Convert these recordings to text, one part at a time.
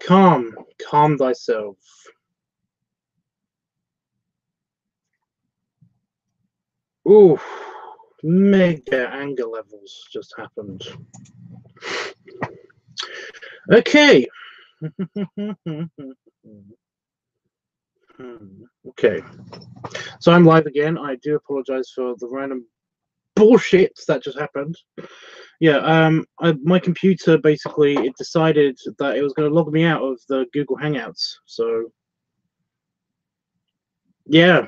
Calm thyself. Ooh, mega anger levels just happened. Okay. Okay. So I'm live again. I do apologize for the random bullshit that just happened. Yeah, my computer basically, it decided that it was going to log me out of the Google Hangouts. So yeah,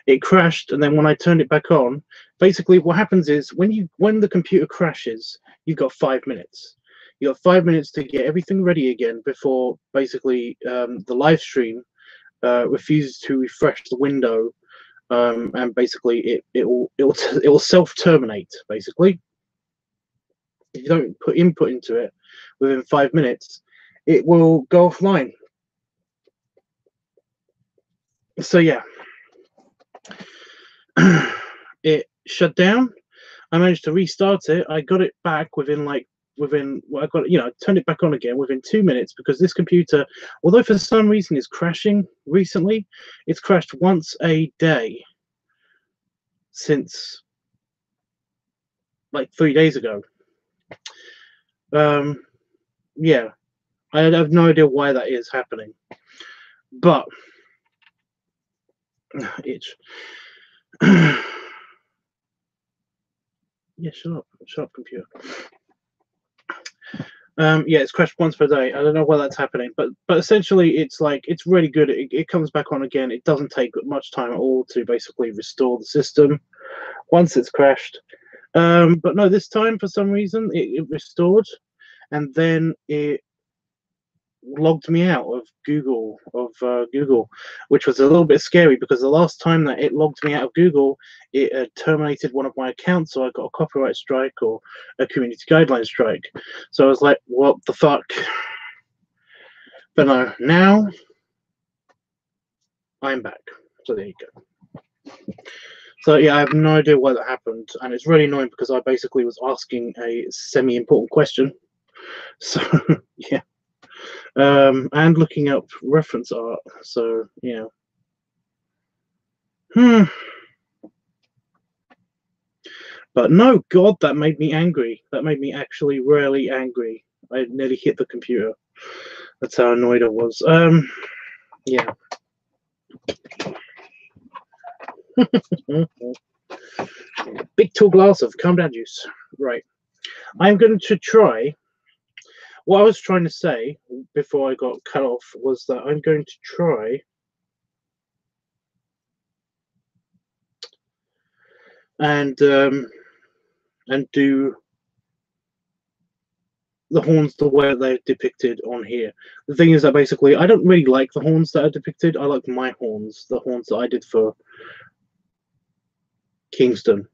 it crashed, and then when I turned it back on, basically what happens is when the computer crashes, you've got 5 minutes. You got 5 minutes to get everything ready again before basically the live stream refuses to refresh the window, and basically it will self-terminate. Basically, if you don't put input into it within 5 minutes, it will go offline. So yeah, it shut down. I managed to restart it. I got it back within I turned it back on again within 2 minutes, because this computer, although for some reason it's crashing recently, it's crashed once a day since like 3 days ago. Yeah, I have no idea why that is happening, but it's yeah, shut up, computer. Yeah, it's crashed once per day. I don't know why that's happening, but essentially it's really good. It comes back on again. It doesn't take much time at all to basically restore the system once it's crashed. But no, this time for some reason it restored, and then it logged me out of Google, which was a little bit scary, because the last time that it logged me out of Google, it terminated one of my accounts, so I got a copyright strike or a community guideline strike. So I was like, what the fuck? But no, now I'm back. So there you go. So yeah, I have no idea why that happened, and it's really annoying because I basically was asking a semi-important question. So yeah. And looking up reference art. So yeah. But no, God, that made me angry. That made me actually really angry. I nearly hit the computer. That's how annoyed I was. Yeah. Big tall glass of calm down juice. Right. I'm going to try. What I was trying to say before I got cut off was that I'm going to try and do the horns the way they're depicted on here. The thing is that basically I don't really like the horns that are depicted. I like my horns, the horns that I did for Kingston.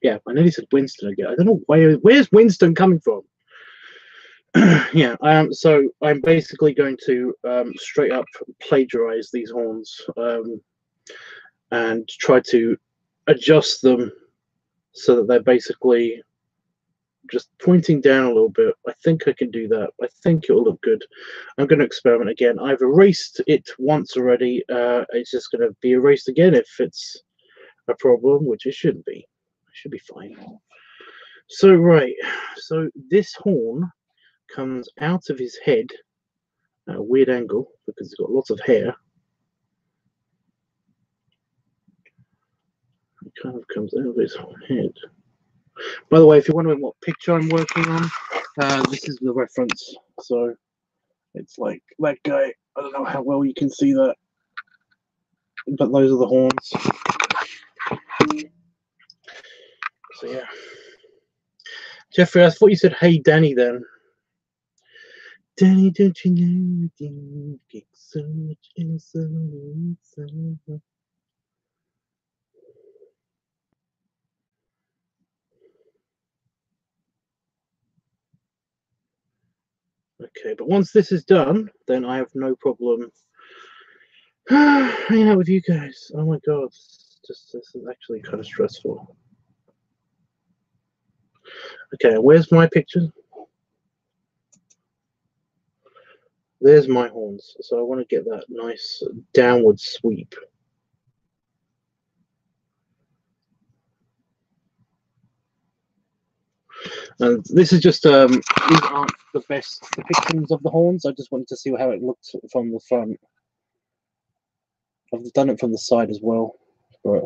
Yeah, I nearly said Winston again. I don't know where's Winston coming from. Yeah, so I'm basically going to straight up plagiarize these horns, and try to adjust them so that they're basically just pointing down a little bit. I think I can do that. I think it'll look good. I'm going to experiment again. I've erased it once already. It's just going to be erased again if it's a problem, which it shouldn't be. It should be fine. So right, so this horn comes out of his head at a weird angle because he's got lots of hair. It kind of comes out of his head. By the way, if you're wondering what picture I'm working on, this is the reference. So it's like that guy. I don't know how well you can see that, but those are the horns. So yeah. Jeffrey, I thought you said, "Hey, Danny." Then, Danny, don't you know you get so much inside? Okay, but once this is done, then I have no problem hanging out with you guys. Oh my god, this is actually kind of stressful. Okay, where's my picture? There's my horns. So I want to get that nice downward sweep. And this is just these aren't the best depictions of the horns. I just wanted to see how it looked from the front. I've done it from the side as well, but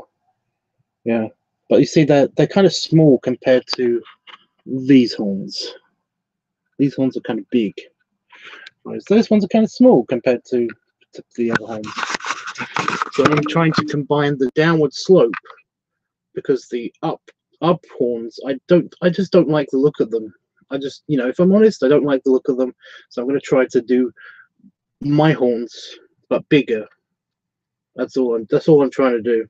yeah. But you see, they're kind of small compared to these horns. These horns are kind of big, whereas those ones are kind of small compared to the other horns. So I'm trying to combine the downward slope because the up horns, I just don't like the look of them. I just, you know, if I'm honest, I don't like the look of them. So I'm going to try to do my horns but bigger. That's all I'm trying to do.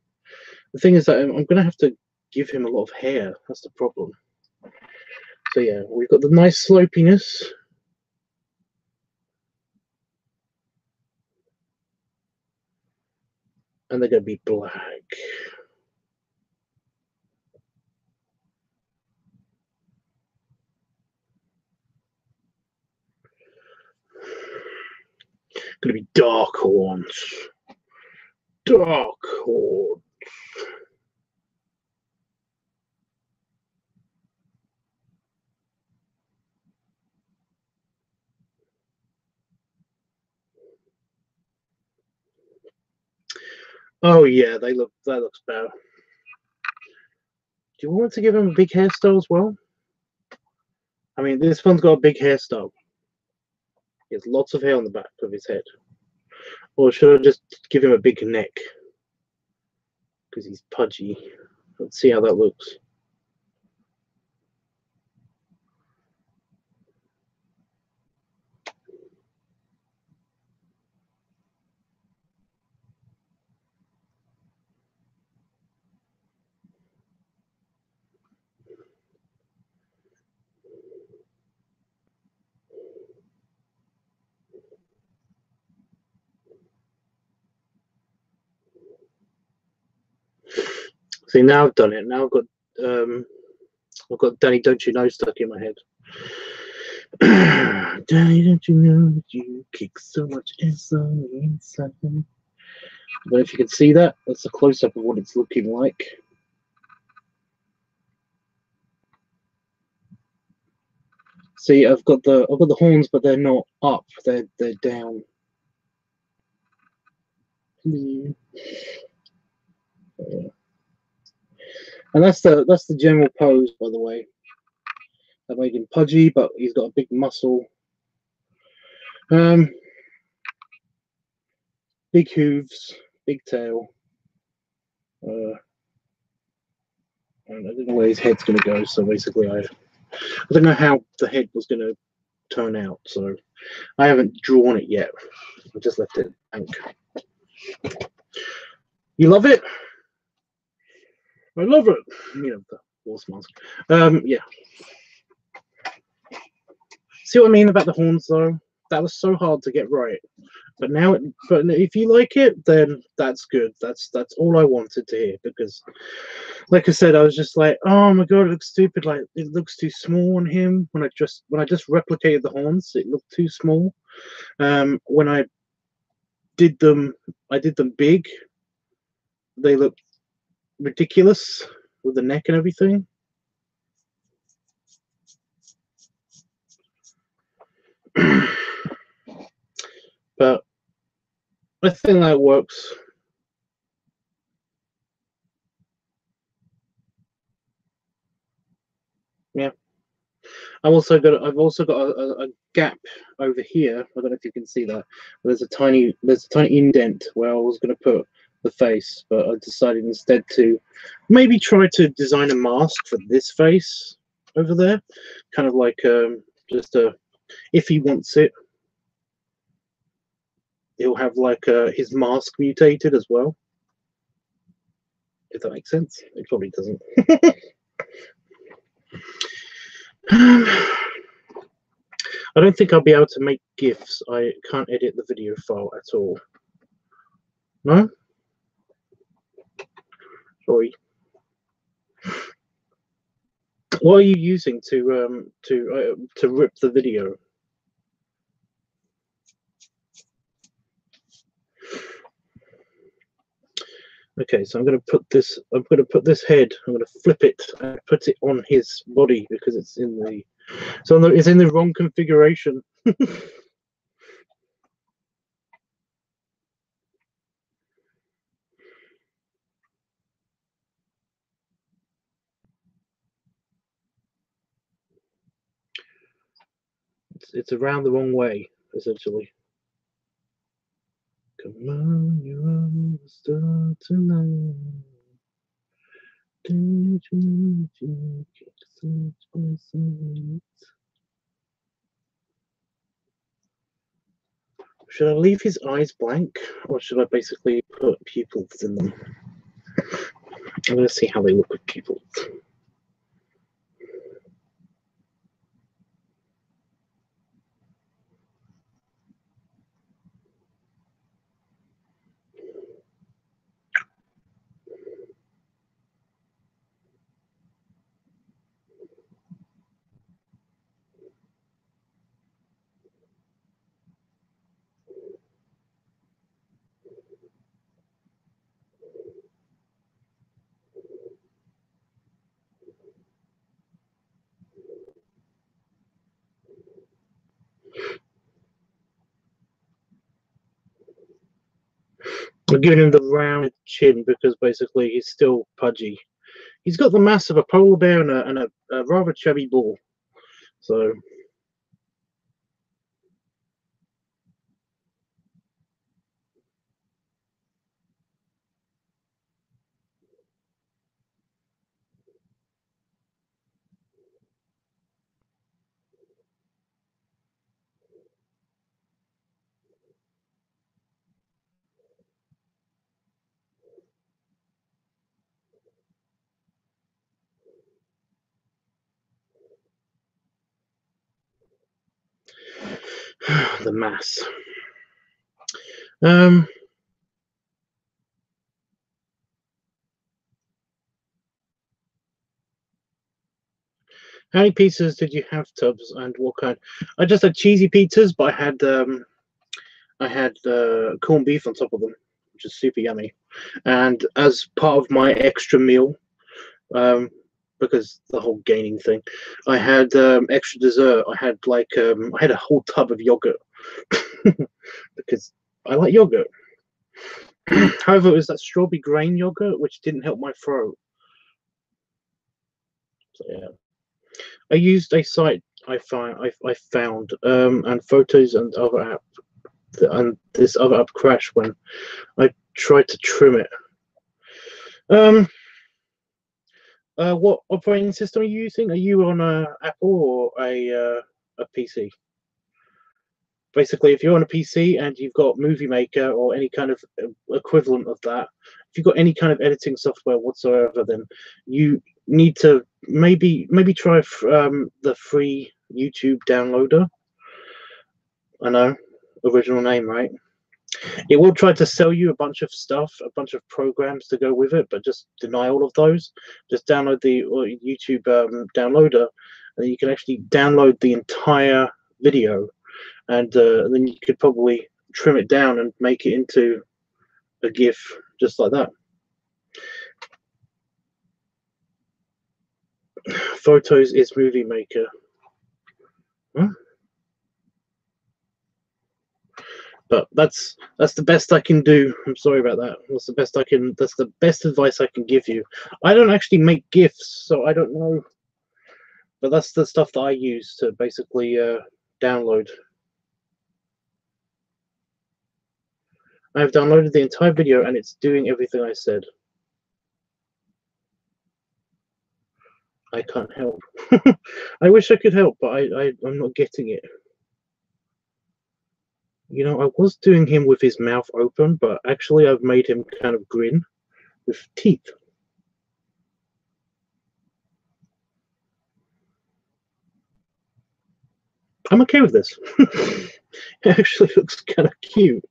The thing is that I'm going to have to give him a lot of hair. That's the problem. So yeah, we've got the nice slopiness. And they're going to be black. Going to be dark horns. Dark horns. Oh yeah, that looks better. Do you want to give him a big hairstyle as well? I mean, this one's got a big hairstyle. He has lots of hair on the back of his head. Or should I just give him a big neck? Because he's pudgy. Let's see how that looks. See, now I've done it. Now I've got Danny, don't you know stuck in my head. Danny, don't you know that you kick so much ass on the inside? I don't know if you can see that. That's a close-up of what it's looking like. See, I've got the horns, but they're not up. They're down. And that's the general pose, by the way. I made him pudgy, but he's got a big muscle. Big hooves, big tail. And I don't know where his head's going to go, so basically I don't know how the head was going to turn out, so I haven't drawn it yet. I just left it blank. You love it? I love it. You know, the horse mask. Yeah. See what I mean about the horns, though? That was so hard to get right. But now, but if you like it, then that's good. That's all I wanted to hear, because, like I said, I was just like, oh my god, it looks stupid. Like it looks too small on him. When I just replicated the horns, it looked too small. When I did them big. They look ridiculous with the neck and everything. But I think that works. Yeah. I've also got a gap over here. I don't know if you can see that. There's a tiny indent where I was going to put the face, but I decided instead to maybe try to design a mask for this face over there, kind of like just if he wants it, he'll have like his mask mutated as well. If that makes sense. It probably doesn't. I don't think I'll be able to make GIFs. I can't edit the video file at all. No? Sorry. What are you using to rip the video? Okay, so I'm going to put this. I'm going to put this head. I'm going to flip it and put it on his body because it's in the. So it's in the wrong configuration. It's around the wrong way, essentially. Come on, you're on the star tonight. Should I leave his eyes blank, or should I basically put pupils in them? I'm going to see how they look with pupils. I'm giving him the round chin because basically he's still pudgy. He's got the mass of a polar bear and a rather chubby bull. So the mass. How many pizzas did you have, Tubbs, and what kind? I just had cheesy pizzas, but I had corned beef on top of them, which is super yummy. And as part of my extra meal, because the whole gaining thing, I had extra dessert. I had I had a whole tub of yogurt because I like yogurt. However, it was that strawberry grain yogurt which didn't help my throat. So yeah, I used a site I found and photos and other app, and this other app crashed when I tried to trim it. What operating system are you using? Are you on a Apple or a PC? Basically, if you're on a PC and you've got Movie Maker or any kind of equivalent of that, if you've got any kind of editing software whatsoever, then you need to maybe try the free YouTube downloader. I know, original name, right? It will try to sell you a bunch of stuff, a bunch of programs to go with it, but just deny all of those. Just download the YouTube downloader, and you can actually download the entire video, and then you could probably trim it down and make it into a GIF, just like that. Photos is Movie Maker. Huh? But that's the best I can do. I'm sorry about that. That's the best I can. That's the best advice I can give you. I don't actually make GIFs, so I don't know. But that's the stuff that I use to basically download. I've downloaded the entire video and it's doing everything I said. I can't help. I wish I could help, but I'm not getting it. You know, I was doing him with his mouth open, but actually I've made him kind of grin with teeth. I'm okay with this. It actually looks kind of cute.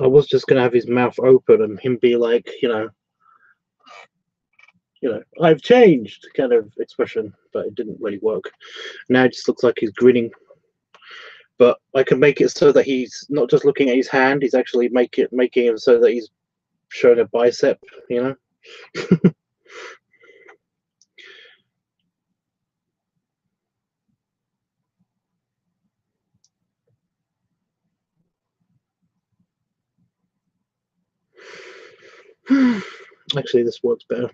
I was just gonna have his mouth open and him be like, I've changed kind of expression, but it didn't really work. Now it just looks like he's grinning. But I can make it so that he's not just looking at his hand; he's actually making him so that he's showing a bicep. Actually, this works better.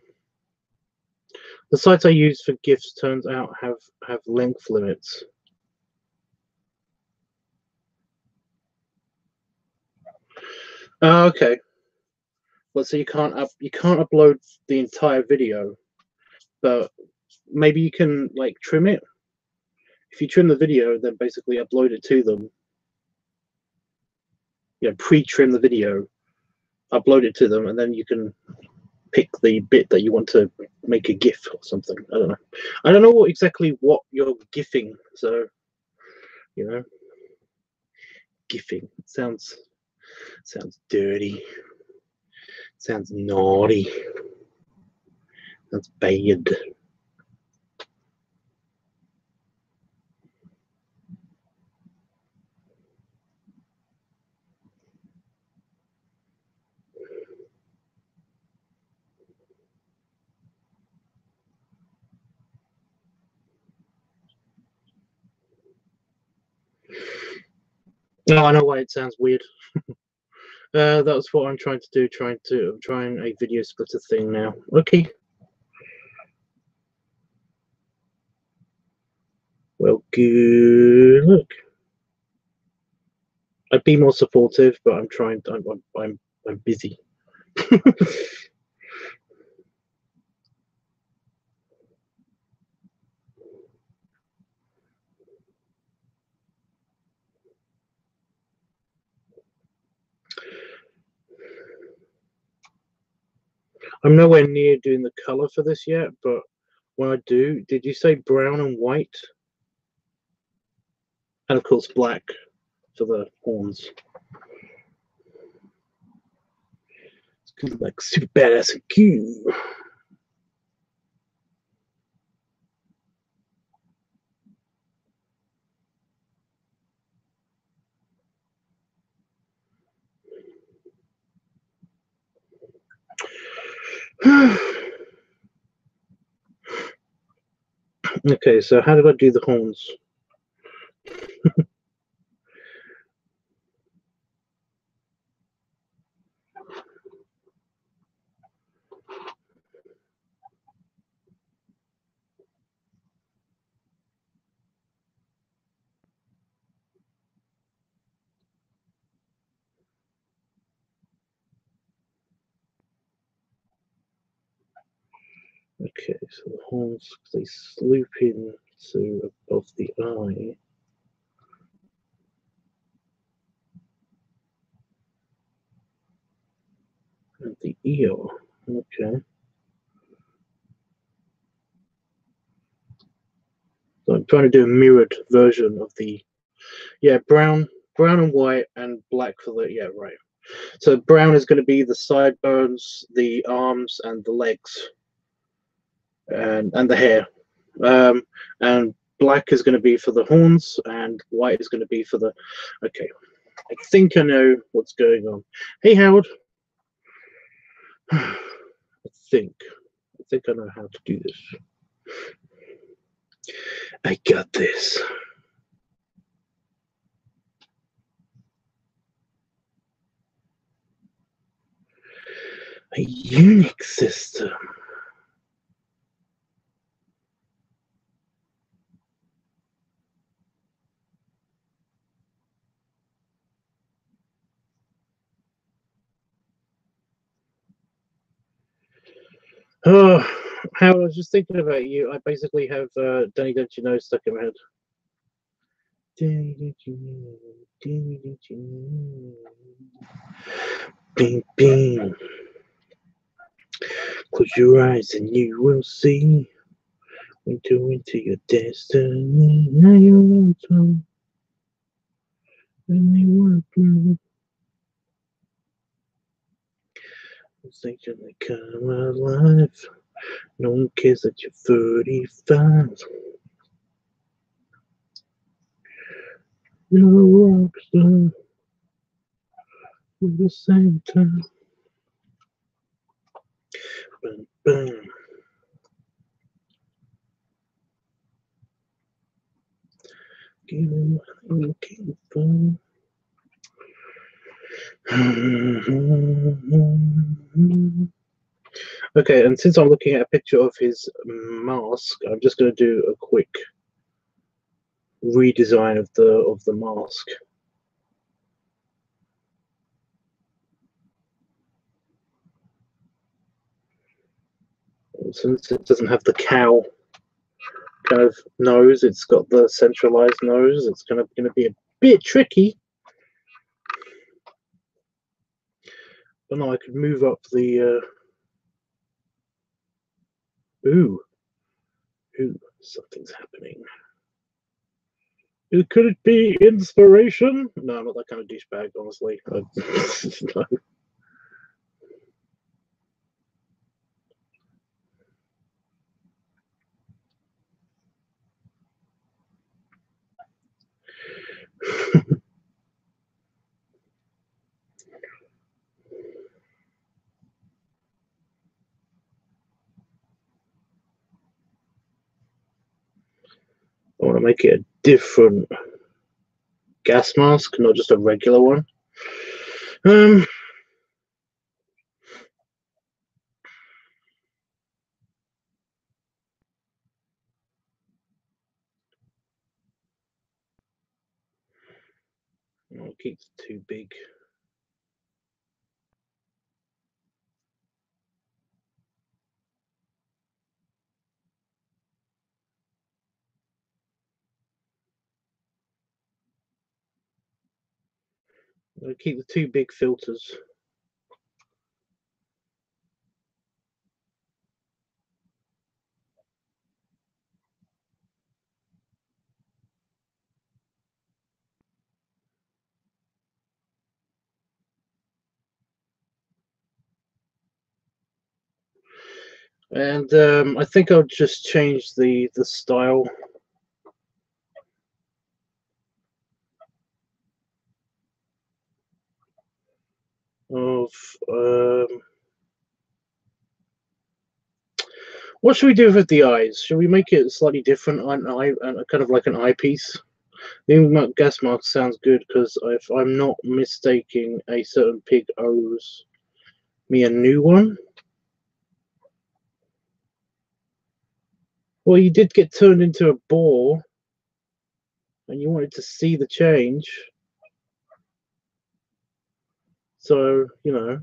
The sites I use for GIFs turns out have length limits. Oh, okay. Well, so you can't upload the entire video, but maybe you can like trim it. If you trim the video, then basically upload it to them. Pre-trim the video, upload it to them, and then you can pick the bit that you want to make a GIF or something. I don't know. I don't know exactly what you're GIFing, so GIFing sounds dirty. Sounds naughty. That's bad. No, I know why it sounds weird. That was what I'm trying to do. I'm trying a video splitter thing now. Okay. Well, good luck. I'd be more supportive, but I'm trying. I'm busy. I'm nowhere near doing the color for this yet, but when I do, did you say brown and white? And of course black for the horns. It's gonna look like super badass and cute. Okay, so how did I do the horns? Okay, so the horns, they sloop in to above the eye. And the ear. Okay. So I'm trying to do a mirrored version of the brown and white and black for the right. So brown is going to be the sideburns, the arms, and the legs, and the hair. And black is going to be for the horns, and white is going to be for the. Okay, I think I know what's going on. Hey, Howard. I think I know how to do this. I got this. A Unix system. Oh, Howard, I was just thinking about you. I basically have Danny Don't You Know stuck in my head. Danny Don't You Know, Danny Don't You Know. Bing, bing. Close your eyes and you will see. Into your destiny. Now you're on and they work through. Thinking they come alive. No one cares that you're 35. You're a rock star with the same time. Bam, bam. Give them what I'm looking for. Okay, and since I'm looking at a picture of his mask, I'm just going to do a quick redesign of the mask. Since it doesn't have the cow kind of nose, it's got the centralized nose. It's going to be a bit tricky. But no, I could move up the. Ooh, something's happening. Could it be inspiration? No, I'm not that kind of douchebag, honestly. No. I want to make it a different gas mask, not just a regular one. I'll keep it too big. I'll keep the two big filters. And I think I'll just change the style of what should we do with the eyes? Should we make it slightly different, kind of like an eyepiece? The gas mask sounds good because if I'm not mistaking, a certain pig owes me a new one. Well, you did get turned into a boar, and you wanted to see the change. So, you know.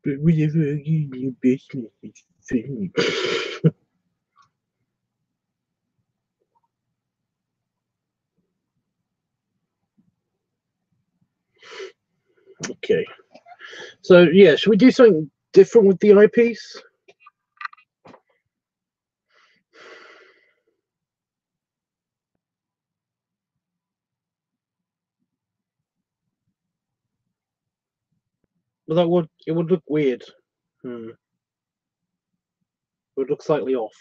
But whatever your business is finished. Okay. So, yeah, should we do something different with the eyepiece? Well, it would look weird. It would look slightly off.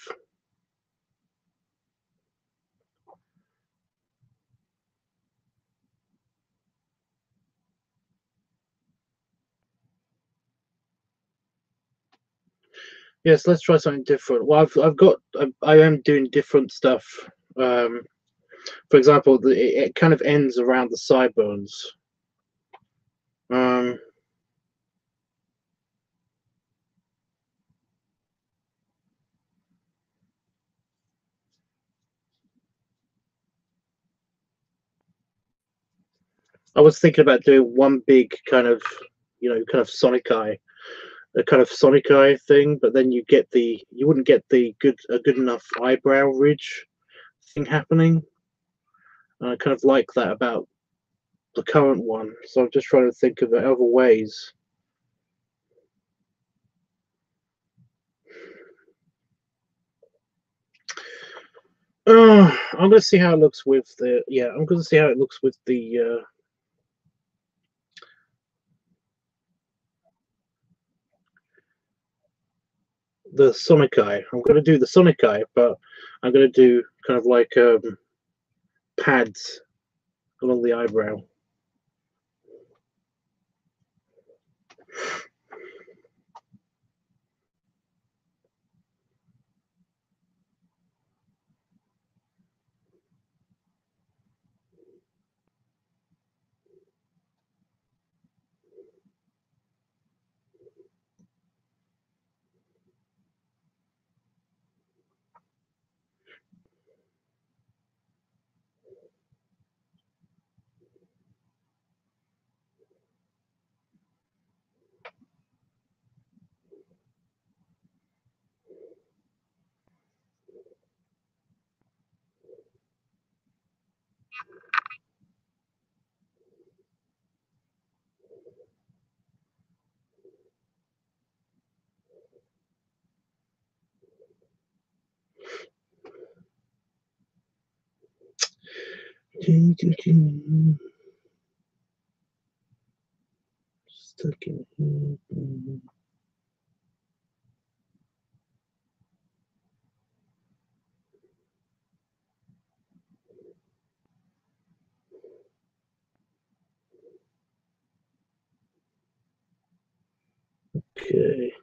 Yes, let's try something different. Well, I am doing different stuff. For example, it kind of ends around the sideburns. Um, I was thinking about doing one big kind of, kind of Sonic Eye, a kind of Sonic Eye thing, but then you wouldn't get a good enough eyebrow ridge thing happening. And I kind of like that about the current one, so I'm just trying to think of other ways. I'm gonna see how it looks with I'm gonna see how it looks with the Sonic Eye. I'm gonna do the Sonic Eye, but I'm gonna do kind of like pads along the eyebrow. Stuck in here. Okay.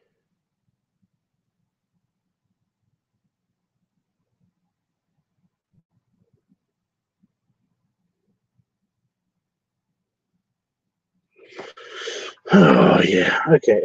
Oh yeah. Okay.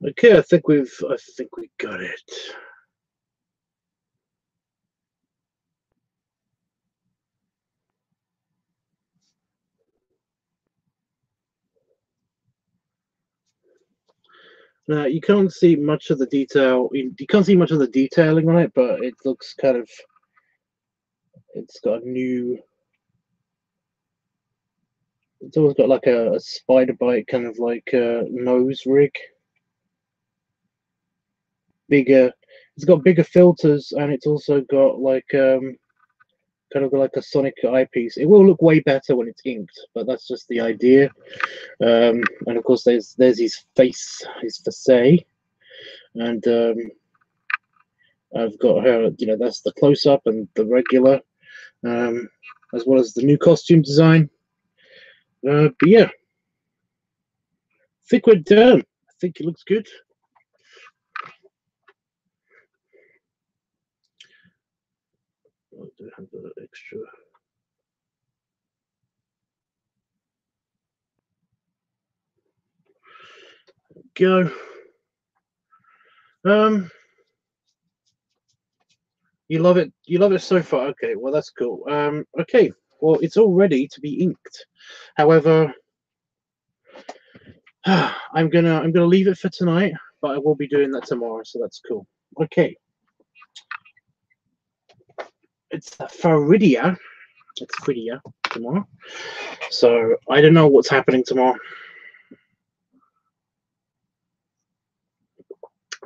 Okay. I think we got it. Now you can't see much of the detail. You can't see much of the detailing on it, but it looks kind of. It's got a new. It's always got like a spider bite kind of like nose rig. Bigger. It's got bigger filters, and it's also got like kind of like a Sonic eyepiece. It will look way better when it's inked, but that's just the idea. And of course, there's his face, his face, and I've got her. That's the close up and the regular, as well as the new costume design. But yeah, I think we're done. I think it looks good. I do have the extra. Go. You love it. You love it so far. Okay, well that's cool. Okay, well it's all ready to be inked. However, I'm gonna leave it for tonight, but I will be doing that tomorrow, so that's cool. Okay, it's Faridia. It's Fridia tomorrow. So I don't know what's happening tomorrow.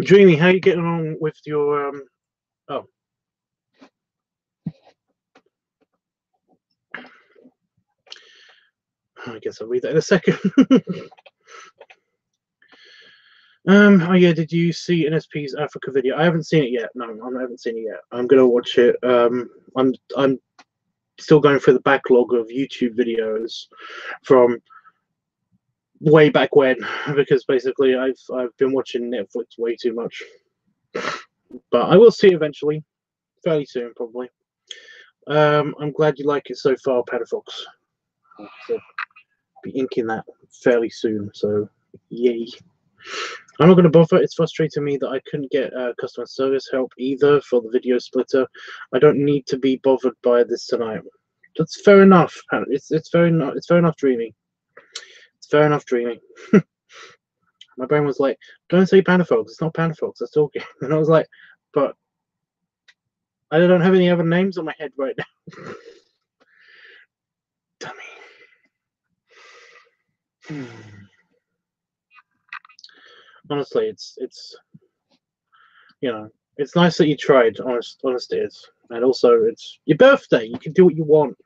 Dreamy, how are you getting on with your? Oh, I guess I'll read that in a second. Oh yeah, did you see NSP's Africa video? I haven't seen it yet. No, I haven't seen it yet. I'm gonna watch it. I'm still going through the backlog of YouTube videos from way back when, because basically I've been watching Netflix way too much. But I will see it eventually, fairly soon probably. I'm glad you like it so far, Panafox. I'll be inking that fairly soon, so yay. I'm not going to bother. It's frustrating me that I couldn't get customer service help either for the video splitter. I don't need to be bothered by this tonight. That's fair enough. It's fair enough dreaming. It's fair enough dreaming. My brain was like, don't say Panafox. It's not Panafox. That's talking. And I was like, but I don't have any other names on my head right now. Dummy. Honestly, it's it's nice that you tried. Honest it is, and also it's your birthday. You can do what you want.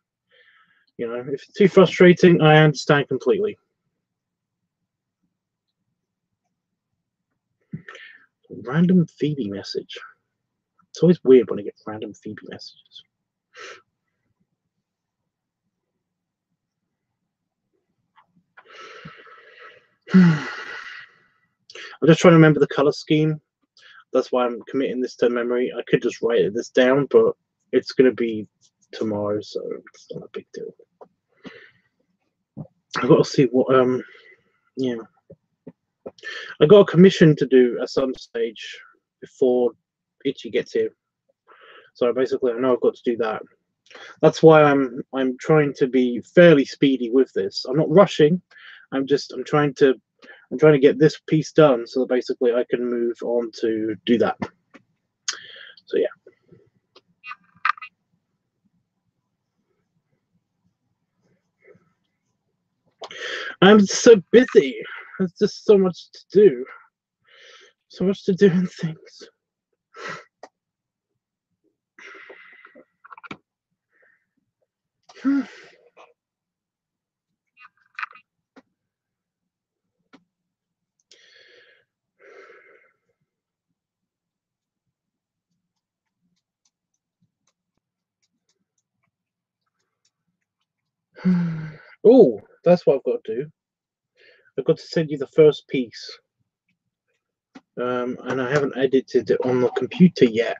If it's too frustrating, I understand completely. Random Phoebe message. It's always weird when I get random Phoebe messages. I'm just trying to remember the color scheme. That's why I'm committing this to memory. I could just write this down, but it's going to be tomorrow, so it's not a big deal. I've got to see what, yeah. I got a commission to do at some stage before Itchy gets here. So basically, I know I've got to do that. That's why I'm trying to be fairly speedy with this. I'm not rushing. I'm trying to get this piece done so that basically I can move on to do that. So yeah. I'm so busy. There's just so much to do. So much to do in things. Oh, that's what I've got to do. I've got to send you the first piece. And I haven't edited it on the computer yet.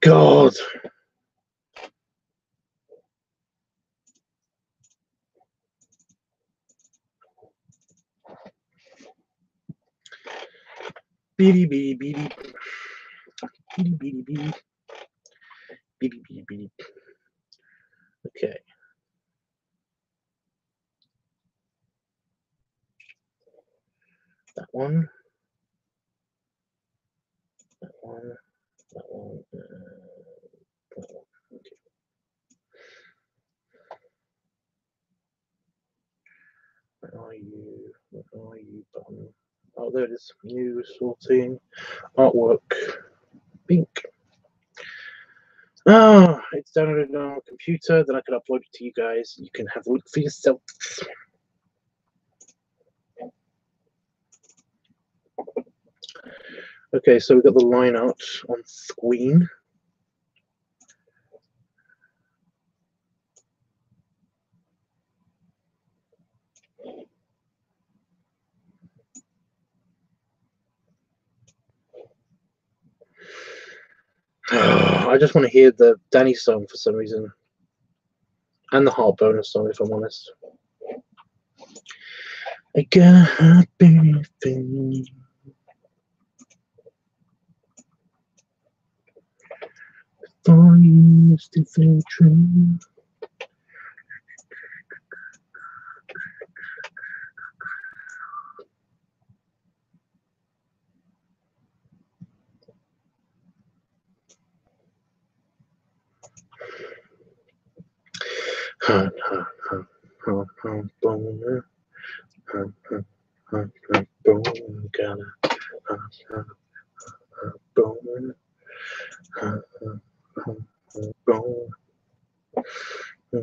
God. Beady beady beady. Beady beady beady. Beady beady beady. Okay. That one. That one. That one. That one. Okay. Where are you? Where are you, button? Oh, there it is. New sorting. Artwork. Pink. Oh, it's downloaded on a computer. Then I can upload it to you guys. You can have a look for yourself. Okay, so we've got the line out on screen. I just want to hear the Danny song for some reason. And the Heart bonus song, if I'm honest. I got a happy feeling. For you, it's the very true. Boner. Boner. Gotta boner. Boner. Okay.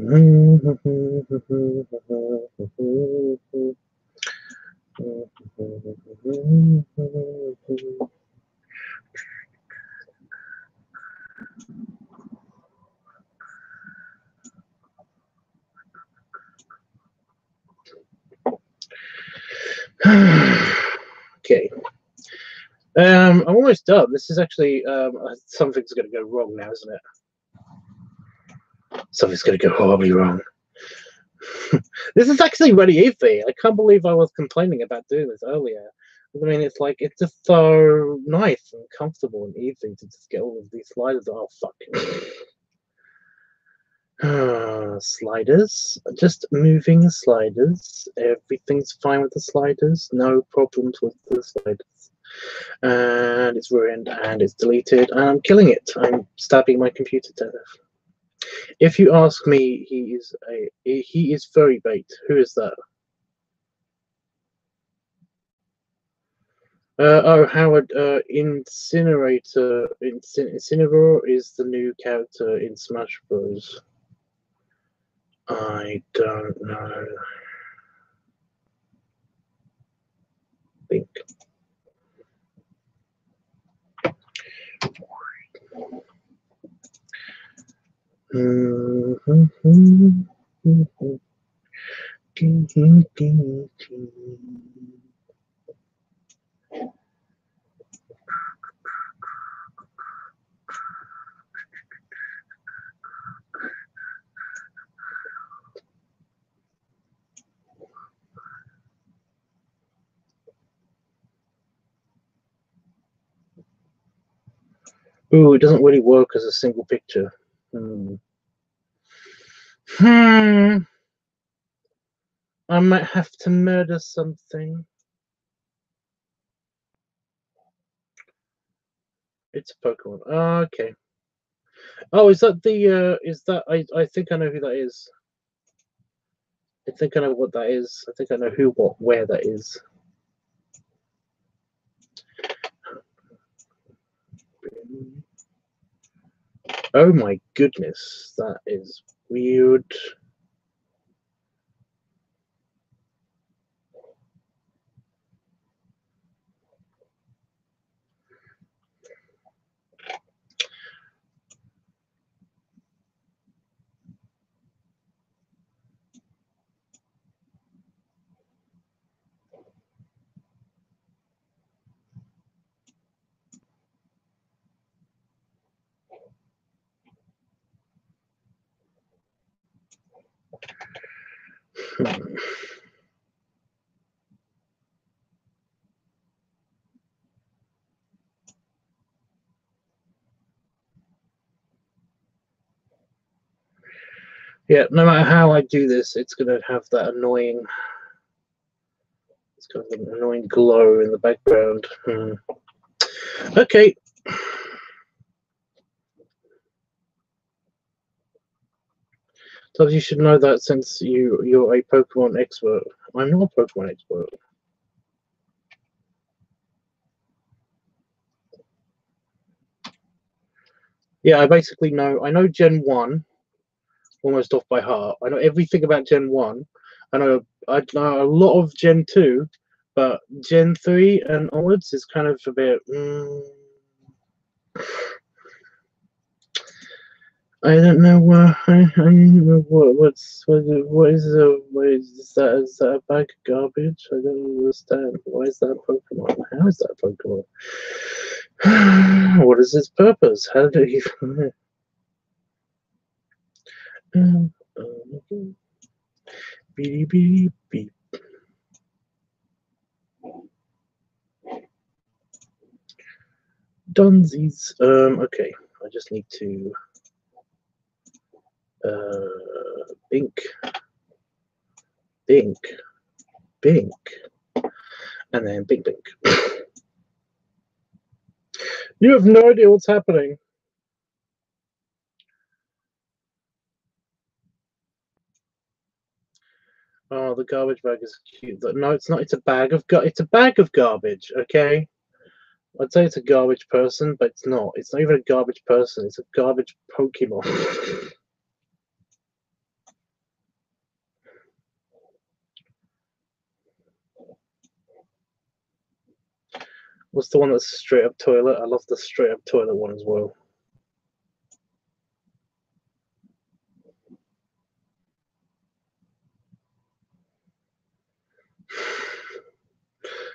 I'm almost done. This is actually something's going to go wrong now, isn't it? Something's going to go horribly wrong. This is actually really easy. I can't believe I was complaining about doing this earlier. I mean, it's like, it's just so nice and comfortable and easy to just get all of these sliders. Oh, fuck. Sliders. Just moving sliders. Everything's fine with the sliders. No problems with the sliders. And it's ruined and it's deleted and I'm killing it. I'm stabbing my computer to death. If you ask me, he is furry bait. Who is that? Oh, Howard. Incineroar is the new character in Smash Bros. I don't know. Think. Ooh, it doesn't really work as a single picture. I might have to murder something. It's a Pokemon. Oh, okay. Oh, is that the is that I think I know who that is. I think I know what that is. I think I know who, what, where that is. Oh my goodness, that is weird. Yeah, no matter how I do this, it's gonna have that annoying. It's got an annoying glow in the background. Okay. So you should know that since you're a Pokemon expert. I'm not a Pokemon expert. Yeah, I basically know. I know Gen 1 almost off by heart. I know everything about Gen 1. I know a lot of Gen 2, but Gen 3 and onwards is kind of a bit. I don't know what. I don't know what is that? Is that a bag of garbage? I don't understand. Why is that a Pokemon? How is that a Pokemon? What is its purpose? How do you? Beep beep beep. Dunsies. Okay. I just need to. Bink. Bink. Bink. And then bink bink. You have no idea what's happening. Oh, the garbage bag is cute. No, it's not. It's a bag of garbage. Okay. I'd say it's a garbage person, but it's not. It's not even a garbage person. It's a garbage Pokemon. What's the one that's straight up toilet? I love the straight up toilet one as well.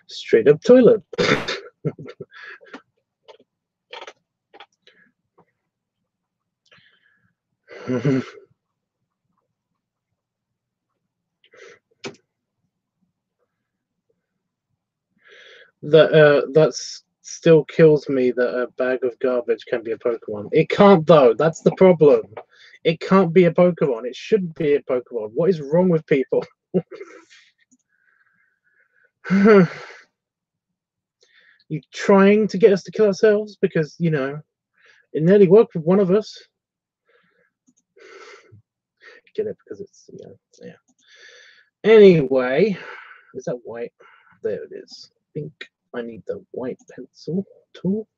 Straight up toilet. That still kills me that a bag of garbage can be a Pokemon. It can't though. That's the problem. It can't be a Pokemon. It shouldn't be a Pokemon. What is wrong with people? You trying to get us to kill ourselves because you know it nearly worked with one of us. Get it because it's yeah. Anyway, is that white? There it is. Pink. I need the white pencil tool.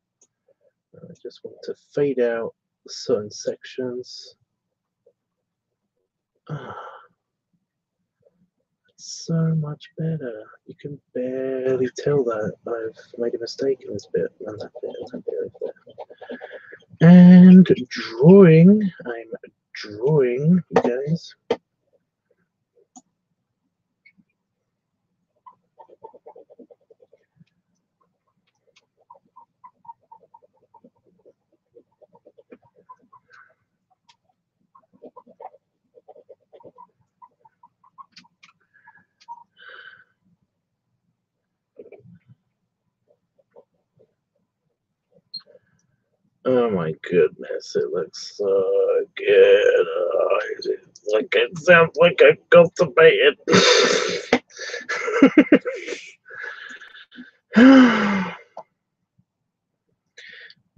I just want to fade out certain sections. It's so much better. You can barely tell that I've made a mistake in this bit and that bit and that bit there. And drawing. I'm drawing, you guys. Oh my goodness, it looks so good. Oh, it sounds like I'm constipated.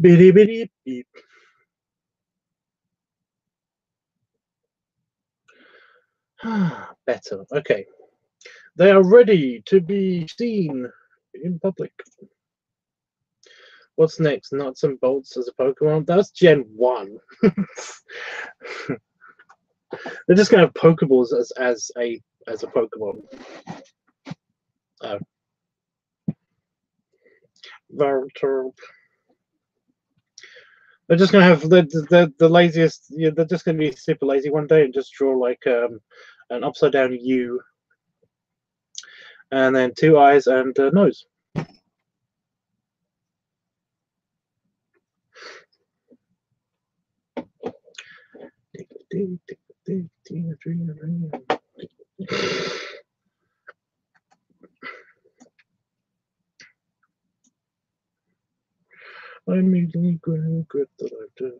Bitty bitty beep. Better. Okay. They are ready to be seen in public. What's next? Nuts and bolts as a Pokemon? That's Gen 1. They're just gonna have Pokeballs as a Pokemon. Oh. Voltorb. They're just gonna have the laziest. Yeah, they're just gonna be super lazy one day and just draw like an upside down U, and then 2 eyes and a nose. I immediately regret that I did.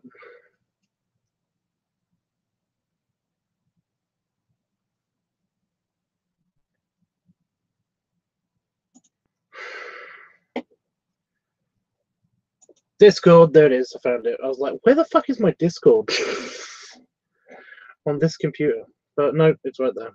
Discord, there it is. I found it. I was like, where the fuck is my Discord on this computer? But no, it's right there.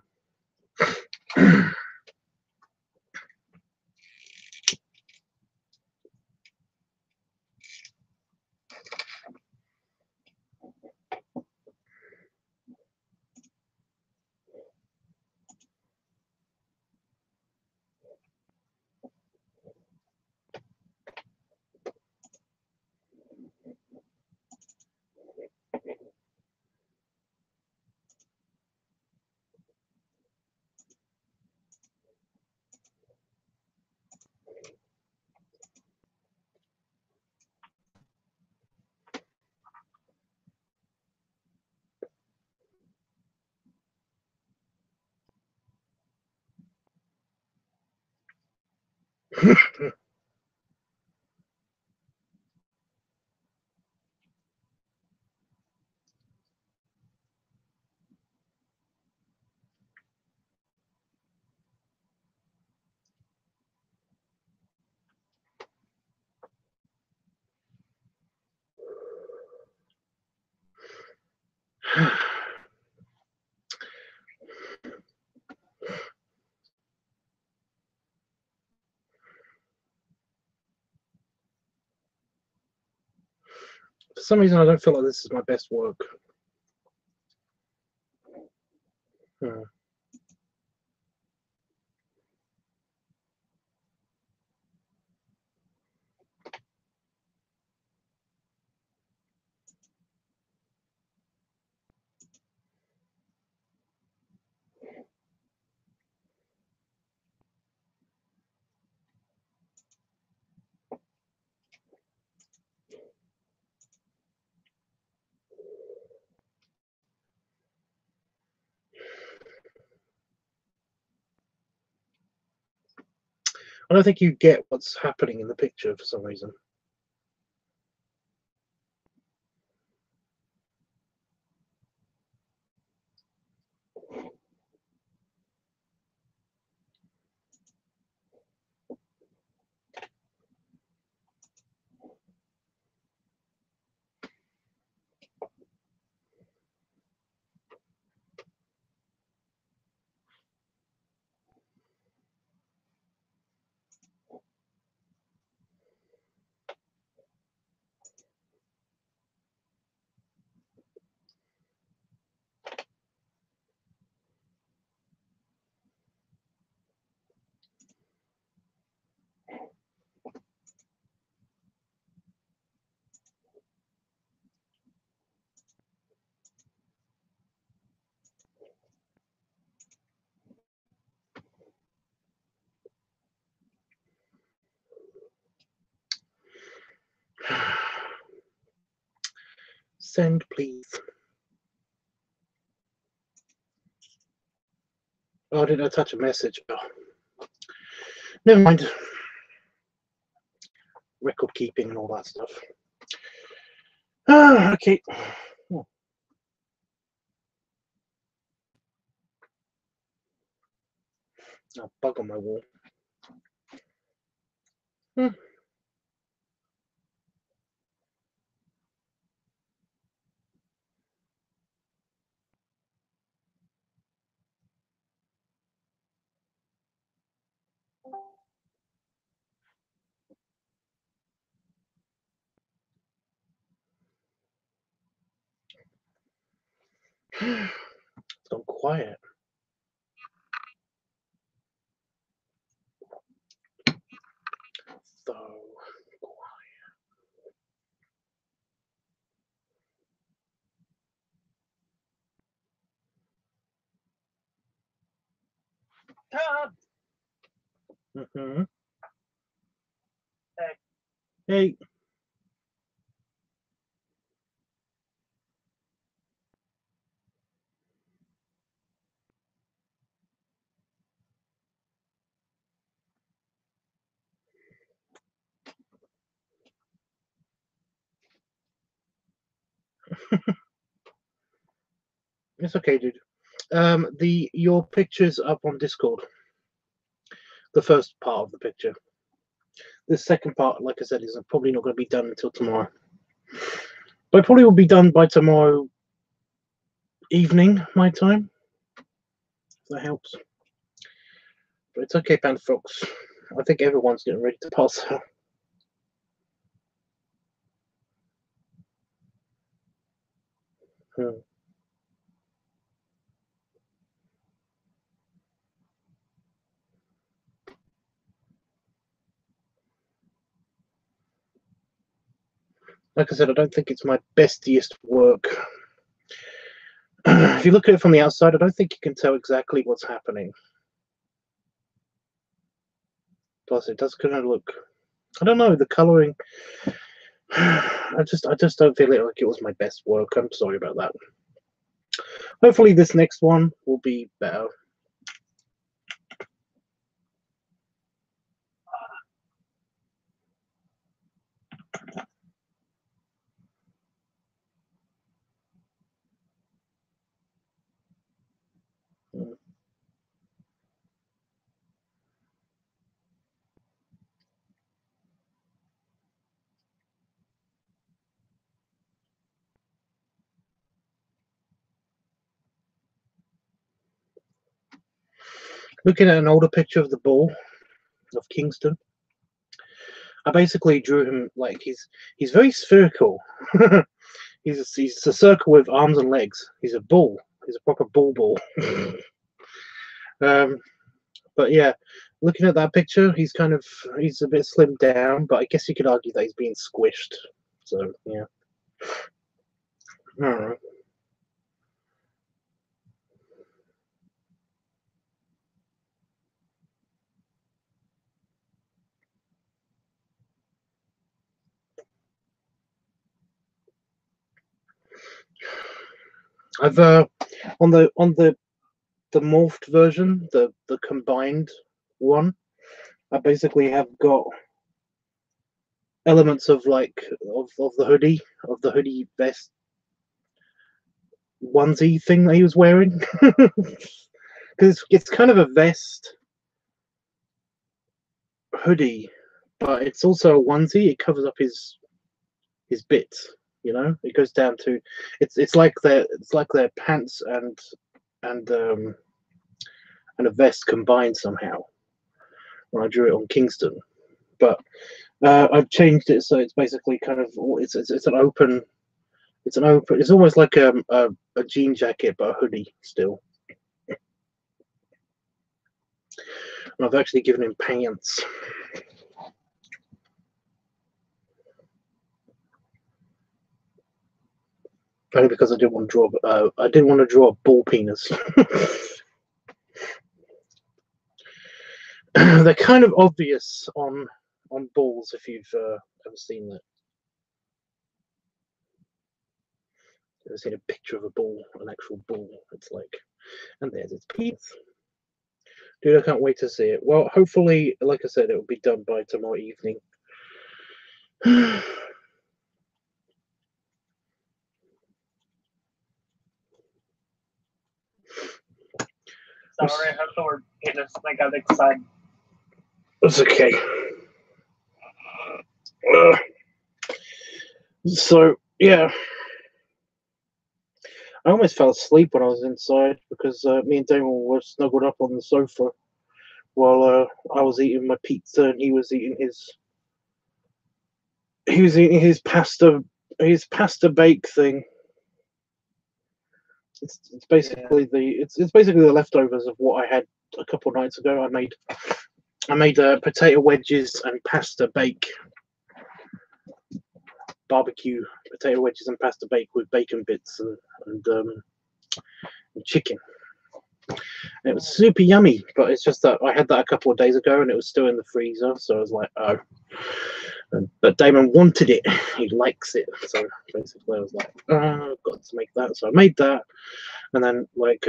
For some reason, I don't feel like this is my best work. I don't think you get what's happening in the picture for some reason. Send, please. Oh, did I touch a message? Oh. Never mind. Record keeping and all that stuff. Ah, okay. Oh. Oh, bug on my wall. Hmm. It's gone quiet. So quiet. Mm-hmm. Hey. It's okay, dude. Your picture's up on Discord. The first part of the picture. The second part, like I said, is probably not going to be done until tomorrow. But it probably will be done by tomorrow evening, my time. If that helps. But it's okay, Panther Fox. I think everyone's getting ready to pass out. Hmm. Like I said, I don't think it's my bestiest work. If you look at it from the outside, I don't think you can tell exactly what's happening. Plus, it does kind of look. I don't know, the colouring. I just don't feel like it was my best work. I'm sorry about that. Hopefully, this next one will be better. Looking at an older picture of the ball of Kingston, I basically drew him like he's very spherical. he's a circle with arms and legs. He's a ball. He's a proper ball. But yeah, looking at that picture, he's a bit slimmed down, but I guess you could argue that he's being squished. So yeah. I don't know. I've on the morphed version, the combined one, I basically have got elements of like of the hoodie vest onesie thing that he was wearing, because it's kind of a vest hoodie, but it's also a onesie. It covers up his bits, you know. It goes down to it's like their pants and a vest combined somehow when I drew it on Kingston. But I've changed it so it's basically kind of it's an open. It's almost like a jean jacket, but a hoodie still. And I've actually given him pants. Only because I didn't want to draw a ball penis. They're kind of obvious on balls if you've ever seen that. Ever seen a picture of a ball, an actual ball? It's like, and there's its penis. Dude, I can't wait to see it. Well, hopefully, like I said, it will be done by tomorrow evening. Sorry, I have the word penis. I got excited. It's okay. So, yeah. I almost fell asleep when I was inside because me and Damon were snuggled up on the sofa while I was eating my pizza and he was eating his pasta bake thing. It's basically it's basically the leftovers of what I had a couple of nights ago. I made potato wedges and pasta bake, barbecue potato wedges and pasta bake with bacon bits and chicken. And it was super yummy, but it's just that I had that a couple of days ago and it was still in the freezer, so I was like, oh. But Damon wanted it. He likes it, so basically I was like, oh, I've got to make that. So I made that, and then like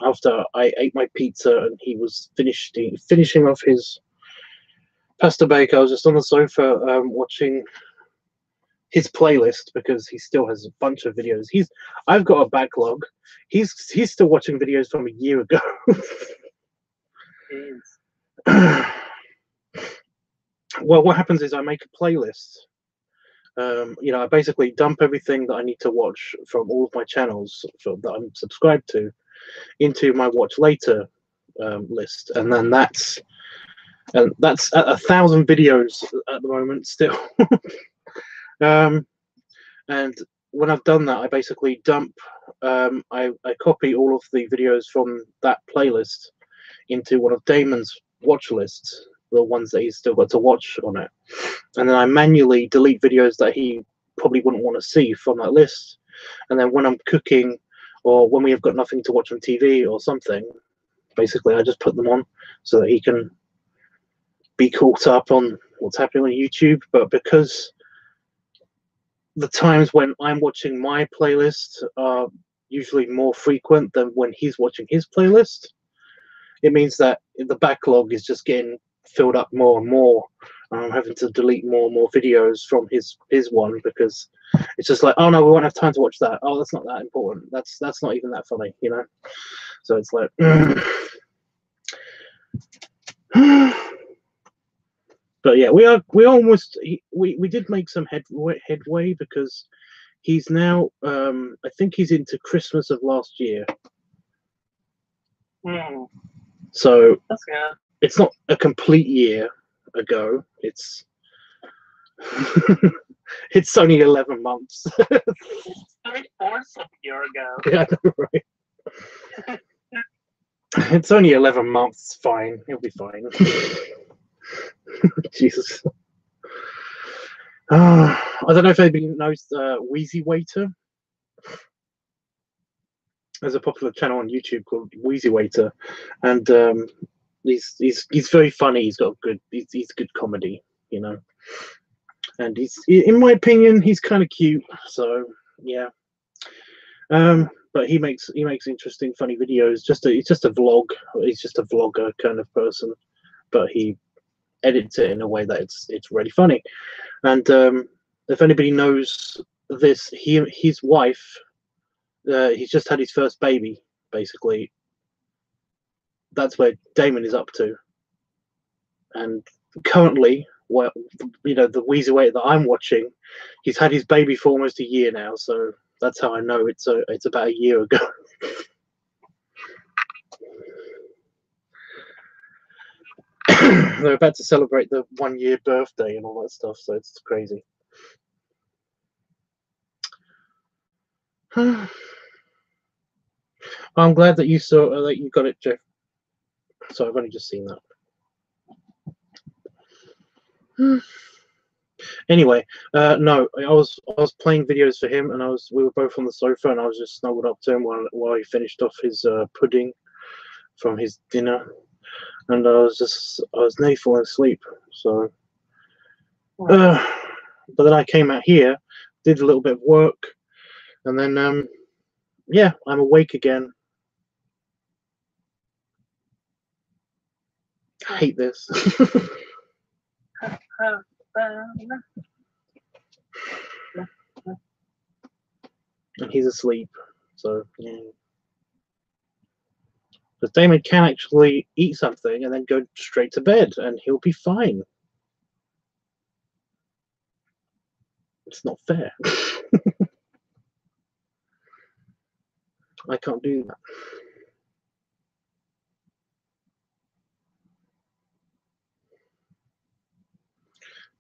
after I ate my pizza and he was finishing off his pasta bake, I was just on the sofa watching his playlist because he still has a bunch of videos. I've got a backlog. He's still watching videos from a year ago. Well, what happens is I make a playlist. You know, I basically dump everything that I need to watch from all of my channels that I'm subscribed to into my watch later list, and then that's at 1,000 videos at the moment still. And when I've done that, I basically dump. I copy all of the videos from that playlist into one of Damon's watch lists, the ones that he's still got to watch on it, and then I manually delete videos that he probably wouldn't want to see from that list. And then when I'm cooking or when we have got nothing to watch on TV or something, basically I just put them on so that he can be caught up on what's happening on YouTube. But because the times when I'm watching my playlist are usually more frequent than when he's watching his playlist, it means that the backlog is just getting filled up more and more. I'm having to delete more and more videos from his one because it's just like, oh no, we won't have time to watch that. Oh, that's not that important. That's not even that funny, you know. So it's like, but yeah, we did make some headway because he's now I think he's into Christmas of last year. So that's good. It's not a complete year ago. It's it's only 11 months. It's 3/4 of a year ago. Yeah, I know, right? It's only 11 months. Fine, he'll be fine. Jesus. I don't know if anybody knows Wheezy Waiter. There's a popular channel on YouTube called Wheezy Waiter, and he's very funny. He's got he's good comedy, you know. And in my opinion, he's kind of cute. So yeah. But he makes interesting, funny videos. He's just a vlog. He's just a vlogger kind of person. But he edits it in a way that it's really funny. And if anybody knows this, his wife, he's just had his first baby. Basically, that's where Damon is up to. And currently, well, the Weezy Way that I'm watching, he's had his baby for almost a year now. So that's how I know it's about a year ago. They're about to celebrate the 1 year birthday and all that stuff, so it's crazy. I'm glad that you saw that you got it, Jeff. So I've only just seen that. Anyway, no, I was playing videos for him, and we were both on the sofa, and I was just snuggled up to him while he finished off his pudding from his dinner, and I was nearly falling asleep. So, but then I came out here, did a little bit of work, and then yeah, I'm awake again. I hate this. And he's asleep, so yeah. Because Damon can actually eat something and then go straight to bed, and he'll be fine. It's not fair. I can't do that.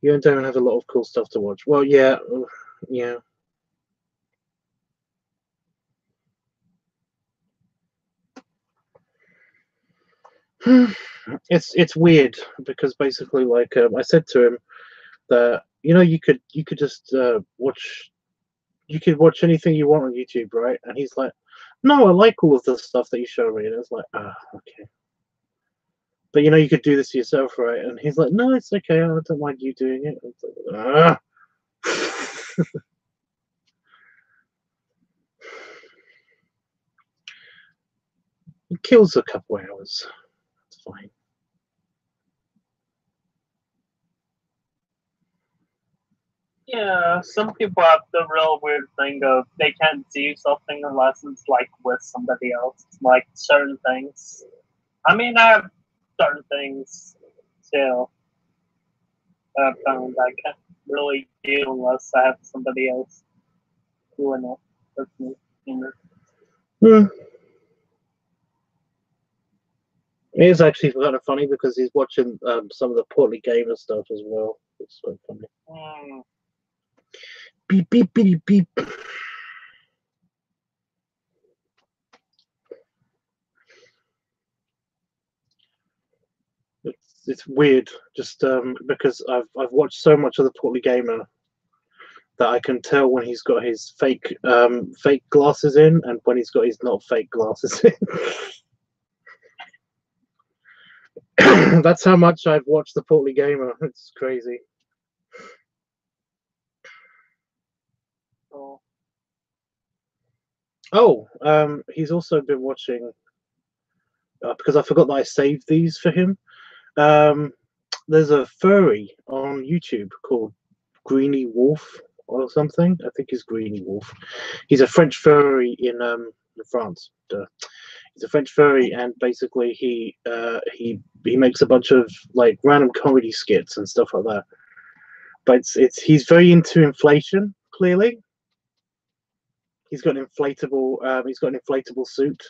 You and Damon have a lot of cool stuff to watch. Well, yeah, yeah. It's weird because basically, like, I said to him that you could just watch anything you want on YouTube, right? And he's like, no, I like all of the stuff that you show me, and it's like, okay. But you could do this yourself, right? And he's like, no, it's okay. I don't mind you doing it. It's like, It kills a couple hours. It's fine. Yeah, some people have the real weird thing of they can't do something unless it's like with somebody else. Like certain things. I mean, I have certain things still that I've found I can't really do unless I have somebody else doing it with me. It is actually kind of funny because he's watching some of the Portly Gamer stuff as well. It's so funny. Beep, beep, beep, beep. It's weird, just because I've watched so much of the Portly Gamer that I can tell when he's got his fake glasses in and when he's got his not fake glasses in. That's how much I've watched the Portly Gamer. It's crazy. Oh, he's also been watching because I forgot that I saved these for him. There's a furry on YouTube called Greeny Wolf or something. I think it's Greeny Wolf. He's a French furry in France. He's a French furry, and basically he makes a bunch of like random comedy skits and stuff like that. But he's very into inflation. Clearly, he's got an inflatable suit.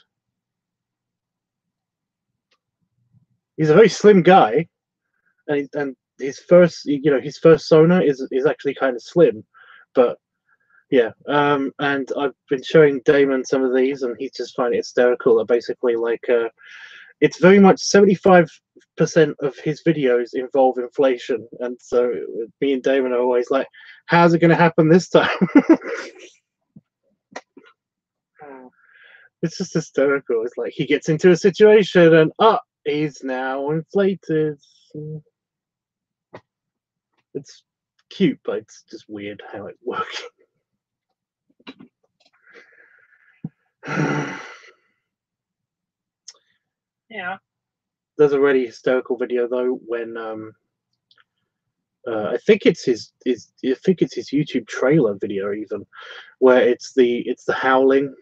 He's a very slim guy, and his first Sona is actually kind of slim, but yeah. And I've been showing Damon some of these, and he's just finding it hysterical. That basically like it's very much 75% of his videos involve inflation, and so me and Damon are always like, how's it going to happen this time? It's just hysterical. It's like he gets into a situation and he's now inflated. It's cute, but it's just weird how it works. Yeah. There's a really hysterical video though when I think it's his YouTube trailer video even, where it's the howling.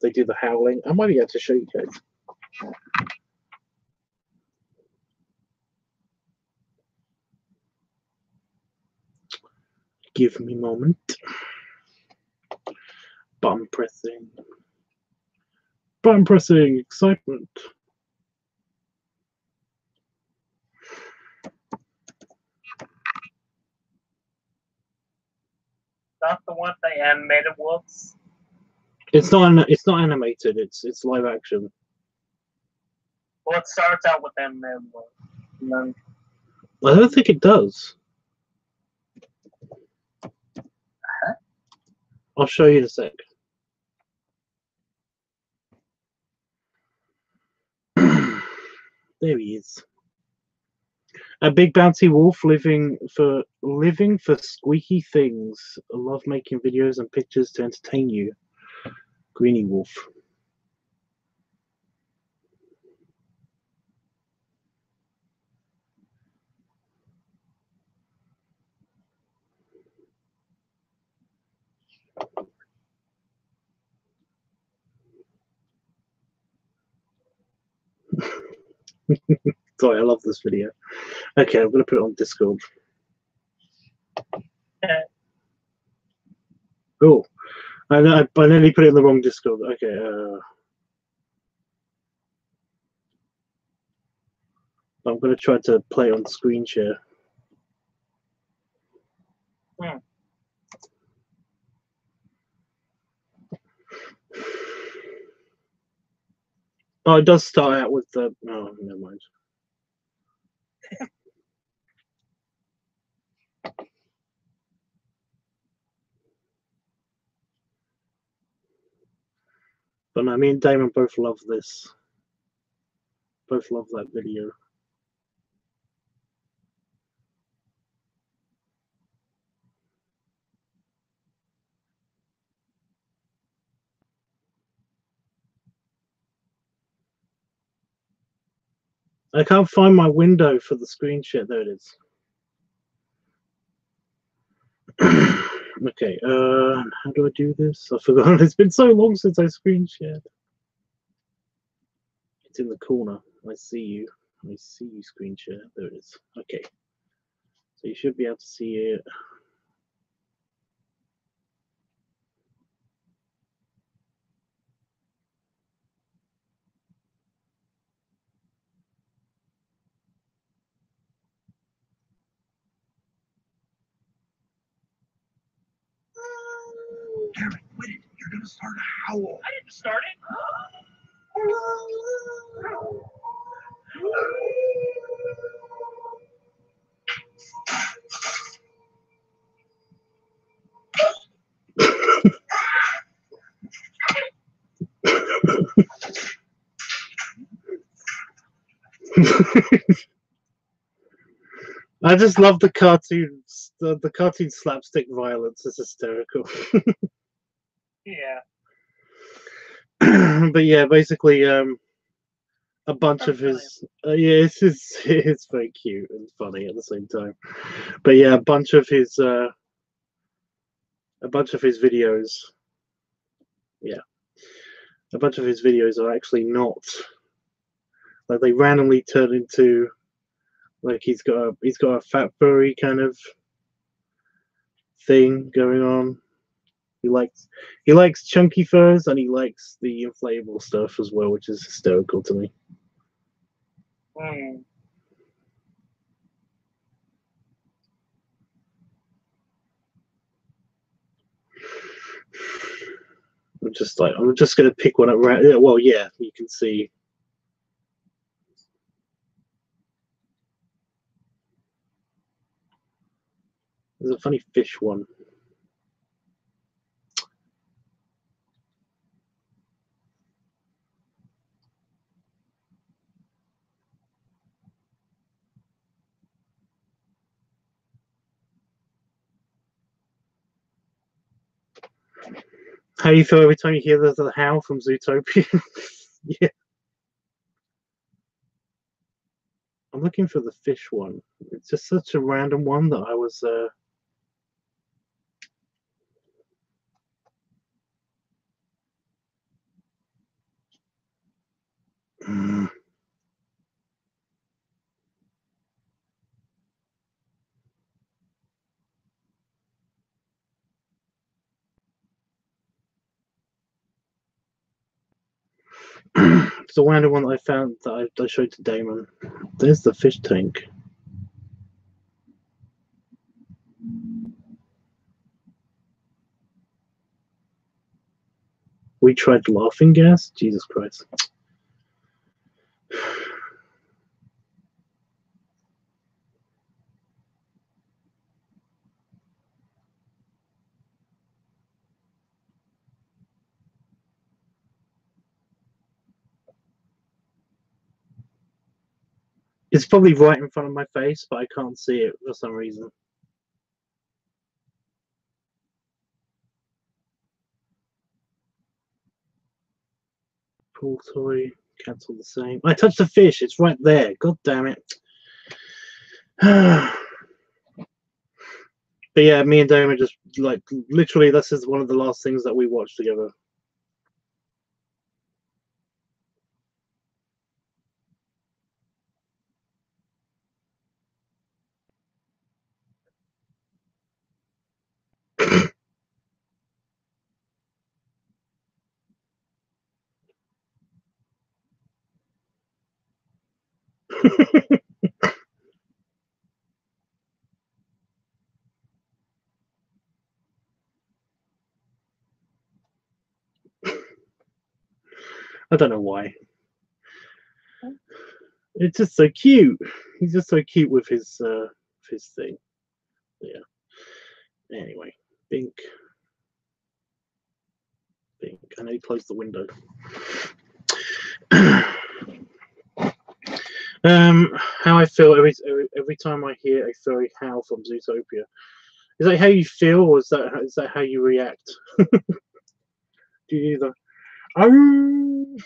They do the howling. I might be able to show you guys. Give me a moment. Button pressing. Button pressing. Excitement. That's the one they animated wolves. It's not. It's not animated. It's live action. Well, it starts out with animated wolves, and then I don't think it does. I'll show you in a sec. There he is. A big bouncy wolf living for squeaky things. I love making videos and pictures to entertain you. Greeny wolf. Sorry, I love this video. Okay, I'm gonna put it on Discord. Oh, I nearly put it in the wrong Discord. Okay, I'm gonna try to play on screen share. Oh, it does start out with the. Oh, never mind. But no, me and Damon both love this. Both love that video. I can't find my window for the screen share. There it is. Okay, how do I do this? I forgot. It's been so long since I screen shared. It's in the corner. I see you. I see you screen share. There it is. Okay. So you should be able to see it. Damn it, quit it. You're gonna start a howl. I didn't start it. I just love the cartoons. The cartoon slapstick violence is hysterical. Yeah. But yeah, basically, a bunch of his yeah, it's very cute and funny at the same time. But yeah, a bunch of his videos. Yeah, a bunch of his videos are actually not like they randomly turn into like he's got a fat furry kind of thing going on. He likes chunky furs and he likes the inflatable stuff as well, which is hysterical to me. Mm. I'm just gonna pick one at random. Well, yeah, you can see. There's a funny fish one. How do you feel every time you hear the howl from Zootopia? Yeah. I'm looking for the fish one. It's just such a random one that I was. It's a random one that I found that I showed to Damon. There's the fish tank. We tried laughing gas? Jesus Christ. It's probably right in front of my face, but I can't see it for some reason. Pool toy, cancel the same. I touched the fish, it's right there. God damn it. But yeah, me and Damon just like literally this is one of the last things that we watched together. I don't know why. It's just so cute. He's just so cute with his thing. Yeah. Anyway, Bink. I know he closed the window. How I feel every time I hear a furry howl from Zootopia. Is that how you feel, or is that how you react? Do you do the oh?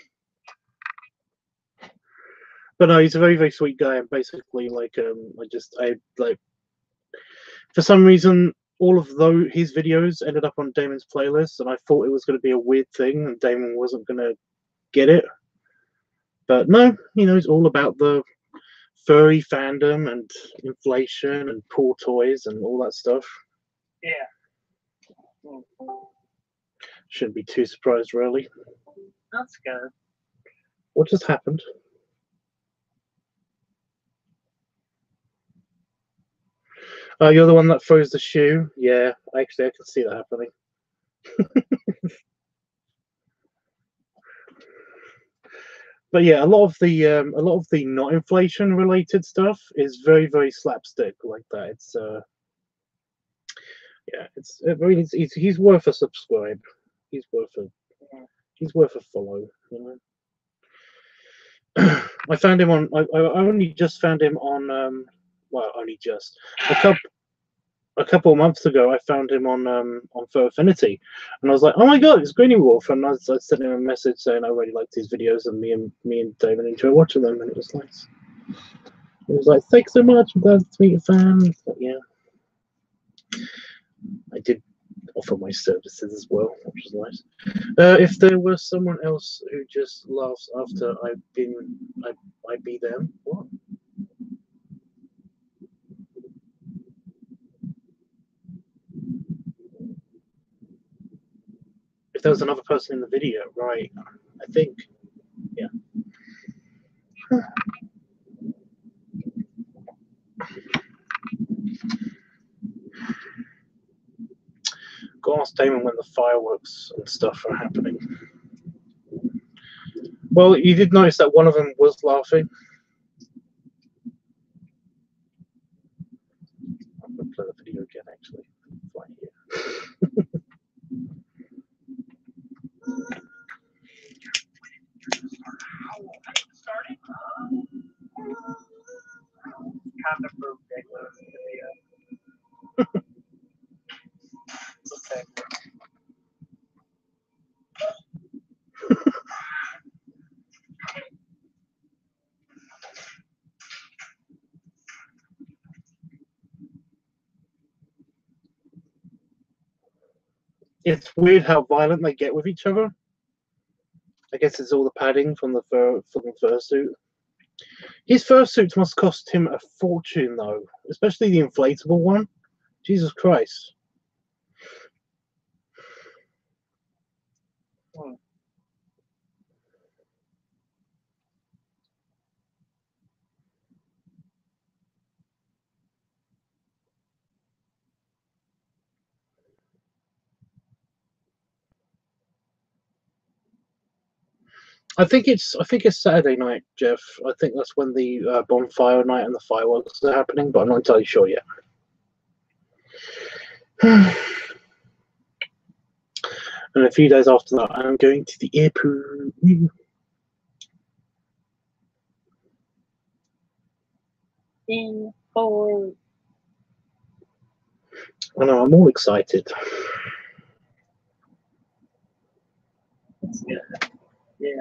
But no, he's a very, very sweet guy, and basically, like, I like, for some reason, all of his videos ended up on Damon's playlist, and I thought it was going to be a weird thing, and Damon wasn't going to get it. But no, it's all about the furry fandom and inflation and pool toys and all that stuff. Yeah. Shouldn't be too surprised, really. That's good. What just happened? Oh, you're the one that throws the shoe? Yeah, actually, I can see that happening. But yeah, a lot of the not inflation related stuff is very, very slapstick like that. It's yeah, he's worth a subscribe. He's worth a follow. I found him on. I only just found him on. Well, only just a couple of months ago. I found him on Fur Affinity, and I was like, "Oh my god, it's Greeny Wolf!" And I sent him a message saying I really liked his videos, and me and David enjoy watching them, and it was nice. It was like, "Thanks so much, I'm glad to meet your fans." But yeah, I did offer my services as well, which was nice. If there was someone else who just laughs after I'd be them. What? If there was another person in the video, right? I think, yeah. Go ask Damon when the fireworks and stuff are happening. Well, you did notice that one of them was laughing. I'm going to play the video again, actually. Right here. Starting? Kind of ridiculous video. It's okay. It's weird how violent they get with each other. I guess it's all the padding from the fursuit. His fursuits must cost him a fortune, though, especially the inflatable one. Jesus Christ. I think it's Saturday night, Jeff. I think that's when the bonfire night and the fireworks are happening, but I'm not entirely sure yet. And a few days after that, I'm going to the airport. I know, I'm all excited. That's good. Yeah.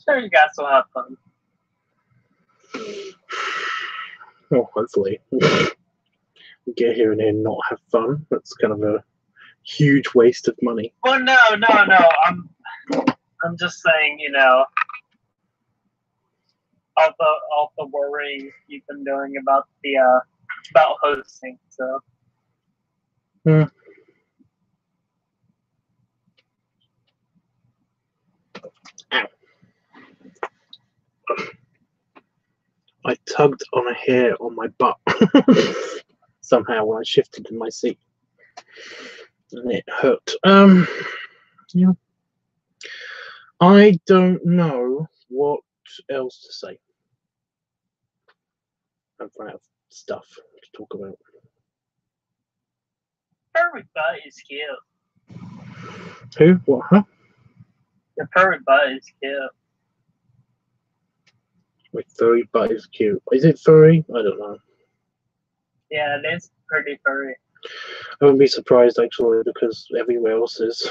Sure, you guys will have fun. Well, hopefully. Get here and then not have fun. That's kind of a huge waste of money. Well, no. I'm just saying, you know, all the worrying you've been doing about the about hosting. So. Ow. I tugged on a hair on my butt somehow when I shifted in my seat, and it hurt. Yeah. I don't know what else to say. I've run out of stuff to talk about. Furry butt is cute. Who? What? Huh? Your furry butt is cute. My furry butt is cute. Is it furry? I don't know. Yeah, it is pretty furry. I wouldn't be surprised actually, because everywhere else is.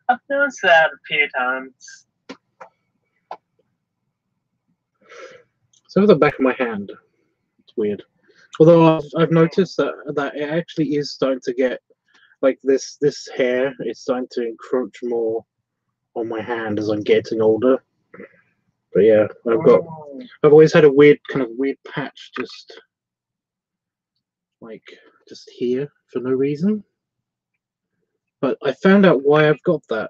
I've noticed that a few times. It's over the back of my hand. It's weird. Although I've noticed that it actually is starting to get like this hair is starting to encroach more on my hand as I'm getting older. But yeah, I've always had a weird patch just here for no reason. But I found out why I've got that.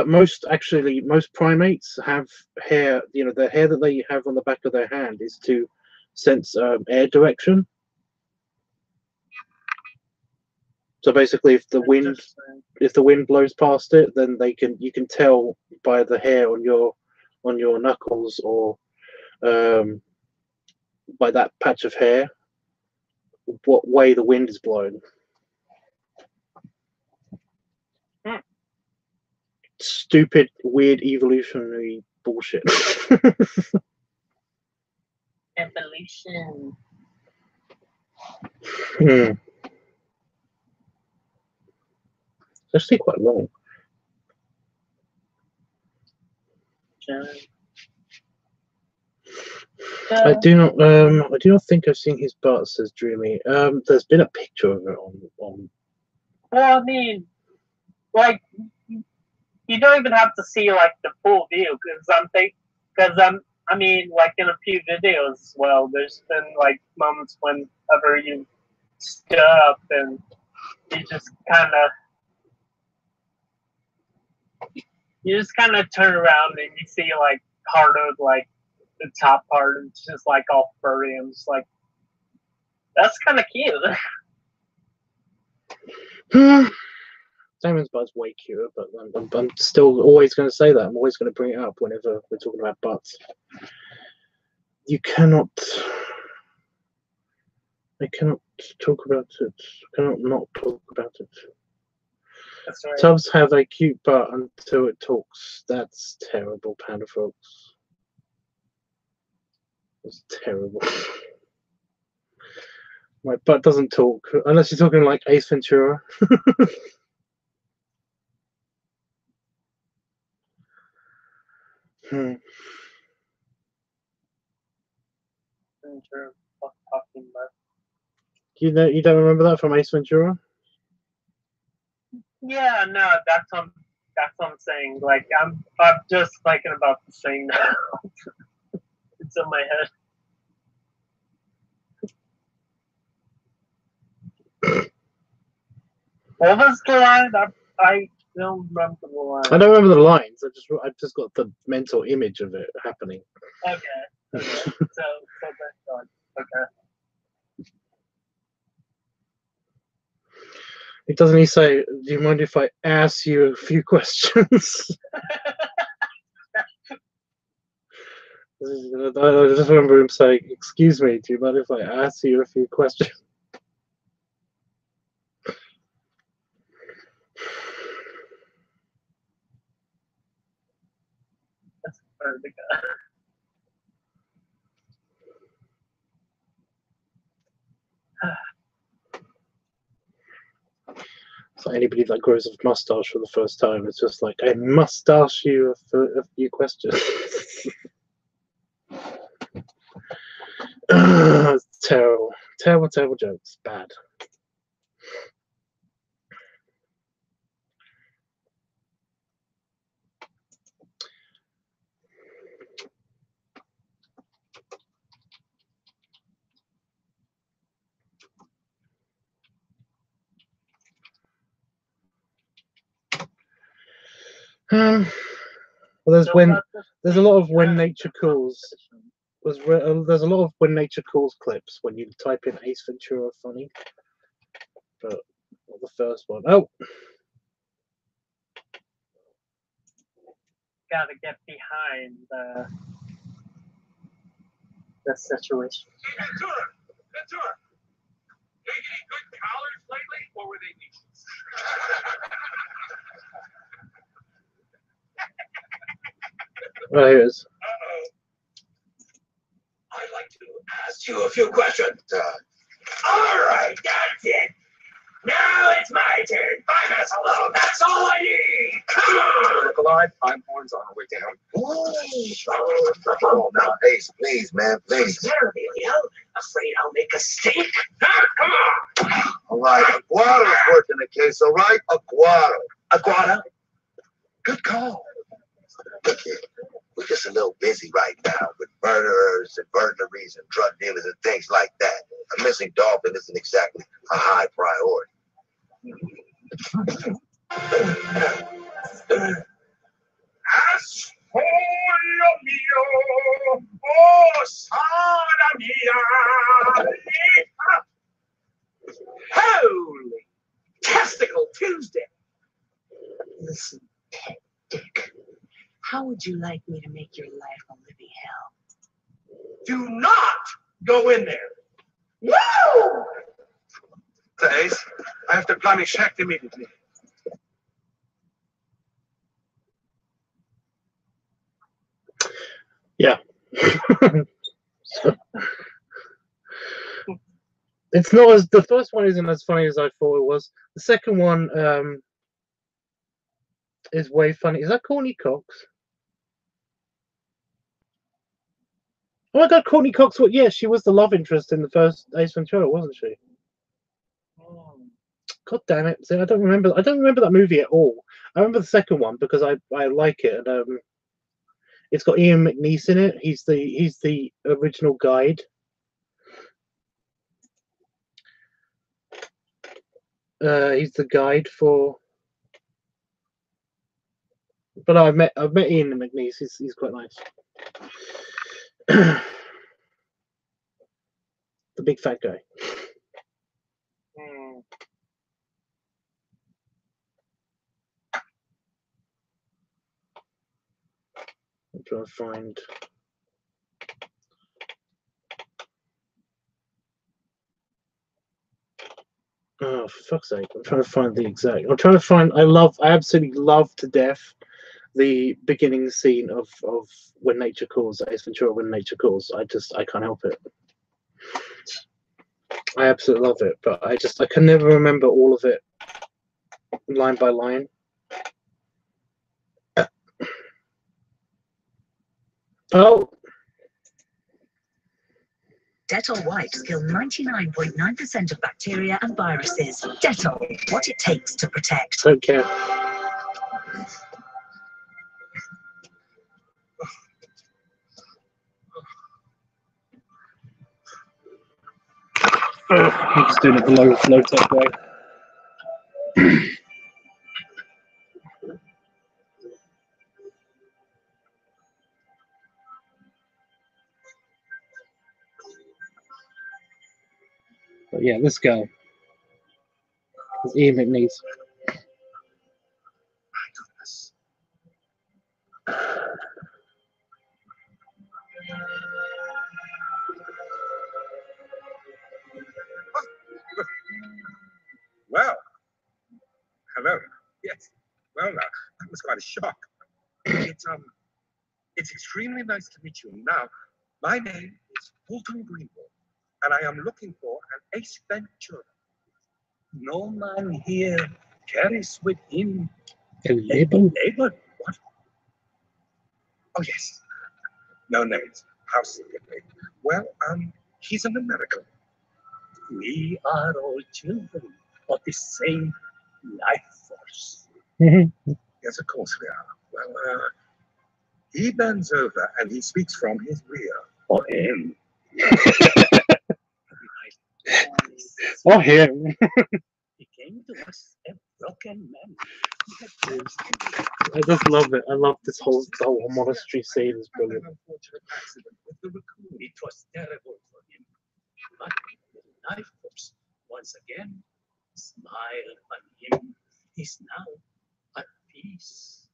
Most primates have hair. You know, the hair that they have on the back of their hand is to sense air direction. So basically, if the wind blows past it, then you can tell by the hair on your knuckles or by that patch of hair what way the wind is blowing. Stupid, weird evolutionary bullshit. Evolution. It's actually quite long. I do not think I've seen his butt, says Dreamy. There's been a picture of it on Well, I mean, like, you don't even have to see like the full view I mean, like in a few videos as well, there's been like moments whenever you stood up and you just kind of turn around and you see like part of like the top part and it's just like all furry and it's like that's kind of cute. Damon's butt's way cuter, but I'm still always going to say that. I'm always going to bring it up whenever we're talking about butts. I cannot talk about it. I cannot not talk about it. That's right. Tubbs have a cute butt until it talks. That's terrible, Panda folks. That's terrible. My butt doesn't talk unless you're talking like Ace Ventura. Ventura, what talking about? You don't remember that from Ace Ventura? Yeah, no, that's what I'm saying. Like I'm just thinking about the thing now. It's in my head. What was the line? I don't remember the line. I don't remember the lines. I just got the mental image of it happening. Okay. So that's done. Okay. It doesn't he say, do you mind if I ask you a few questions? I just remember him saying, excuse me, do you mind if I ask you a few questions? That's where to go. So anybody that grows a mustache for the first time, it's just like, I must ask you a few questions. It's terrible. Terrible jokes. Bad. Well, there's a lot of when nature calls. There's a lot of when nature calls clips when you type in Ace Ventura funny, but not the first one. Oh, Gotta get behind the situation. Ventura! Any good collars lately, or were they niches? well, here it is. I'd like to ask you a few questions. All right, that's it. Now it's my turn. 5 minutes alone. That's all I need. Come on. Look alive. Time horns on our way down. Oh, now, Ace, please, man, please. Emilio, afraid I'll make a mistake? Come on. All right, Aguado's working the case, all right? Aguado? Good call. Look here, we're just a little busy right now with murderers and burglaries and drug dealers and things like that. A missing dolphin isn't exactly a high priority. Holy Testicle Tuesday! Listen, Pet Dick, how would you like me to make your life a living hell? Do not go in there. No! Ace, I have to planish check immediately. Yeah. So, it's not as the first one isn't as funny as I thought it was. The second one is way funny. Is that Courtney Cox? Oh my God, Courtney Cox! What? Yeah, she was the love interest in the first Ace Ventura, wasn't she? God damn it! See, I don't remember that movie at all. I remember the second one because I like it, and it's got Ian McNeice in it. He's the original guide. He's the guide for. But I've met Ian McNeice. He's quite nice. The big fat guy. I'm trying to find. Oh, for fuck's sake! I'm trying to find the exact. I'm trying to find. I absolutely love to death the beginning scene of When Nature Calls. Ace Ventura: When Nature Calls. I can't help it. I absolutely love it, but I can never remember all of it line by line. Oh. Dettol wipes kill 99.9% of bacteria and viruses. Dettol, what it takes to protect. Don't care. I'm just doing it the low tech way. But yeah, this guy is Ian McNeese. Well, hello. Yes. Well, that was quite a shock. It's extremely nice to meet you. Now, my name is Fulton Greenwood, and I am looking for an ace venture. No man here carries with him A label? label. What? Oh yes. No names. How secretly. Well, he's an American. We are all children of the same life force. Yes, of course we are. Well, he bends over and he speaks from his rear. Or him. Or him. He came to us a broken man. I just love it. I love this whole monastery scene. Is brilliant. An unfortunate accident with the raccoon. It was terrible for him. But the life force once again smiled on him. He's now at peace.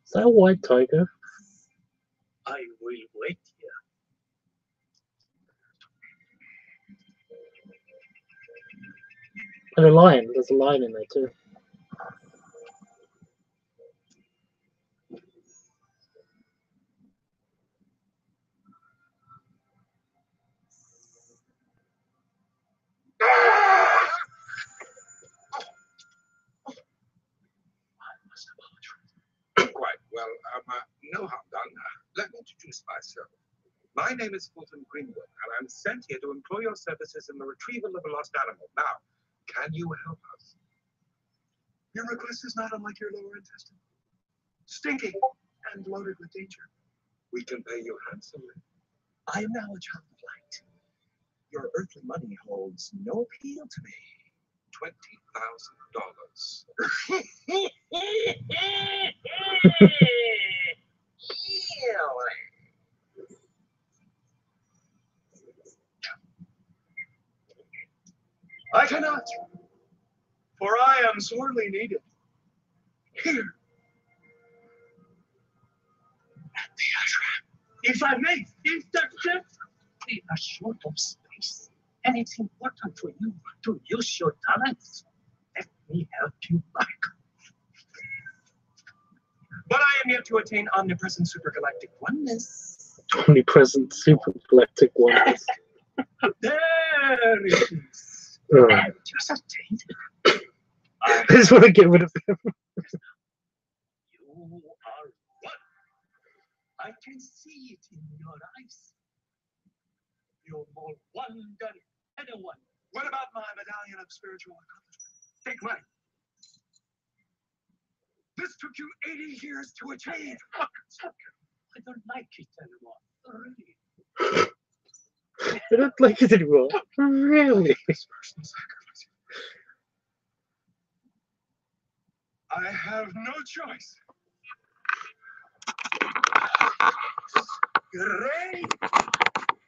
Is that a white tiger? I will wait here. And a lion. There's a lion in there too. Quite well. No harm done. Let me introduce myself. My name is Fulton Greenwood, and I'm sent here to employ your services in the retrieval of a lost animal. Now, can you help us? Your request is not unlike your lower intestine. Stinky and loaded with danger. We can pay you handsomely. I am now a child of light. Your earthly money holds no appeal to me. $20,000. I cannot, for I am sorely needed. Here. At the ashram. If I may interject, we are short of space, and it's important for you to use your talents. Let me help you back. But I am yet to attain omnipresent supergalactic oneness. Omnipresent supergalactic oneness. There it is. Oh. I just attained it. I just want to get rid of him. You are one. I can see it in your eyes. You're more one than anyone. What about my medallion of spiritual accomplishment? Take mine. This took you 80 years to achieve. I don't like it anymore. Really. I don't like it anymore. Really? This personal sacrifice. I have no choice. Great!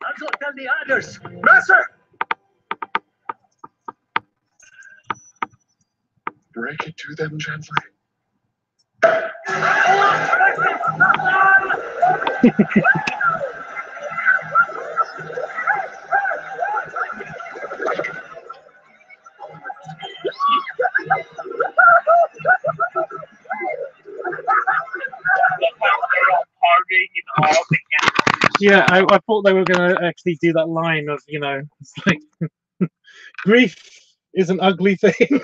Also tell the others. Master! Break it to them gently. Partying in all the cameras. Yeah, I thought they were going to actually do that line of, you know, it's like, grief is an ugly thing.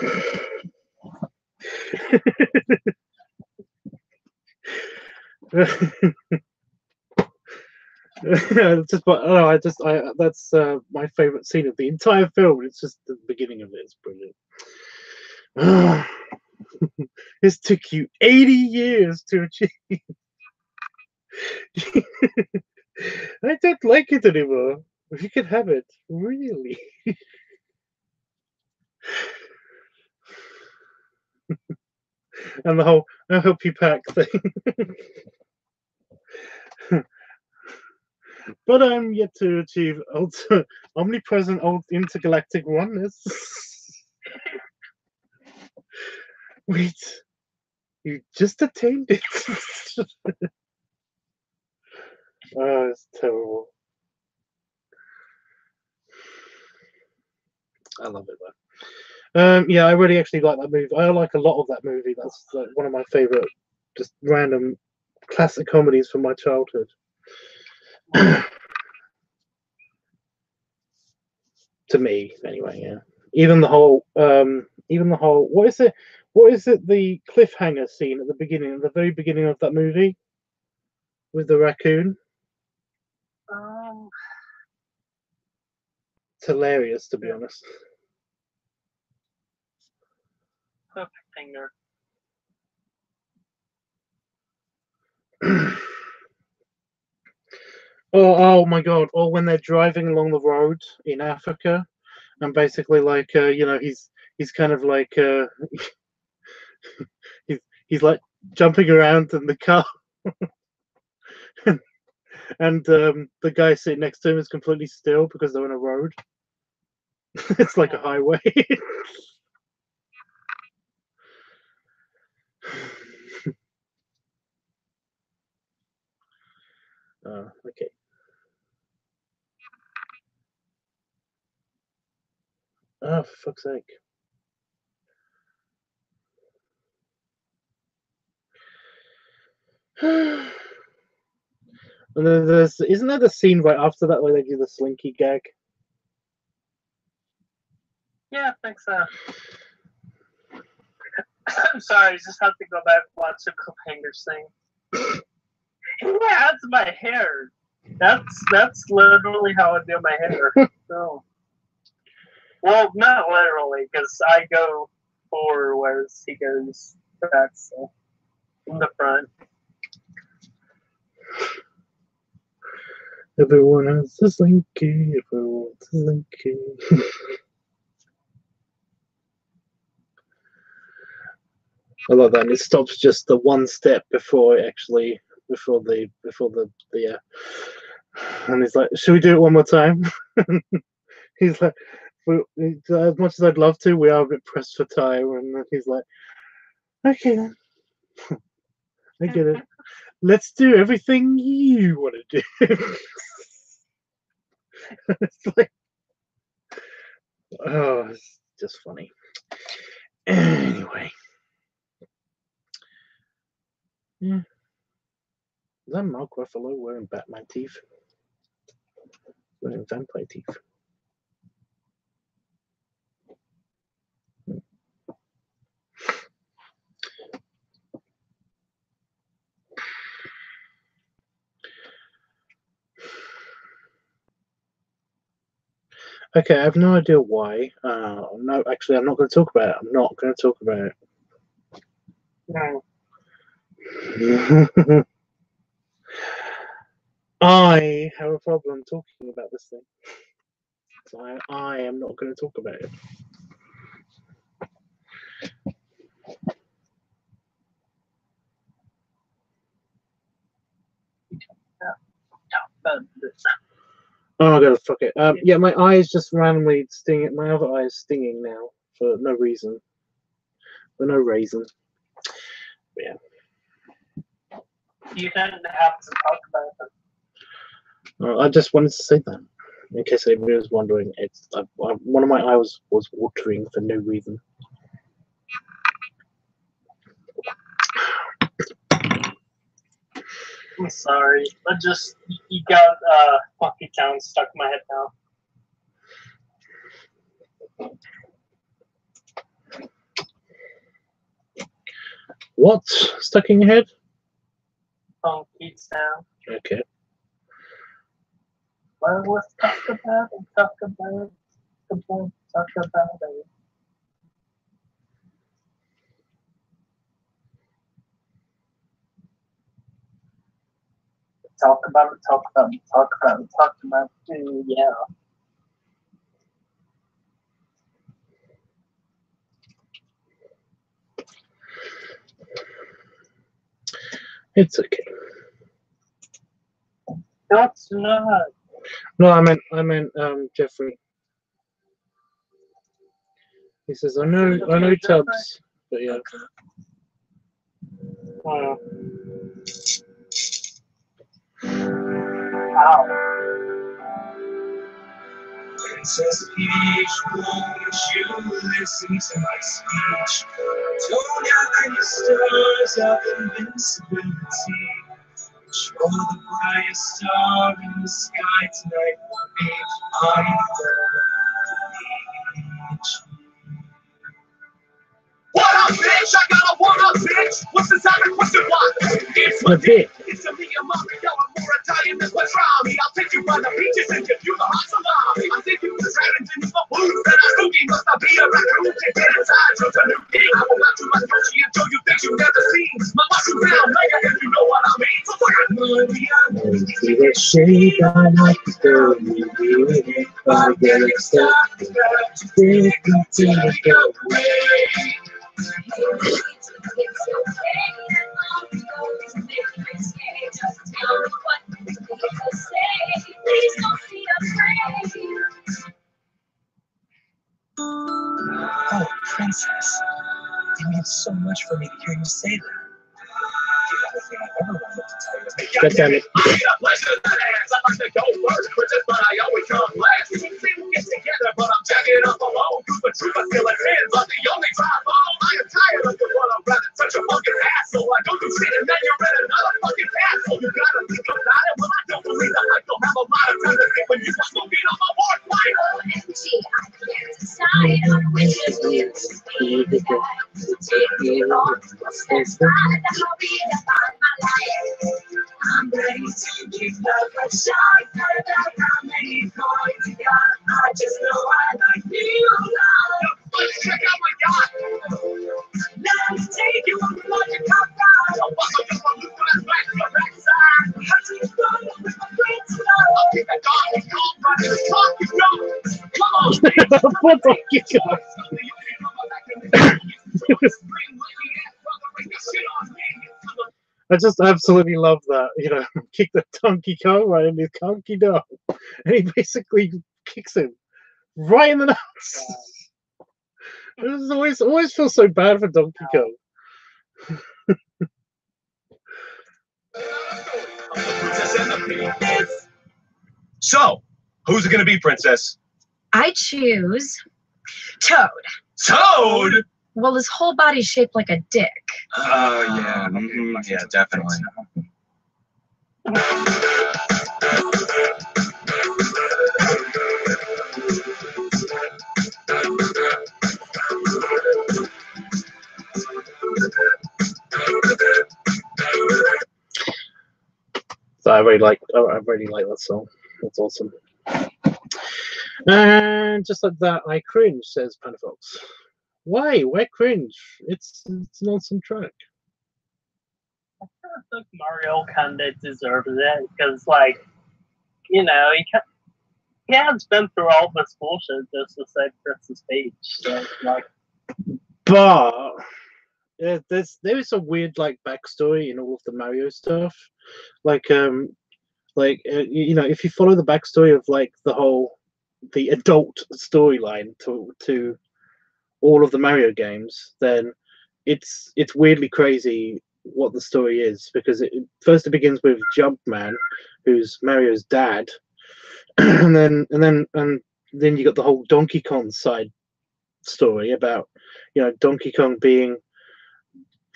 Just, but oh, that's my favorite scene of the entire film. It's just the beginning of it. It's brilliant. This took you 80 years to achieve. I don't like it anymore. If you could have it, really. And the whole "I'll help you pack" thing. But I'm yet to achieve omnipresent intergalactic oneness. Wait, you just attained it. Oh, it's terrible. I love it though. Yeah, I really actually like that movie. I like a lot of that movie. That's like one of my favorite, just random classic comedies from my childhood. To me, anyway. Yeah. Even the whole, what is it? What is it? The cliffhanger scene at the beginning, at the very beginning of that movie, with the raccoon. It's hilarious, to be honest. Cliffhanger. Oh my god! Or when they're driving along the road in Africa, and basically, like, you know, he's kind of like, he's like jumping around in the car, and the guy sitting next to him is completely still because they're on a road. It's like a highway. Okay. Oh, for fuck's sake. And then isn't there the scene right after that where they do the slinky gag? Yeah, I think so. I'm sorry, I just have to go back and watch the cliffhanger scene. Yeah, that's my hair. That's literally how I do my hair. So, well, not literally, because I go forward, whereas he goes back. So, in the front. Everyone has a slinky. Everyone's a slinky. I love that. And it stops just the one step before it actually, before the and he's like, "Should we do it one more time?" He's like, "As much as I'd love to, we are a bit pressed for time." And he's like, "Okay then, I get it. Let's do everything you want to do." It's like, oh, it's just funny. Anyway. Yeah. Is that Mark Ruffalo wearing Batman teeth? Wearing vampire teeth. Okay, I have no idea why. No, actually, I'm not going to talk about it. I'm not going to talk about it. No. I have a problem talking about this thing. So I am not going to talk about it. Oh my god, fuck it. Yeah, my eye is just randomly stinging. My other eye is stinging now for no reason. For no reason. But yeah. You didn't have to talk about it. I just wanted to say that. In case anybody was wondering, it's one of my eyes was watering for no reason. I'm sorry. I just you got Funky Town stuck in my head now. What's stuck in your head? Funky Town. Okay. Well, let's talk about it. Talk about it. Talk about it. Talk about it. Talk about it. Talk about it. Talk about it. Yeah. It's okay. That's not. No, I meant Jeffrey. He says, I know Tubbs, but yeah. Ow. Princess Peach, won't you listen to my speech? Don't have any stars of invincibility. You're the brightest star in the sky tonight for me. I'm the beach. What up, bitch? I got a what up, bitch? What's inside the question block? It's legit. It's a me and mommy. Yo, I'm more Italian than pastrami. I'll take you by the beaches and give you the hot salami. I think you was riding in the blues that I spooky. Must not be a raccoon to get inside to the new king. I will not do my Gucci and show you things you've never seen. My muscle down, mega, if you know what I mean. So fuck it. See the shade I like to go. If I get it stuck, take it away. Oh, princess, it means so much for me to hear you say that. The other thing I ever wanted to tell you is that God damn it. I like to go first, but I always come last. We get together, but I'm jacking up alone. The truth I feel like fans are the only drive home. I am tired of the world. I'd rather touch a fucking asshole. I go through shit and then you're in another fucking asshole. You gotta think about it. Well, I don't believe that I don't have a lot of time to think when you start smoking on my board fight. OMG, I can't decide on which is you. Be the guy to take me on. What's this ride? I'll be the find my life. I'm ready to keep the shot. How many points you got? I just know I like you love. Let's check out my yacht. Let me take you on the logic of God. I'll bustle you from the front back to the backside. I just run with my friends tonight. I'll keep that dog and cold running the talk you know. Come on, What the fuck? I just absolutely love that. You know, kick the Donkey Kong right in his conky dog, and he basically kicks him right in the nuts. It always feels so bad for Donkey Kong. So, who's it gonna be, princess? I choose Toad. Toad? Well, his whole body's shaped like a dick. Oh, yeah. Yeah, definitely. So I really like that song. That's awesome. And just like that, I cringe, says Panafox. Why? Why cringe? It's an awesome track. I kind of think Mario kind of deserves it because, like, you know, he has been through all this bullshit just to save Princess Peach. So, like, but there is a weird like backstory in all of the Mario stuff. Like you know, if you follow the backstory of like the adult storyline to all of the Mario games, then it's weirdly crazy what the story is, because it begins with Jumpman, who's Mario's dad, and then you got the whole Donkey Kong side story about, you know, Donkey Kong being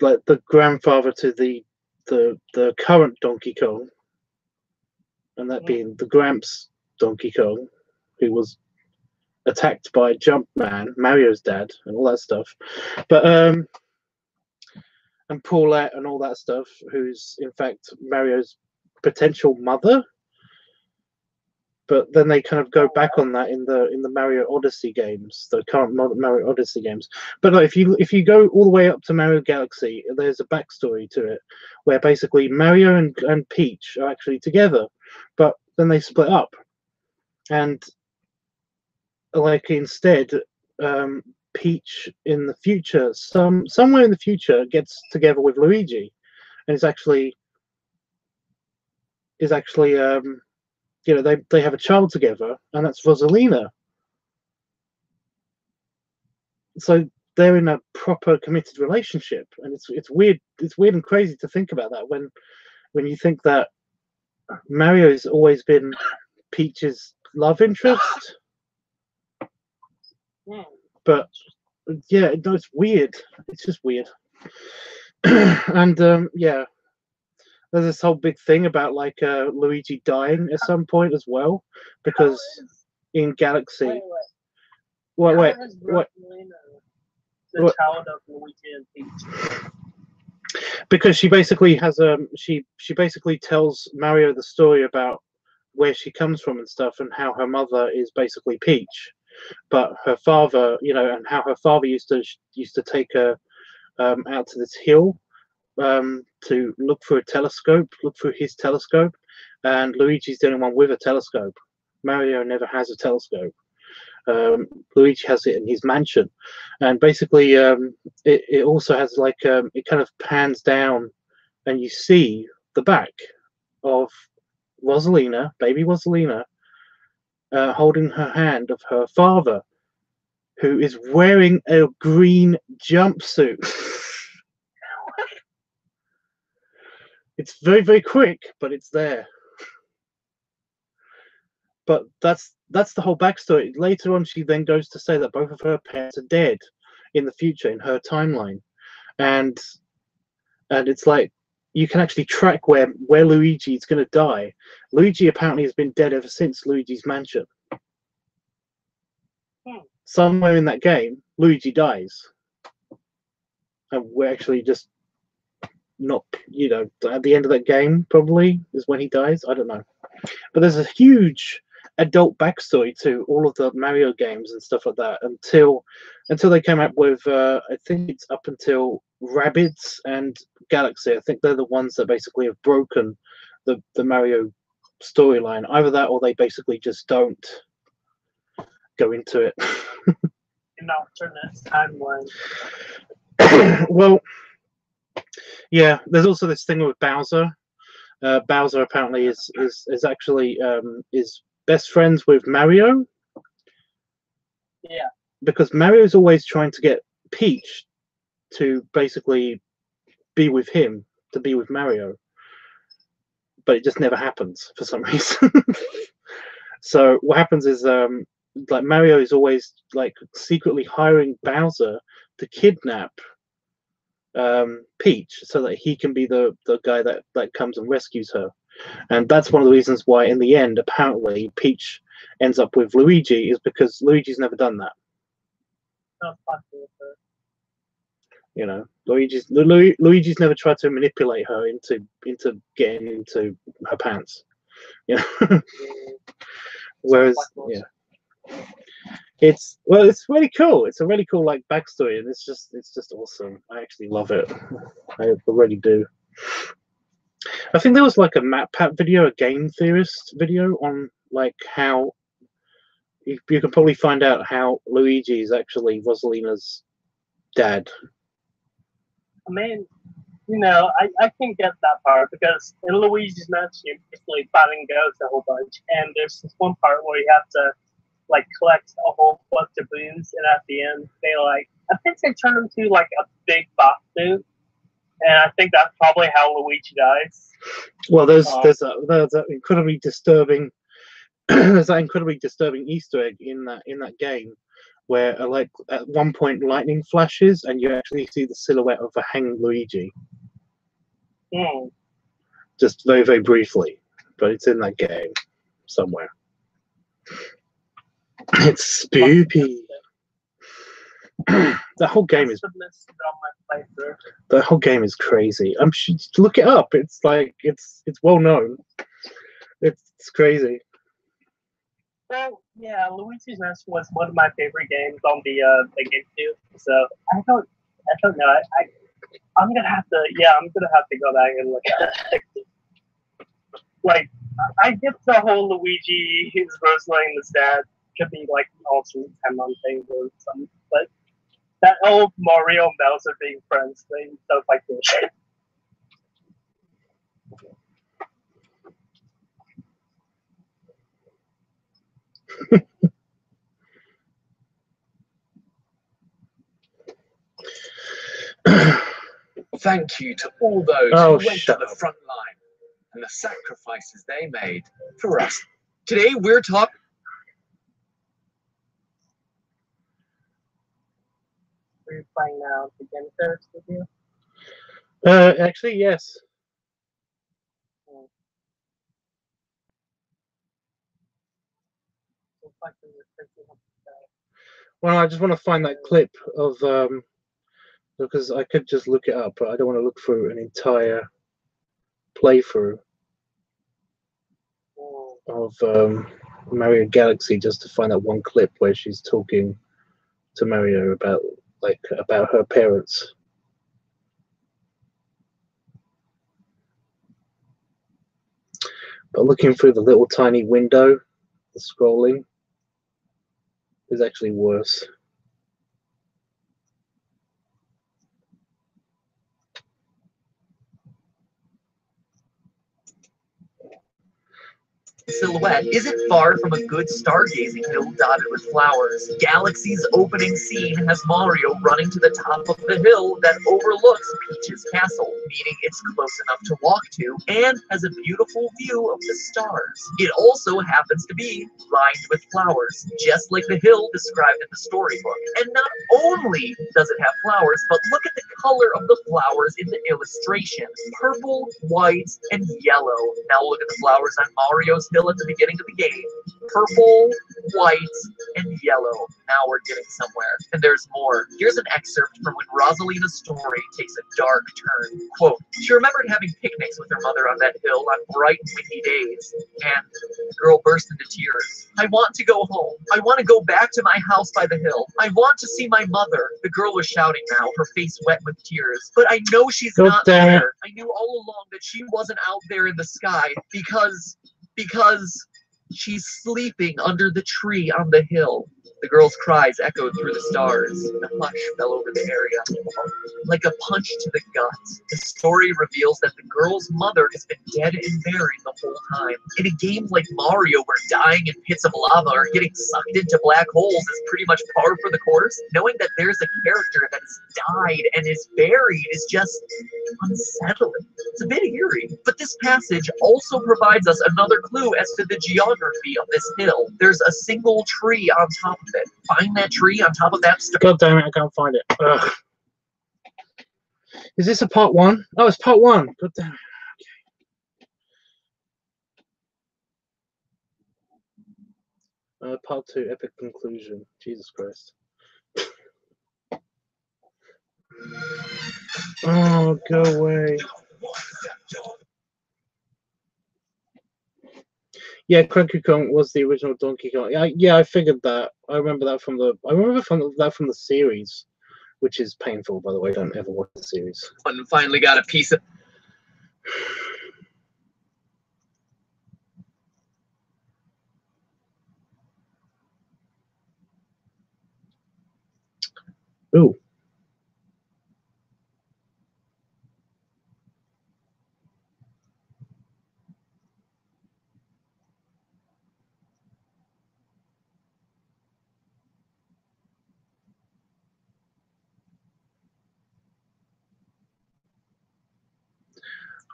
like the grandfather to the the current Donkey Kong, and that being the Gramps Donkey Kong, who was attacked by Jumpman, Mario's dad, and all that stuff. But and Paulette and all that stuff, who's in fact Mario's potential mother. But then they kind of go back on that in the Mario Odyssey games, the current Mario Odyssey games. But like, if you go all the way up to Mario Galaxy, there's a backstory to it where basically Mario and Peach are actually together, but then they split up, and like instead, Peach in the future, somewhere in the future, gets together with Luigi, and is actually you know, they have a child together, and that's Rosalina. So they're in a proper committed relationship, and it's weird. It's weird and crazy to think about that when you think that Mario's always been Peach's love interest. But yeah, no, it's weird. It's just weird. And yeah. There's this whole big thing about like Luigi dying at some point as well, because in Galaxy. Wait. The child of Luigi and Peach. Because she basically has she basically tells Mario the story about where she comes from and stuff, and how her mother is basically Peach, but her father, you know, and how her father used to take her out to this hill. To look through his telescope, and Luigi's the only one with a telescope. Mario never has a telescope. Luigi has it in his mansion, and basically it also has like it kind of pans down, and you see the back of Rosalina, baby Rosalina, holding her hand of her father, who is wearing a green jumpsuit. It's very, very quick, but it's there. But that's the whole backstory. Later on, she then goes to say that both of her parents are dead in the future, in her timeline, and it's like you can actually track where Luigi is going to die. Luigi apparently has been dead ever since Luigi's Mansion. Somewhere in that game, Luigi dies, and we're actually just not, you know, at the end of that game probably is when he dies. I don't know, but there's a huge adult backstory to all of the Mario games and stuff like that until they came up with I think it's up until Rabbids and Galaxy. I think they're the ones that basically have broken the Mario storyline. Either that, or they basically just don't go into it. An alternate timeline. Well, yeah, there's also this thing with Bowser. Bowser apparently is actually is best friends with Mario. Yeah. Because Mario's always trying to get Peach to basically be with him, to be with Mario. But it just never happens for some reason. So what happens is like Mario is always like secretly hiring Bowser to kidnap Peach so that he can be the guy that comes and rescues her. And that's one of the reasons why in the end apparently Peach ends up with Luigi, is because Luigi's never done that. You know, Luigi's never tried to manipulate her into getting into her pants. You know. Whereas yeah, it's really cool. It's a really cool like backstory, and it's just awesome. I actually love it. I really do. I think there was like a MatPat video, a game theorist video on like how you can probably find out how Luigi is actually Rosalina's dad. I mean, you know, I can get that part because in Luigi's Mansion, you're basically fighting ghosts a whole bunch, and there's this one part where you have to like collect a whole bunch of boons, and at the end, I think they turn into like a big box suit, and I think that's probably how Luigi dies. Well, there's that incredibly disturbing there's that incredibly disturbing Easter egg in that game where like at one point lightning flashes and you actually see the silhouette of a hanging Luigi. Hmm. Just very, very briefly, but it's in that game somewhere. It's spooky. The whole game is. The whole game is crazy. I'm look it up. It's like it's well known. It's crazy. Well, yeah, Luigi's Mansion was one of my favorite games on the GameCube. So I don't know. I'm gonna have to go back and look at it. Like, I get the whole Luigi, his Rosalie and his dad could be like alternate timeline thing or something, but that old Mario and Bowser being friends thing, stuff like this. Thank you to all those Oh, who went to shut the up. front line and the sacrifices they made for us. Today we're talking. Are you playing now to get there with you? Actually, yes. Well, I just want to find that clip of because I could just look it up, but I don't want to look through an entire playthrough of Mario Galaxy just to find that one clip where she's talking to Mario about her parents. But looking through the little tiny window, the scrolling is actually worse. Silhouette isn't far from a good stargazing hill dotted with flowers. Galaxy's opening scene has Mario running to the top of the hill that overlooks Peach's castle, meaning it's close enough to walk to and has a beautiful view of the stars. It also happens to be lined with flowers, just like the hill described in the storybook. And not only does it have flowers, but look at the color of the flowers in the illustration. Purple, white, and yellow. Now look at the flowers on Mario's hill at the beginning of the game. Purple, white, and yellow. Now we're getting somewhere. And there's more. Here's an excerpt from when Rosalina's story takes a dark turn. Quote, she remembered having picnics with her mother on that hill on bright and windy days. And the girl burst into tears. I want to go home. I want to go back to my house by the hill. I want to see my mother. The girl was shouting now, her face wet with tears. But I know she's not there. I knew all along that she wasn't out there in the sky because she's sleeping under the tree on the hill. The girl's cries echoed through the stars. The hush fell over the area. Like a punch to the gut, the story reveals that the girl's mother has been dead and buried the whole time. In a game like Mario, where dying in pits of lava or getting sucked into black holes is pretty much par for the course, knowing that there's a character that has died and is buried is just unsettling. It's a bit eerie. But this passage also provides us another clue as to the geography of this hill. There's a single tree on top of it. Find that tree on top of that stone. God damn it, I can't find it. Ugh. Is this a part one? Oh, it's part one. God damn it. Okay. Part two, epic conclusion. Jesus Christ. Oh, go away. Yeah, Cranky Kong was the original Donkey Kong. Yeah, I figured that. I remember that from the series, which is painful, by the way. Don't ever watch the series. And finally got a piece of. Ooh.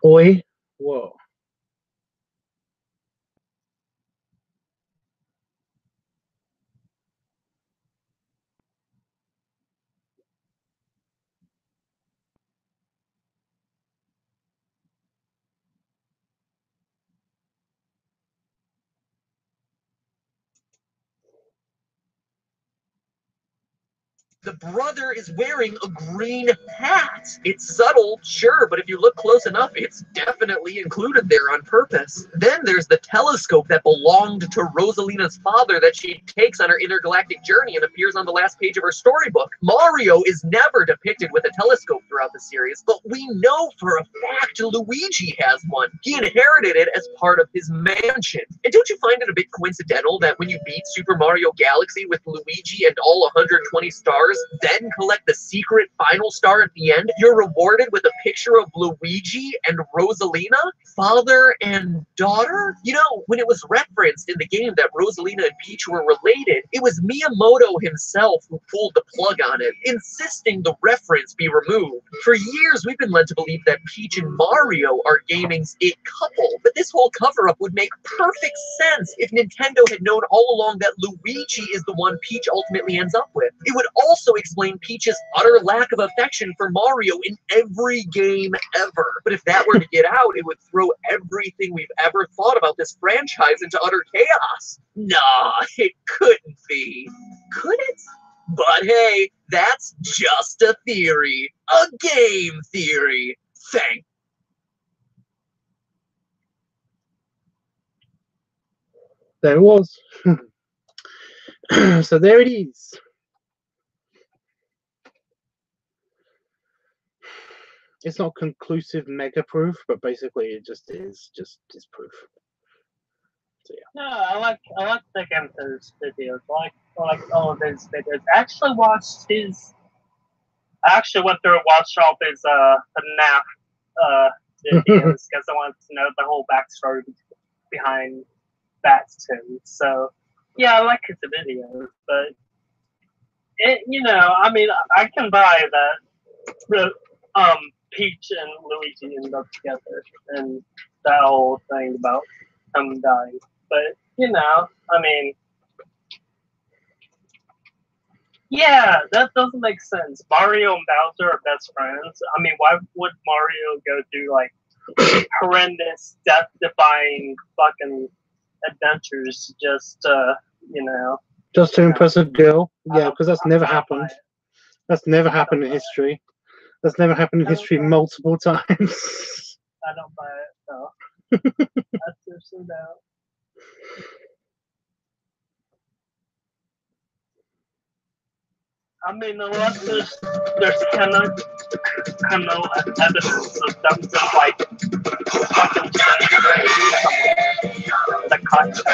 Oi. Whoa. The brother is wearing a green hat. It's subtle, sure, but if you look close enough, it's definitely included there on purpose. Then there's the telescope that belonged to Rosalina's father that she takes on her intergalactic journey and appears on the last page of her storybook. Mario is never depicted with a telescope throughout the series, but we know for a fact Luigi has one. He inherited it as part of his mansion. And don't you find it a bit coincidental that when you beat Super Mario Galaxy with Luigi and all 120 stars, then collect the secret final star at the end, you're rewarded with a picture of Luigi and Rosalina, father and daughter? You know, when it was referenced in the game that Rosalina and Peach were related, it was Miyamoto himself who pulled the plug on it, insisting the reference be removed. For years, we've been led to believe that Peach and Mario are gaming's it couple, but this whole cover-up would make perfect sense if Nintendo had known all along that Luigi is the one Peach ultimately ends up with. It would also explain Peach's utter lack of affection for Mario in every game ever. But if that were to get out, it would throw everything we've ever thought about this franchise into utter chaos. Nah, it couldn't be. Could it? But hey, that's just a theory. A game theory. Thank There it was. So there it is. It's not conclusive mega proof, but basically it just is proof. So yeah. No, I like the Game's videos. I like all of his videos. I actually watched his. I actually went through and watched all of his FNAF videos because I wanted to know the whole backstory behind that too. So yeah, I like his videos, but it, you know, I mean, I can buy that. Peach and Luigi end up together, and that whole thing about him dying. But you know, I mean, yeah, that doesn't make sense. Mario and Bowser are best friends. I mean, why would Mario go through like horrendous, death-defying fucking adventures just you know, Just to impress a girl? Yeah, because that's never I don't buy happened. it. That's never happened in history. That's never happened in history multiple times. I don't buy it. No, I seriously don't. I mean, unless there's kind of evidence of them just like fucking saying the content.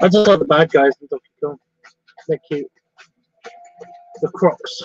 I just like the bad guys in Donkey Kong. They're cute. The Crocs.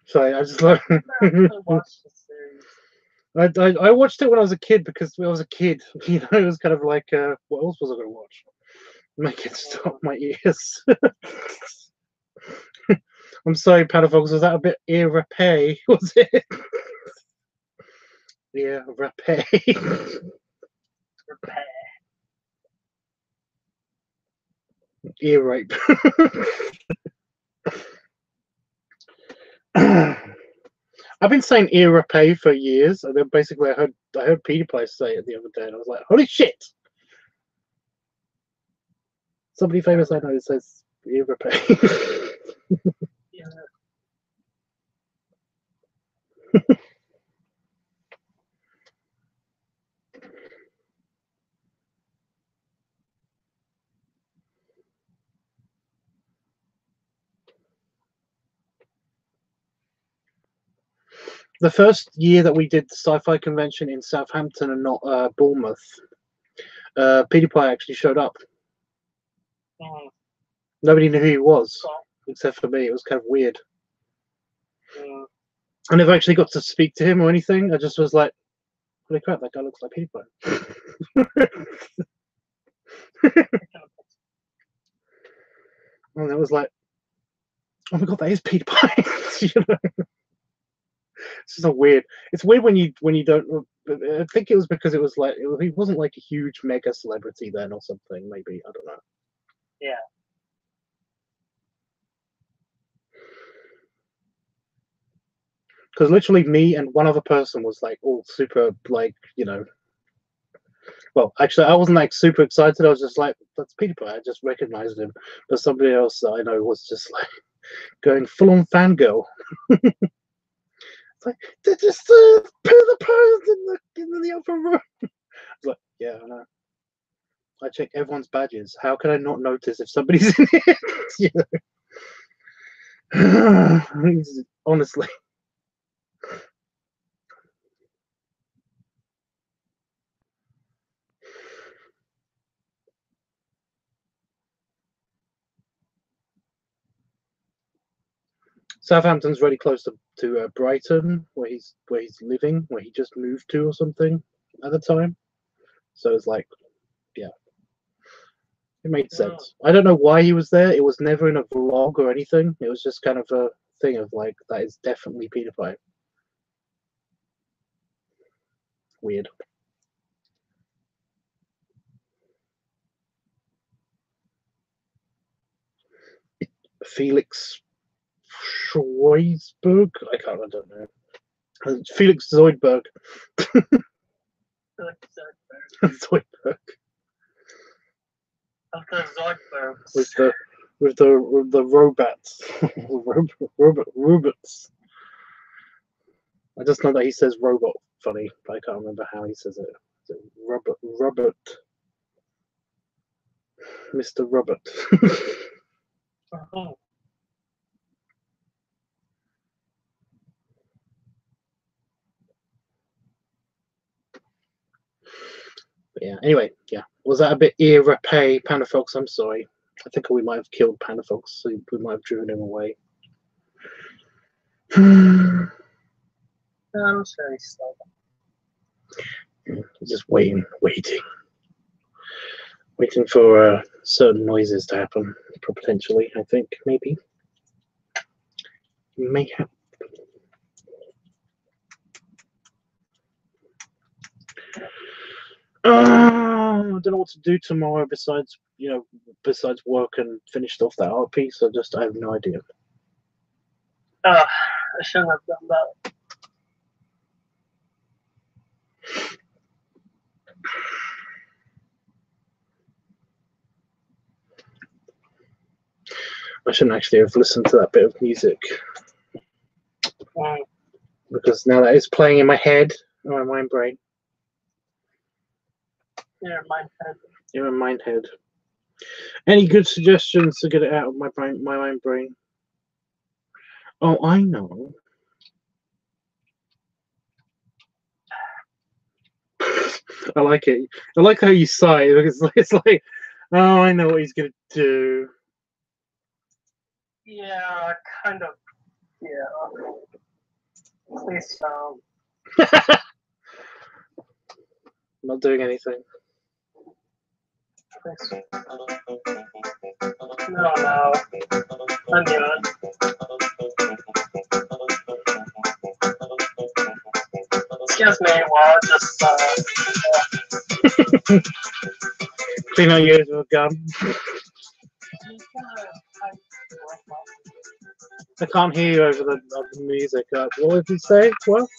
Sorry, I just like. I watched it when I was a kid because when I was a kid, you know, it was kind of like, what else was I going to watch? Make it stop my ears. I'm sorry, Padafox, was that a bit ear rapé? Was it? Yeah, rapé. Ear rape. I've been saying ear rapé for years, and then basically I heard PewDiePie say it the other day, and I was like, holy shit! Somebody famous I know says ear rapé. Yeah. the first year that we did the sci-fi convention in Southampton and not Bournemouth, PewDiePie actually showed up. Mm. Nobody knew who he was, So, except for me. It was kind of weird. mm, I never actually got to speak to him or anything. I just was like, holy crap, that guy looks like PewDiePie. And it was like, oh my god, that is PewDiePie. You know? It's just so weird. It's weird when you don't. I think it was because it was like he wasn't like a huge mega celebrity then or something. Maybe I don't know. yeah. Because literally me and one other person was like all super like, you know. Well, actually, I wasn't like super excited. I was just like, that's PewDiePie. I just recognized him. But somebody else that I know was just like going full on fangirl. It's like, they just put the pose in the upper room. I was like, yeah, I know. I check everyone's badges. How can I not notice if somebody's in it? You know? Honestly. Southampton's really close to Brighton, where he's living, where he just moved to or something at the time. So it's like, yeah, it made sense. I don't know why he was there. It was never in a vlog or anything. It was just kind of a thing of like, that is definitely PewDiePie. Weird. Felix Schweisberg? I don't know. Felix Zoidberg. Zoidberg. After Zoidbergs. With the robots. Robots. I just know that he says robot funny, but I can't remember how he says it. Is it Robert. Mr. Robert. Oh. Yeah, anyway, yeah. Was that a bit irreparable, Panda Fox? I'm sorry. I think we might have killed Panda Fox, so we might have driven him away. I'm sorry, slow. Just waiting for certain noises to happen, potentially, I think, maybe. May happen. I don't know what to do tomorrow besides work and finish off that art piece. I have no idea. I shouldn't have done that. I shouldn't actually have listened to that bit of music. Because now that is playing in my head, in my mind brain. Your mind head. Your mind head. Any good suggestions to get it out of my brain, my mind brain? Oh, I know. I like it. I like how you sigh because it's like, oh, I know what he's gonna do. Yeah, kind of. Yeah. Please don't. Not doing anything. Please. No. I'm good. Excuse me while I just Clean out your ears with a gun. I can't hear you over the music. What did he say? What?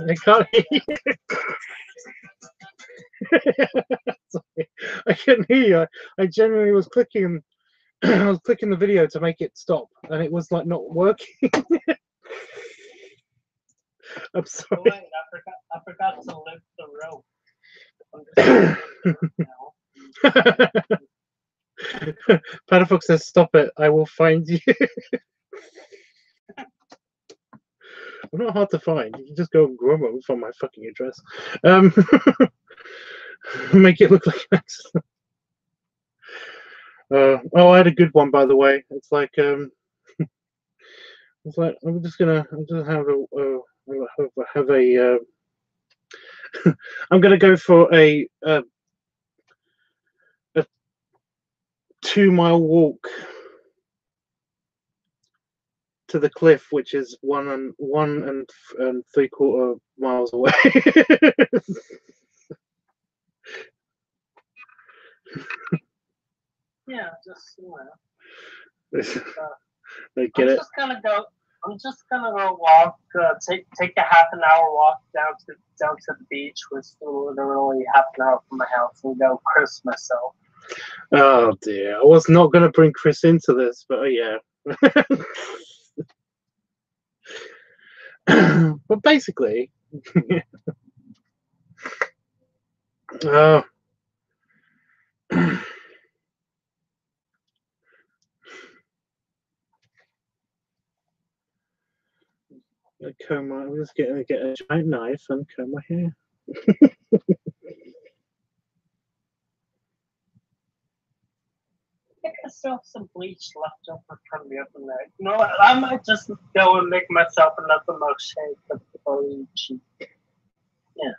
I can't hear you. Sorry. I couldn't hear you. I genuinely was clicking I was clicking the video to make it stop, and it was like not working. I'm sorry. Oh, wait, I forgot to lift the rope. I'm just now. Patafox says, "Stop it! I will find you." I'm not hard to find. You can just go and Grubber and find my fucking address. Make it look like an accident. Oh, I had a good one, by the way. It's like it's like I'm just gonna have a I'm gonna go for a 2-mile walk to the cliff, which is 1 3/4 miles away. Yeah, just I get it. I'm just gonna go walk. Take a half an hour walk down to the beach, which is literally half an hour from my house, and go crisp myself. Oh dear, I was not going to bring Chris into this, but yeah. But basically, oh. I'm just going to get a giant knife and comb my hair. I think I still have some bleach left over from the other night. You know what? I might just go and make myself another milkshake with the bleach. Yeah.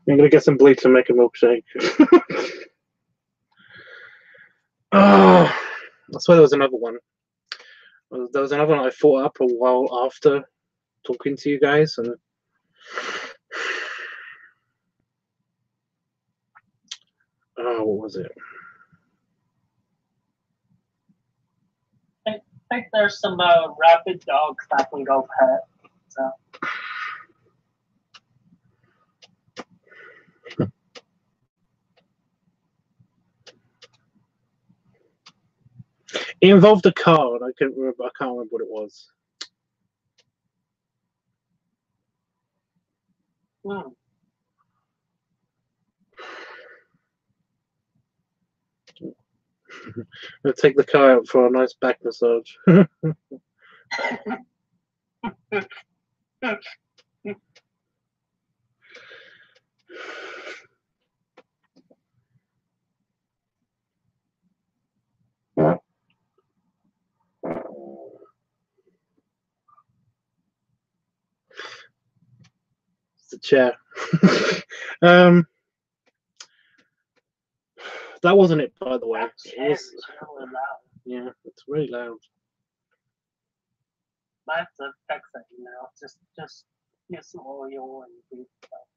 I'm going to get some bleach and make a milkshake. Oh, I swear there was another one. There was another one I thought up a while after talking to you guys, and oh, what was it? I think there's some rabid dogs that can go pet. So. It involved a car, and I can't remember what it was. Hmm. I'll take the car out for a nice back massage. It's the chair. That wasn't it, by the way. That chair is really loud. Yeah, it's really loud. I have to fix it, you know. Just use some oil and do stuff.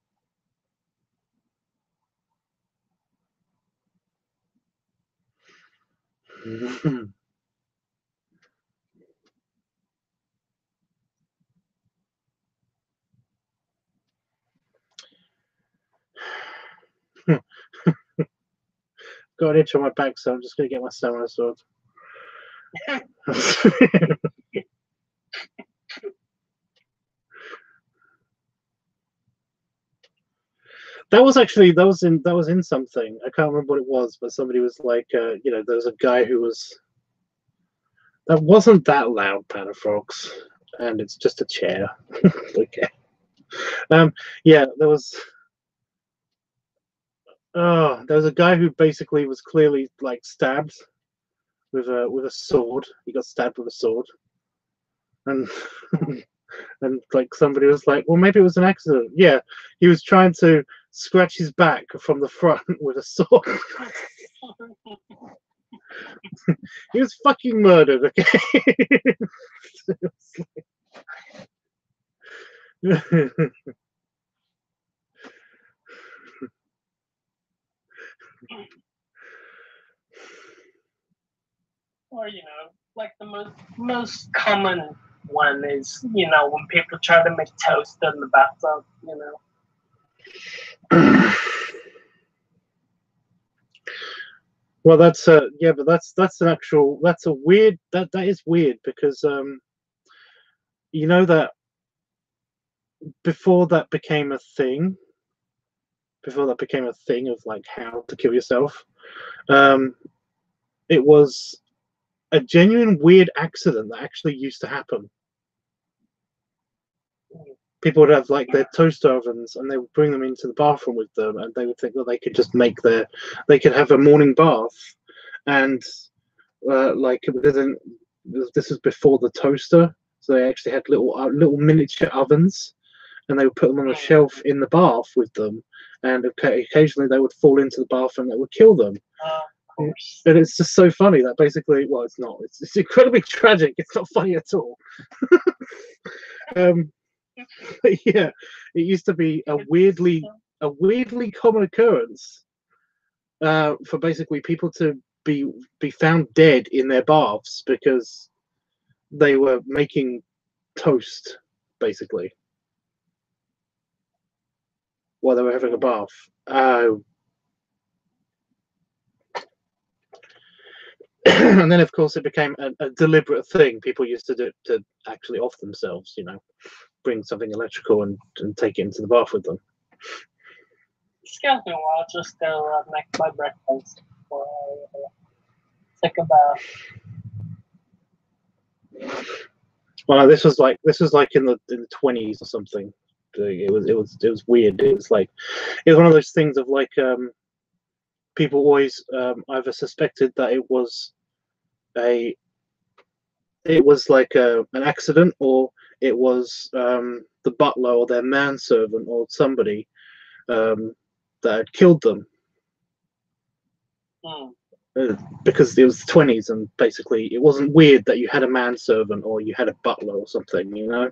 Got an itch on my back, so I'm just gonna get my samurai sword. That was in something. I can't remember what it was, but somebody was like, you know, there's a guy who was. That wasn't that loud, Panafox, and it's just a chair. Okay. Yeah, there was. Oh, there was a guy who basically was clearly like stabbed with a sword. He got stabbed with a sword, and and like somebody was like, well, maybe it was an accident. Yeah, he was trying to scratch his back from the front with a sword. He was fucking murdered. Okay. Or, you know, like the most common one is, you know, when people try to make toast in the bathtub, you know. Well, that's yeah, but that's an actual that's a weird that is weird because you know that before that became a thing, of like how to kill yourself, it was a genuine weird accident that actually used to happen. People would have like their toaster ovens and they would bring them into the bathroom with them, and they would think that they could just they could have a morning bath, and like this was before the toaster, so they actually had little miniature ovens, and they would put them on a shelf in the bath with them, and occasionally they would fall into the bath and that would kill them. And it's just so funny that basically, well, it's not. It's incredibly tragic. It's not funny at all. But yeah, it used to be a weirdly common occurrence for basically people to be found dead in their baths because they were making toast, basically, while they were having a bath. And then, of course, it became a deliberate thing. People used to do it to actually off themselves, you know, bring something electrical and take it into the bath with them. Excuse me while I just go make my breakfast before I take a bath. Well, this was like in the 20s or something. It was weird. It was one of those things of like people always either suspected that it was like an accident, or it was the butler or their manservant or somebody that had killed them. Because it was the 20s, and basically it wasn't weird that you had a manservant or you had a butler or something, you know.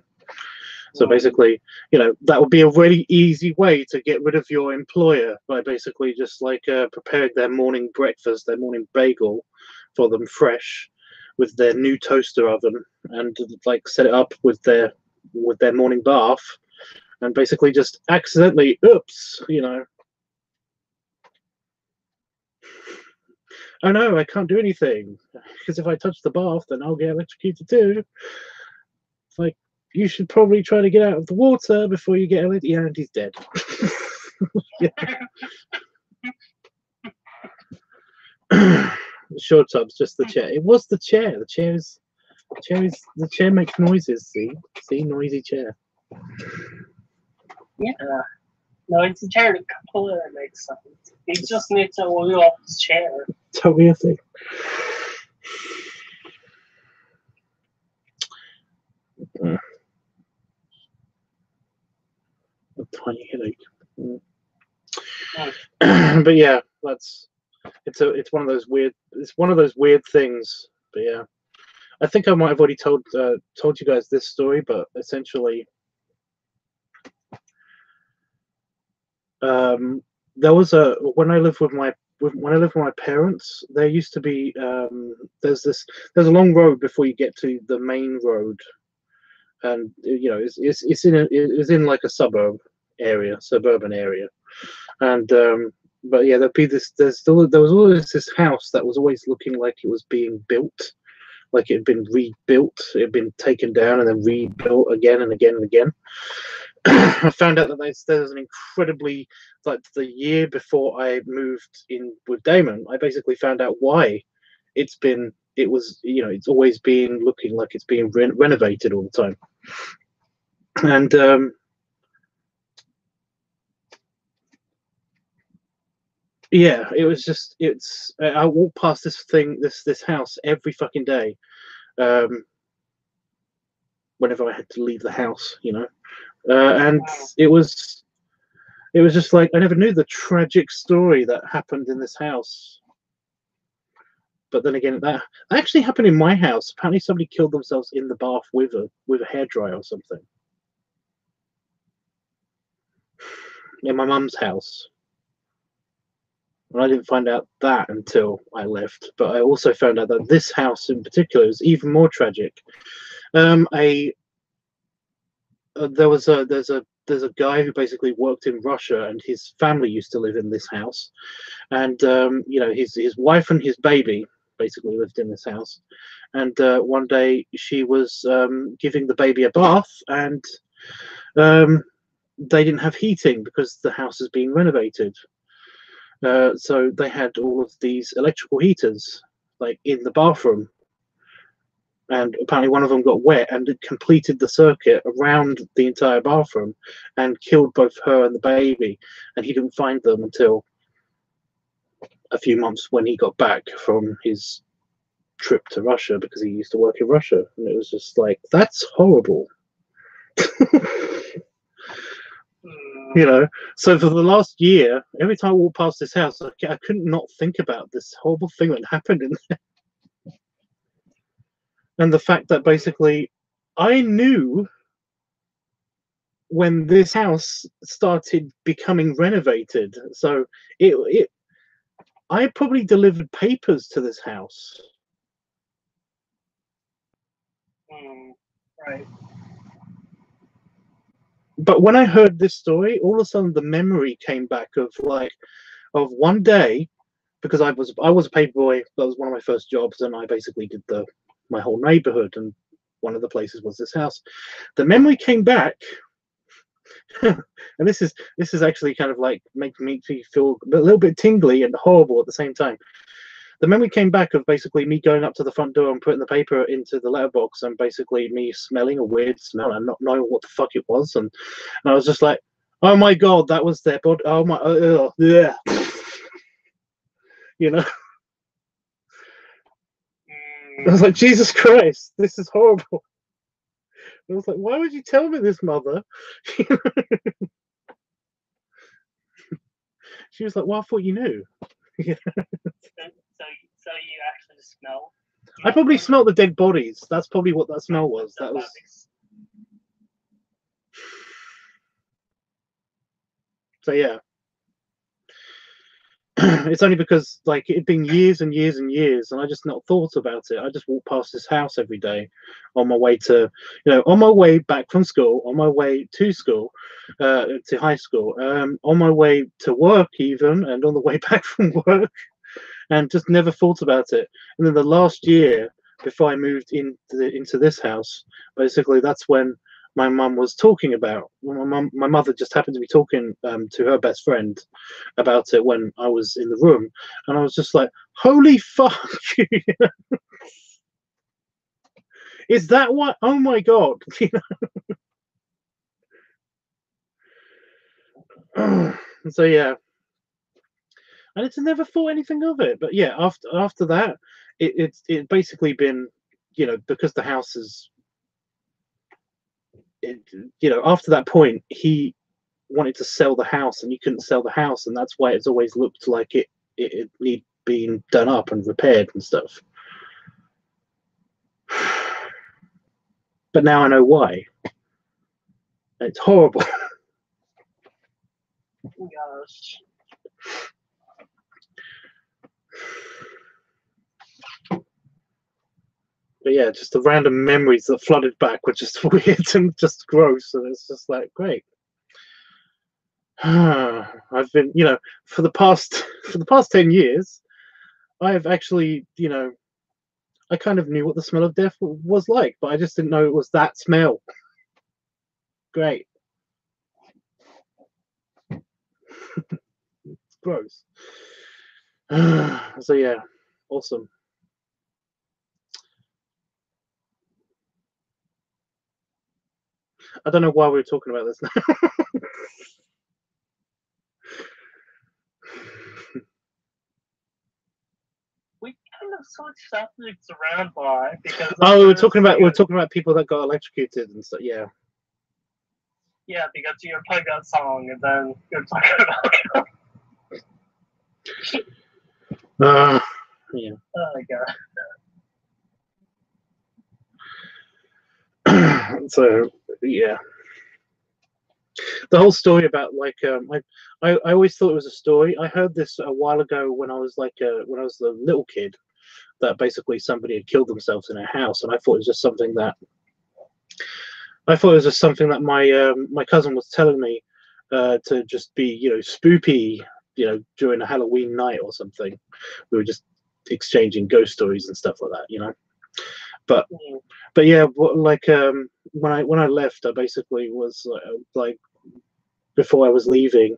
So basically, you know, that would be a really easy way to get rid of your employer, by basically just like preparing their morning breakfast, their morning bagel for them fresh with their new toaster oven, and like set it up with their morning bath, and basically just accidentally, oops, you know. Oh no, I can't do anything because if I touch the bath, then I'll get electrocuted too. It's like, you should probably try to get out of the water before you get electrocuted. Yeah, and he's dead. The short tub's just the chair. It was the chair. The chair makes noises. See, noisy chair. Yeah. No, it's a chair that completely makes sense. He just needs to wheel off his chair. Totally a thing. A tiny headache. But yeah, it's one of those weird things. But yeah, I think I might have already told you guys this story, but essentially, there was when I lived with my parents, there used to be there's a long road before you get to the main road, and you know it's in like a suburban area, and but yeah, there was always this house that was always looking like it was being built, like it had been rebuilt, it had been taken down and then rebuilt again and again and again. I found out that there was an incredibly, like the year before I moved in with Damon, I basically found out why it's always been looking like it's being renovated all the time. And yeah, it was just, I walk past this house every fucking day, whenever I had to leave the house, you know. And it was just like, I never knew the tragic story that happened in this house. But then again, that actually happened in my house. Apparently somebody killed themselves in the bath with a hairdryer or something. In my mum's house. And I didn't find out that until I left. But I also found out that this house in particular is even more tragic. There's a there's a guy who basically worked in Russia, and his family used to live in this house, and you know, his wife and his baby basically lived in this house, and one day she was giving the baby a bath, and they didn't have heating because the house is being renovated. So they had all of these electrical heaters like in the bathroom, and apparently one of them got wet and it completed the circuit around the entire bathroom and killed both her and the baby, and he didn't find them until a few months when he got back from his trip to Russia, because he used to work in Russia. And it was just like, that's horrible. You know, so for the last year, every time I walked past this house, I couldn't not think about this horrible thing that happened in there. And the fact that basically I knew when this house started becoming renovated. So I probably delivered papers to this house. Right. But when I heard this story, all of a sudden the memory came back of of one day, because I was a paperboy. That was one of my first jobs, and I basically did my whole neighborhood, and one of the places was this house. The memory came back, and this is actually kind of like making me feel a little bit tingly and horrible at the same time. The memory came back of basically me going up to the front door and putting the paper into the letterbox, and basically me smelling a weird smell and not knowing what the fuck it was, and I was just like, oh my god, that was their body. Oh my, yeah. You know, I was like, Jesus Christ, this is horrible. I was like, why would you tell me this, mother? She was like, well, I thought you knew. So you actually smell? I probably smelled the dead bodies. That's probably what that smell was. That was. So yeah. It's only because like it'd been years and years and years, and I just not thought about it. I just walked past this house every day on my way to, on my way back from school, on my way to school, to high school, on my way to work even, and on the way back from work, and just never thought about it. And then the last year before I moved into this house, basically that's when my mum was talking about. My mother just happened to be talking to her best friend about it when I was in the room, and I was just like, "Holy fuck! Is that what? Oh my god!" So yeah, and it's never thought anything of it. But yeah, after that, it's basically been, because the house is. After that point, he wanted to sell the house, and you couldn't sell the house, and that's why it's always looked like it need being done up and repaired and stuff. But now I know why. It's horrible. Gosh. But yeah, just the random memories that flooded back were just weird and just gross, and it's just like, great. I've been, for the past 10 years, I've actually, I kind of knew what the smell of death was like, but I just didn't know it was that smell. Great. It's gross. So yeah, awesome. I don't know why we're talking about this now. We kind of switched subjects around, why? Because we're talking about people that got electrocuted and stuff. Yeah. Yeah, because you're playing that song, and then you're talking about. Yeah. Oh my god. So yeah, the whole story about I always thought it was a story. I heard this a while ago when I was when I was a little kid, that basically somebody had killed themselves in a house, and I thought it was just something that I thought it was just something that my cousin was telling me to just be, you know, spoopy, you know, during a Halloween night or something. We were just exchanging ghost stories and stuff like that, you know. But yeah, like when I left, I basically was like before I was leaving,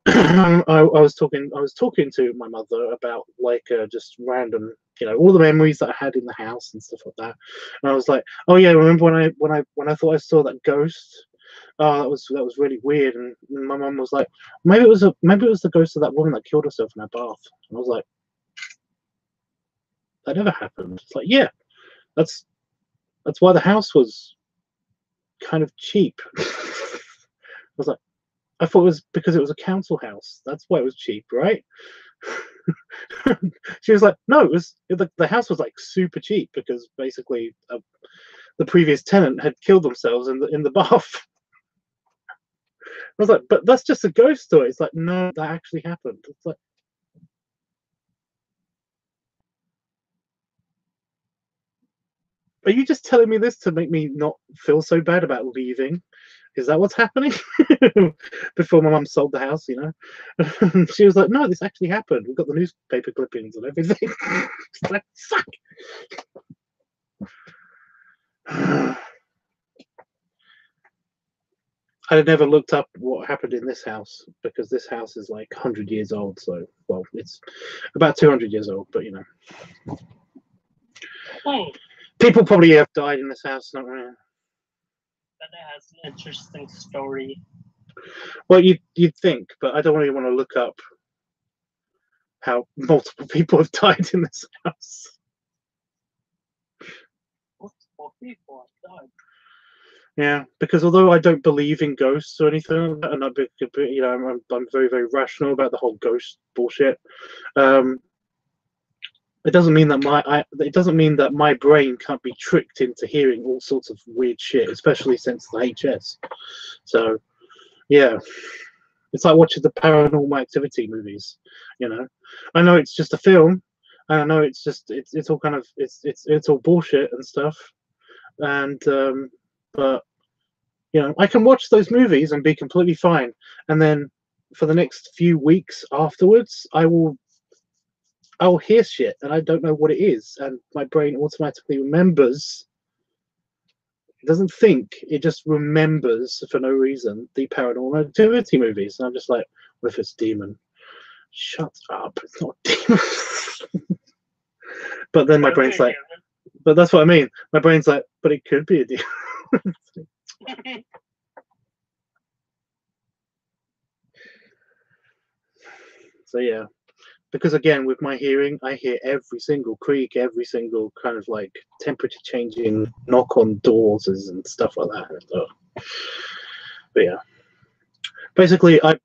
I was talking to my mother about like just random, you know, all the memories that I had in the house and stuff like that. And I was like, oh yeah, remember when I thought I saw that ghost? Oh, that was really weird. And my mum was like, maybe it was the ghost of that woman that killed herself in her bath. And I was like, that never happened. It's like, yeah, that's why the house was kind of cheap. I was like, I thought it was because it was a council house. That's why it was cheap, right? She was like, no, it was the house was like super cheap because basically the previous tenant had killed themselves in the bath. I was like, but that's just a ghost story. It's like, no, that actually happened. It's like, are you just telling me this to make me not feel so bad about leaving? Is that what's happening? Before my mum sold the house, you know? She was like, no, this actually happened. We've got the newspaper clippings and everything. It's like, fuck. I had never looked up what happened in this house because this house is like 100 years old. So, well, it's about 200 years old, but you know. People probably have died in this house, not really. But it has an interesting story. Well, you'd think, but I don't really want to look up how multiple people have died in this house. Multiple people have died. Yeah, because although I don't believe in ghosts or anything like that, and you know, I'm very, very rational about the whole ghost bullshit. It doesn't mean that my brain can't be tricked into hearing all sorts of weird shit, especially since the HS. So, yeah, it's like watching the Paranormal Activity movies. You know, I know it's just a film, and I know it's all kind of it's all bullshit and stuff, and but you know, I can watch those movies and be completely fine, and then for the next few weeks afterwards, I will hear shit and I don't know what it is, and my brain automatically remembers. It doesn't think; it just remembers for no reason the Paranormal Activity movies. And I'm just like, what if it's a demon? Shut up! It's not a demon. But then my brain's like, but that's what I mean. My brain's like, but it could be a demon. So yeah. Because again, with my hearing, I hear every single creak, every single kind of like temperature changing knock on doors and stuff like that. So, but yeah, basically, I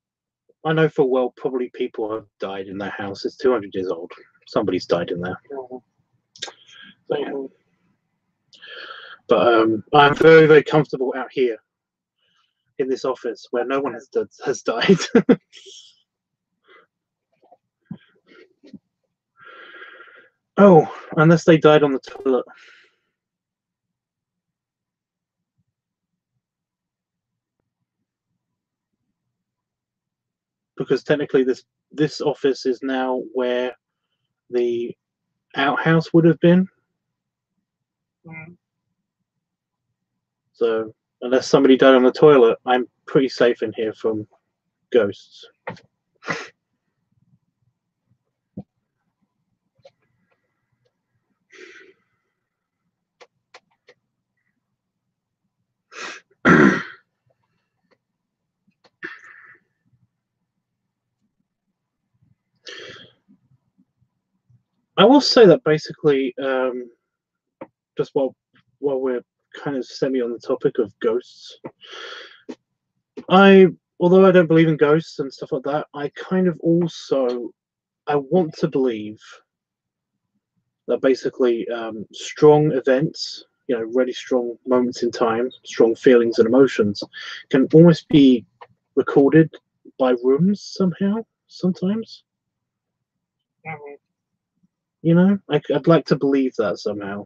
know full well probably people have died in that house. It's 200 years old. Somebody's died in there. So, yeah. But I'm very, very comfortable out here in this office where no one has died. Oh, unless they died on the toilet. Because technically this office is now where the outhouse would have been. So unless somebody died on the toilet, I'm pretty safe in here from ghosts. I will say that basically, just while we're kind of semi on the topic of ghosts, although I don't believe in ghosts and stuff like that, I kind of also I want to believe that basically strong events, you know, really strong moments in time, strong feelings and emotions, can almost be recorded by rooms somehow. Sometimes. You know, I'd like to believe that somehow.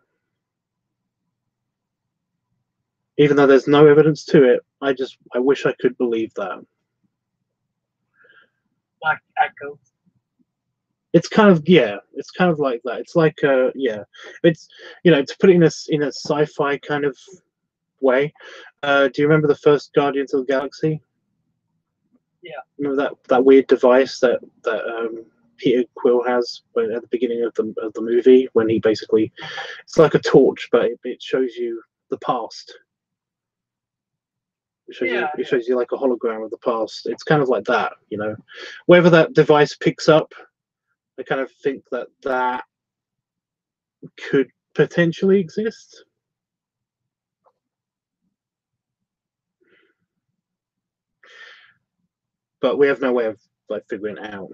Even though there's no evidence to it, I wish I could believe that. Like echoes. It's kind of, yeah, it's kind of like that. It's like yeah, it's, you know, to put it in a sci-fi kind of way. Do you remember the first Guardians of the Galaxy? Yeah. Remember that weird device that Peter Quill has at the beginning of the movie, when he basically, it's like a torch, but it shows you the past. It shows you like a hologram of the past. It's kind of like that, you know. Whether that device picks up, I kind of think that could potentially exist. But we have no way of like figuring it out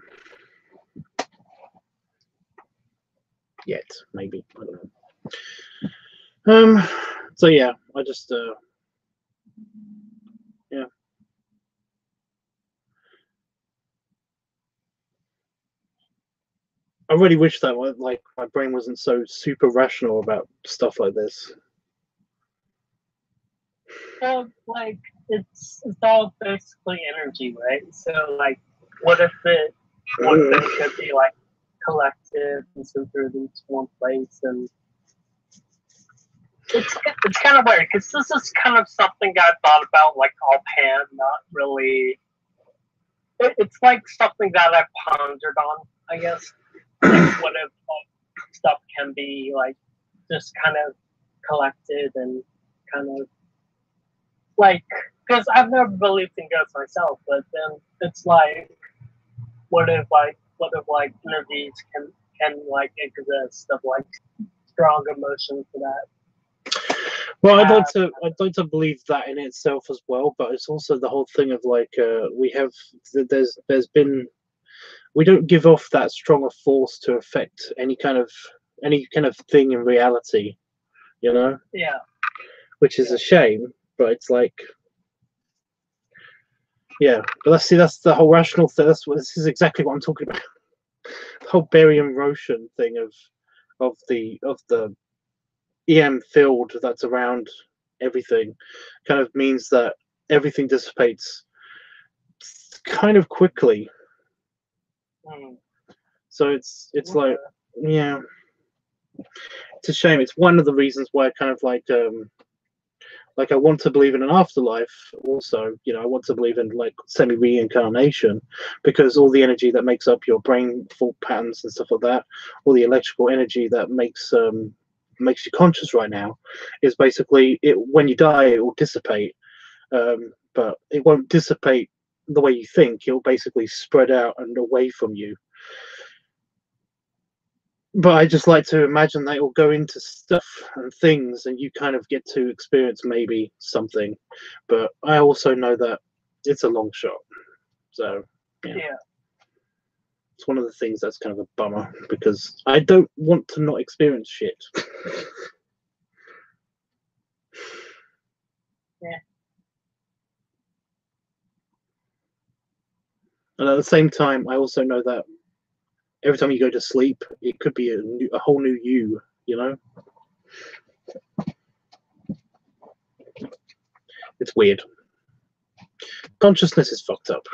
yet. Maybe, I don't know. So yeah, I just yeah. I really wish that like my brain wasn't so super rational about stuff like this. So like it's all basically energy, right? So like, what if one thing could be like collective and centered into one place, and it's kind of weird because this is kind of something I thought about like offhand, not really. It's like something that I pondered on, I guess. Like, what if like, stuff can be like just kind of collected and kind of like, because I've never believed in ghosts myself, but then it's like, what if energies can like exist of like strong emotion for that? Well, I'd like to believe that in itself as well, but it's also the whole thing of like there's been, we don't give off that strong a force to affect any kind of thing in reality, you know. Yeah. Which is a shame, but it's like, yeah. But that's the whole rational thing. This is exactly what I'm talking about. The whole barium Roshan thing of the EM field that's around everything kind of means that everything dissipates kind of quickly. So it's like, yeah, it's a shame. It's one of the reasons why I kind of like I want to believe in an afterlife also, you know. I want to believe in like semi-reincarnation, because all the energy that makes up your brain thought patterns and stuff like that, all the electrical energy that makes you conscious right now, is basically it. When you die, it will dissipate, but it won't dissipate the way you think. It'll basically spread out and away from you. But I just like to imagine that it will go into stuff and things, and you kind of get to experience maybe something. But I also know that it's a long shot. So yeah. It's one of the things that's kind of a bummer, because I don't want to not experience shit. Yeah. And at the same time, I also know that every time you go to sleep, it could be a whole new you, you know? It's weird. Consciousness is fucked up.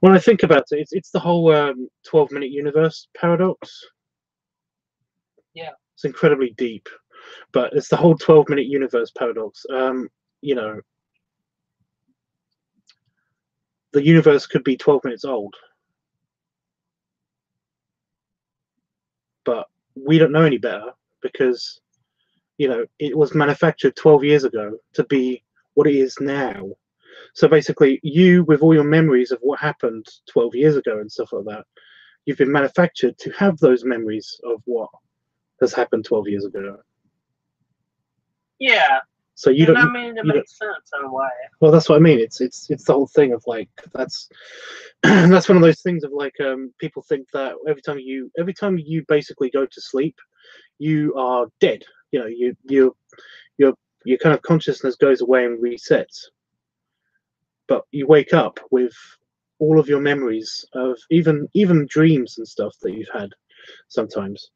When I think about it, it's the whole 12-minute universe paradox. Yeah. It's incredibly deep, but it's the whole 12-minute universe paradox. You know, the universe could be 12 minutes old, but we don't know any better, because, you know, it was manufactured 12 years ago to be what it is now. So basically, you, with all your memories of what happened 12 years ago and stuff like that, you've been manufactured to have those memories of what has happened 12 years ago. Yeah. So you don't. I mean, it makes sense in a way. Well, that's what I mean. It's the whole thing of like, that's that's one of those things of like, people think that every time you basically go to sleep, you are dead. You know, your kind of consciousness goes away and resets. But you wake up with all of your memories of even dreams and stuff that you've had sometimes.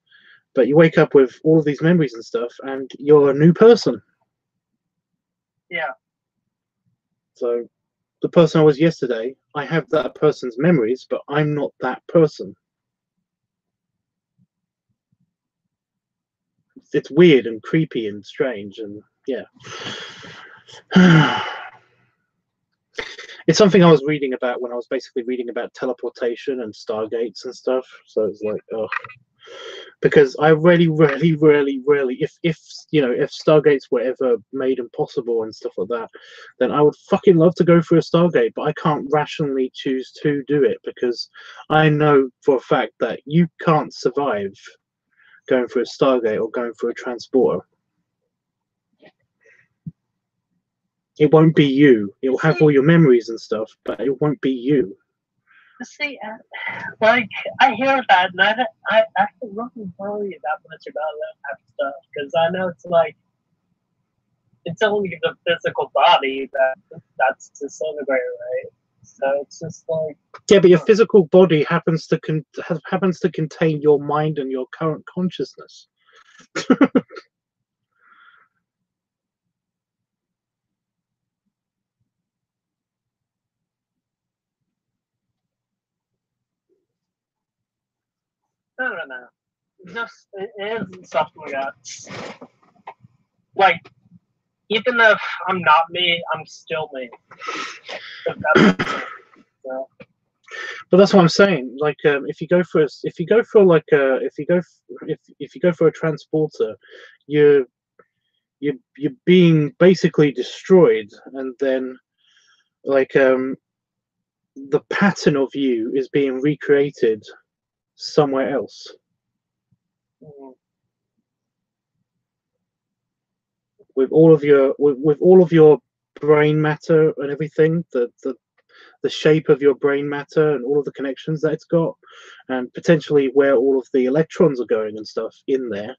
But you wake up with all of these memories and stuff, and you're a new person. Yeah. So the person I was yesterday, I have that person's memories, but I'm not that person. It's weird and creepy and strange, and yeah. It's something I was reading about when I was basically reading about teleportation and stargates and stuff. So it's like, oh, because I really, if you know, if stargates were ever made impossible and stuff like that, then I would fucking love to go through a stargate, but I can't rationally choose to do it because I know for a fact that you can't survive going through a stargate or going through a transporter. It won't be you. It will have all your memories and stuff, but it won't be you. See, like, I hear that, and I feel really worried that much about that type of stuff, because I know it's like, it's only the physical body that's disintegrated, right? So it's just like... Yeah, but your physical body happens to contain your mind and your current consciousness. I don't know. Just, it isn't something that's... Like, even if I'm not me, I'm still me. If that makes sense. So. But that's what I'm saying. Like, if you go for a transporter, you're being basically destroyed, and then like the pattern of you is being recreated somewhere else. With all of your brain matter and everything, the shape of your brain matter and all of the connections that it's got, and potentially where all of the electrons are going and stuff in there.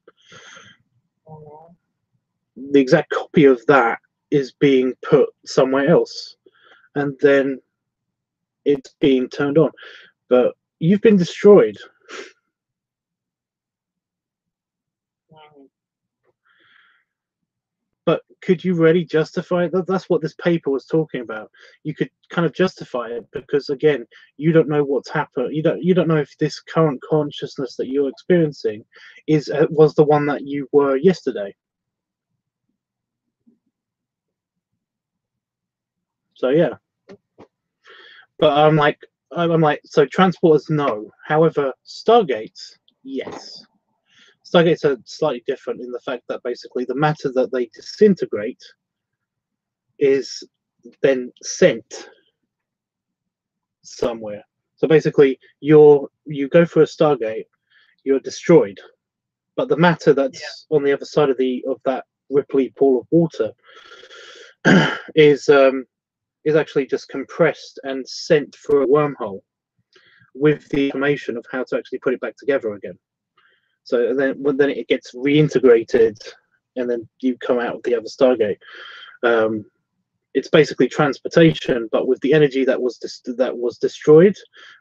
The exact copy of that is being put somewhere else, and then it's being turned on. But you've been destroyed. But could you really justify that? That's what this paper was talking about. You could kind of justify it because, again, you don't know what's happened. You don't know if this current consciousness that you're experiencing was the one that you were yesterday. So yeah. But I'm like, so transporters, no. However, stargates, yes. Stargates are slightly different in the fact that basically the matter that they disintegrate is then sent somewhere. So basically, you go for a stargate, you're destroyed, but the matter that's on the other side of that ripply pool of water is actually just compressed and sent through a wormhole with the information of how to actually put it back together again. So then it gets reintegrated, and then you come out of the other stargate. It's basically transportation, but with the energy that was destroyed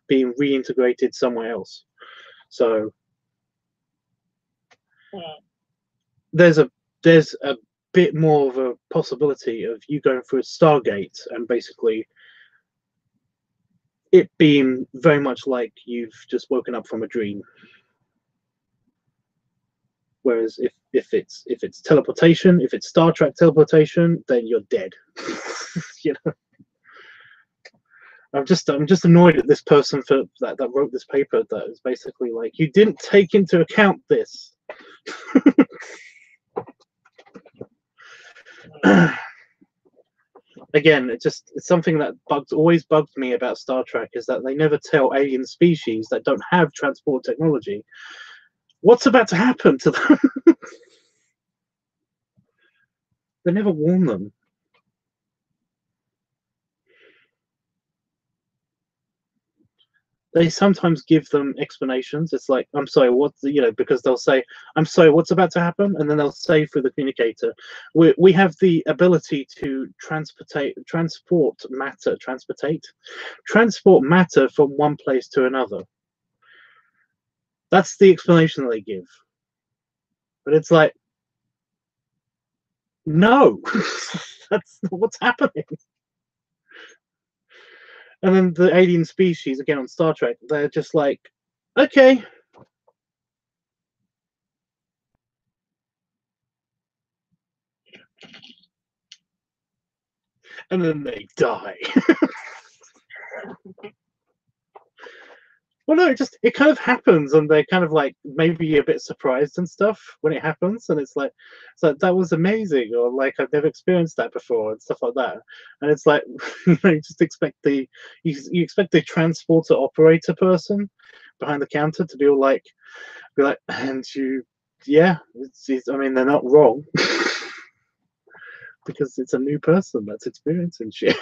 being reintegrated somewhere else. So there's a bit more of a possibility of you going through a stargate and basically it being very much like you've just woken up from a dream. Whereas if it's teleportation, if it's Star Trek teleportation, then you're dead. You know, I'm just annoyed at this person for that wrote this paper that is basically like, you didn't take into account this. Again, it's something that always bugged me about Star Trek, is that they never tell alien species that don't have transport technology what's about to happen to them. They never warn them. they sometimes give them explanations. It's like, I'm sorry, because they'll say, I'm sorry, what's about to happen? And then they'll say through the communicator, we have the ability to transport matter from one place to another. That's the explanation they give. But it's like, no, that's not what's happening. And then the alien species, again on Star Trek, they're just like, okay. And then they die. Well, no, it kind of happens, and they're kind of like maybe a bit surprised and stuff when it happens, and it's like that was amazing, or like I've never experienced that before, and stuff like that. And it's like you just expect you expect the transporter operator person behind the counter to be like, and yeah, I mean they're not wrong because it's a new person that's experiencing shit.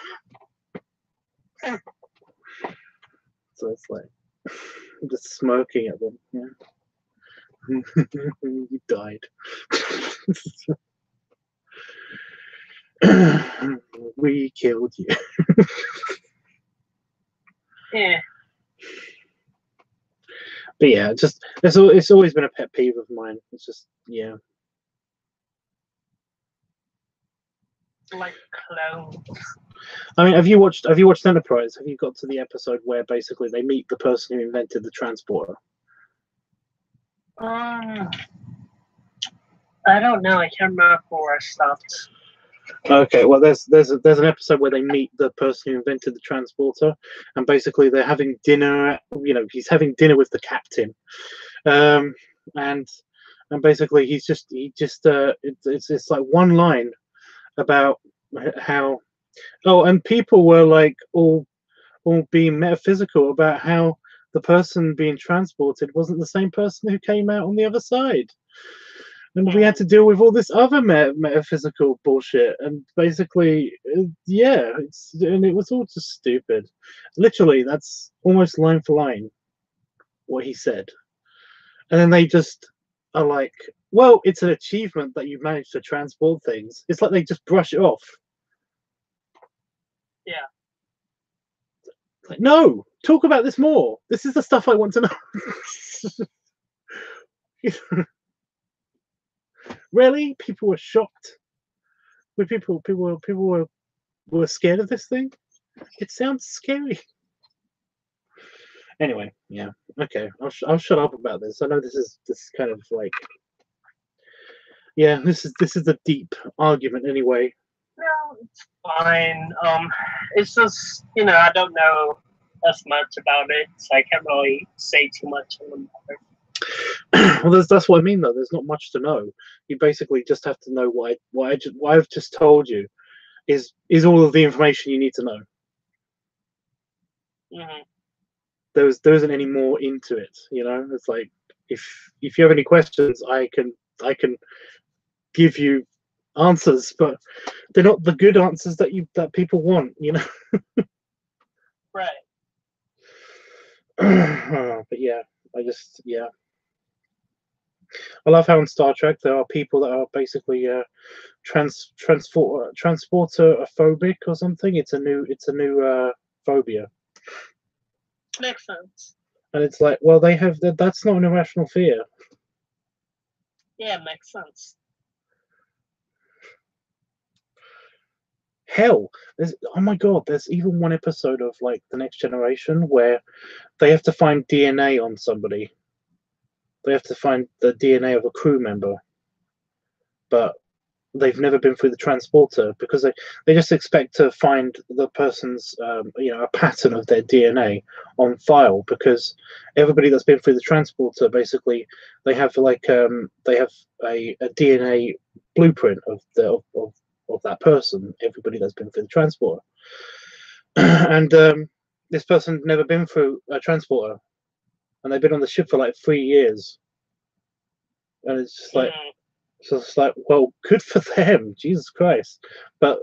So it's like. I'm just smirking at them. Yeah. You died. We killed you. Yeah. But yeah, it's always been a pet peeve of mine. It's just yeah. Like clones. I mean, have you watched Enterprise? Have you got to the episode where basically they meet the person who invented the transporter? I don't know. I can't remember where I stopped. Okay, well, there's an episode where they meet the person who invented the transporter, and basically they're having dinner. He's having dinner with the captain, and basically it's like one line about how and people were like all being metaphysical about how the person being transported wasn't the same person who came out on the other side. And we had to deal with all this other metaphysical bullshit, and basically, yeah, it was all just stupid. Literally, that's almost line for line what he said. And then they just are like, well, it's an achievement that you managed to transport things. It's like they just brush it off. Yeah. Like, no, talk about this more. This is the stuff I want to know. Really? People were shocked. People were scared of this thing. It sounds scary. Anyway, yeah. Okay, I'll shut up about this. I know this is kind of like, yeah, this is a deep argument anyway. No, it's fine. It's just I don't know as much about it, so I can't really say too much on the matter. Well, that's what I mean, though. There's not much to know. You basically just have to know what I've just told you is all of the information you need to know. Mm-hmm. There isn't any more into it. It's like if you have any questions, I can give you answers, but they're not the good answers that people want. Right. But yeah, I love how in Star Trek there are people that are basically transporter-phobic or something. It's a new phobia. Makes sense. And it's like, well, that's not an irrational fear. Yeah, it makes sense. Hell, oh my god, there's even one episode of like The Next Generation where they have to find DNA on somebody. They have to find the DNA of a crew member, but they've never been through the transporter because they just expect to find the person's a pattern of their DNA on file, because everybody that's been through the transporter, basically they have like they have a DNA blueprint of that person, everybody that's been through the transporter. And this person's never been through a transporter, and they've been on the ship for like 3 years, and it's just like, so it's like, well, good for them, Jesus Christ. But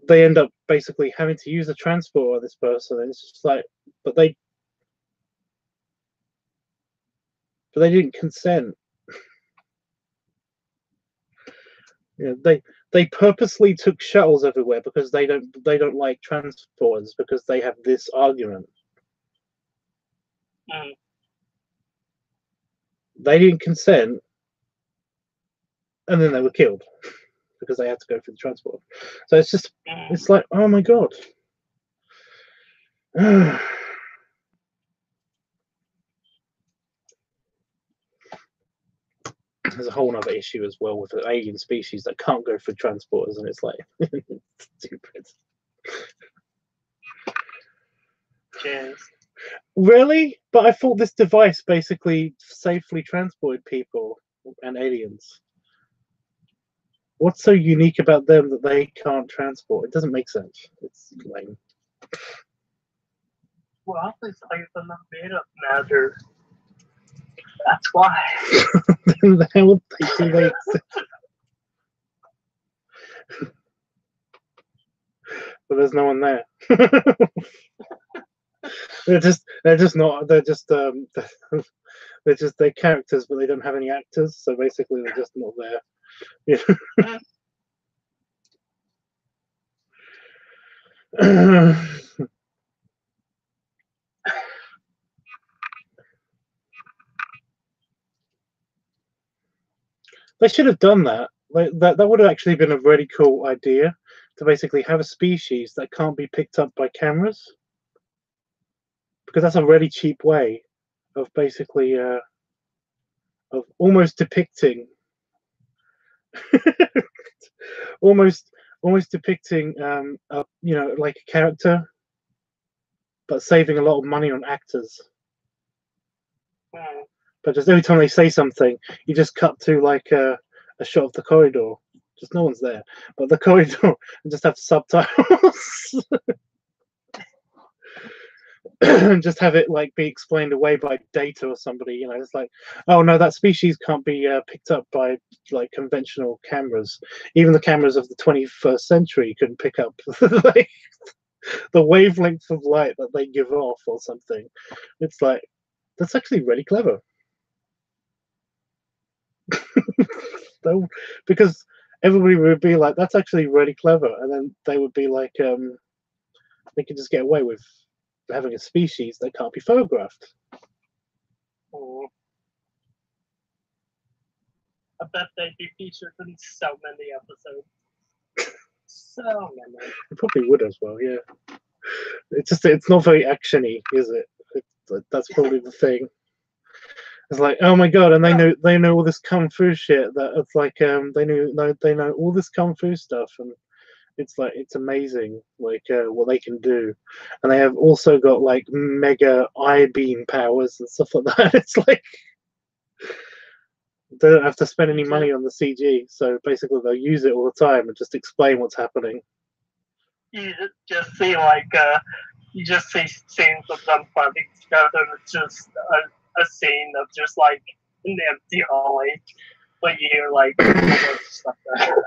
they end up basically having to use a transporter on this person, and it's just like, but they but they didn't consent. Yeah, they purposely took shuttles everywhere because they don't like transporters because they have this argument. They didn't consent, and then they were killed because they had to go for the transport. So it's just, it's like, oh my god. There's a whole other issue as well with the alien species that can't go for transporters, and it's like stupid. Cheers. Really? But I thought this device basically safely transported people and aliens. What's so unique about them that they can't transport? It doesn't make sense. It's lame. Well, they say it's enough made up matter. That's why. The hell do they exist? But there's no one there. they're just not. They're just they're characters, but they don't have any actors. So basically, they're just not there. They should have done that. Like that would have actually been a really cool idea, to basically have a species that can't be picked up by cameras, because that's a really cheap way of basically of almost depicting almost depicting you know, like a character, but saving a lot of money on actors. But just every time they say something, you just cut to like a shot of the corridor. Just no one's there, but the corridor, and just have subtitles. And just have it like be explained away by Data or somebody. You know, it's like, oh no, that species can't be picked up by like conventional cameras. Even the cameras of the 21st century couldn't pick up like, the wavelength of light that they give off or something. It's like, that's actually really clever. Because everybody would be like, that's actually really clever, and then they would be like, they could just get away with having a species that can't be photographed. I bet they'd be featured in so many episodes. So many. It probably would as well, yeah. It's just, it's not very actiony, is it? That's probably the thing. It's like, oh my god, and they know all this kung fu shit. That it's like, they know all this kung fu stuff, and it's like, it's amazing, like what they can do, and they have also got like mega eye beam powers and stuff like that. It's like they don't have to spend any money on the CG, so basically they'll use it all the time and just explain what's happening. You just see like you just see scenes of them fighting together, and it's just a scene of just like an empty hallway, but you hear like stuff there.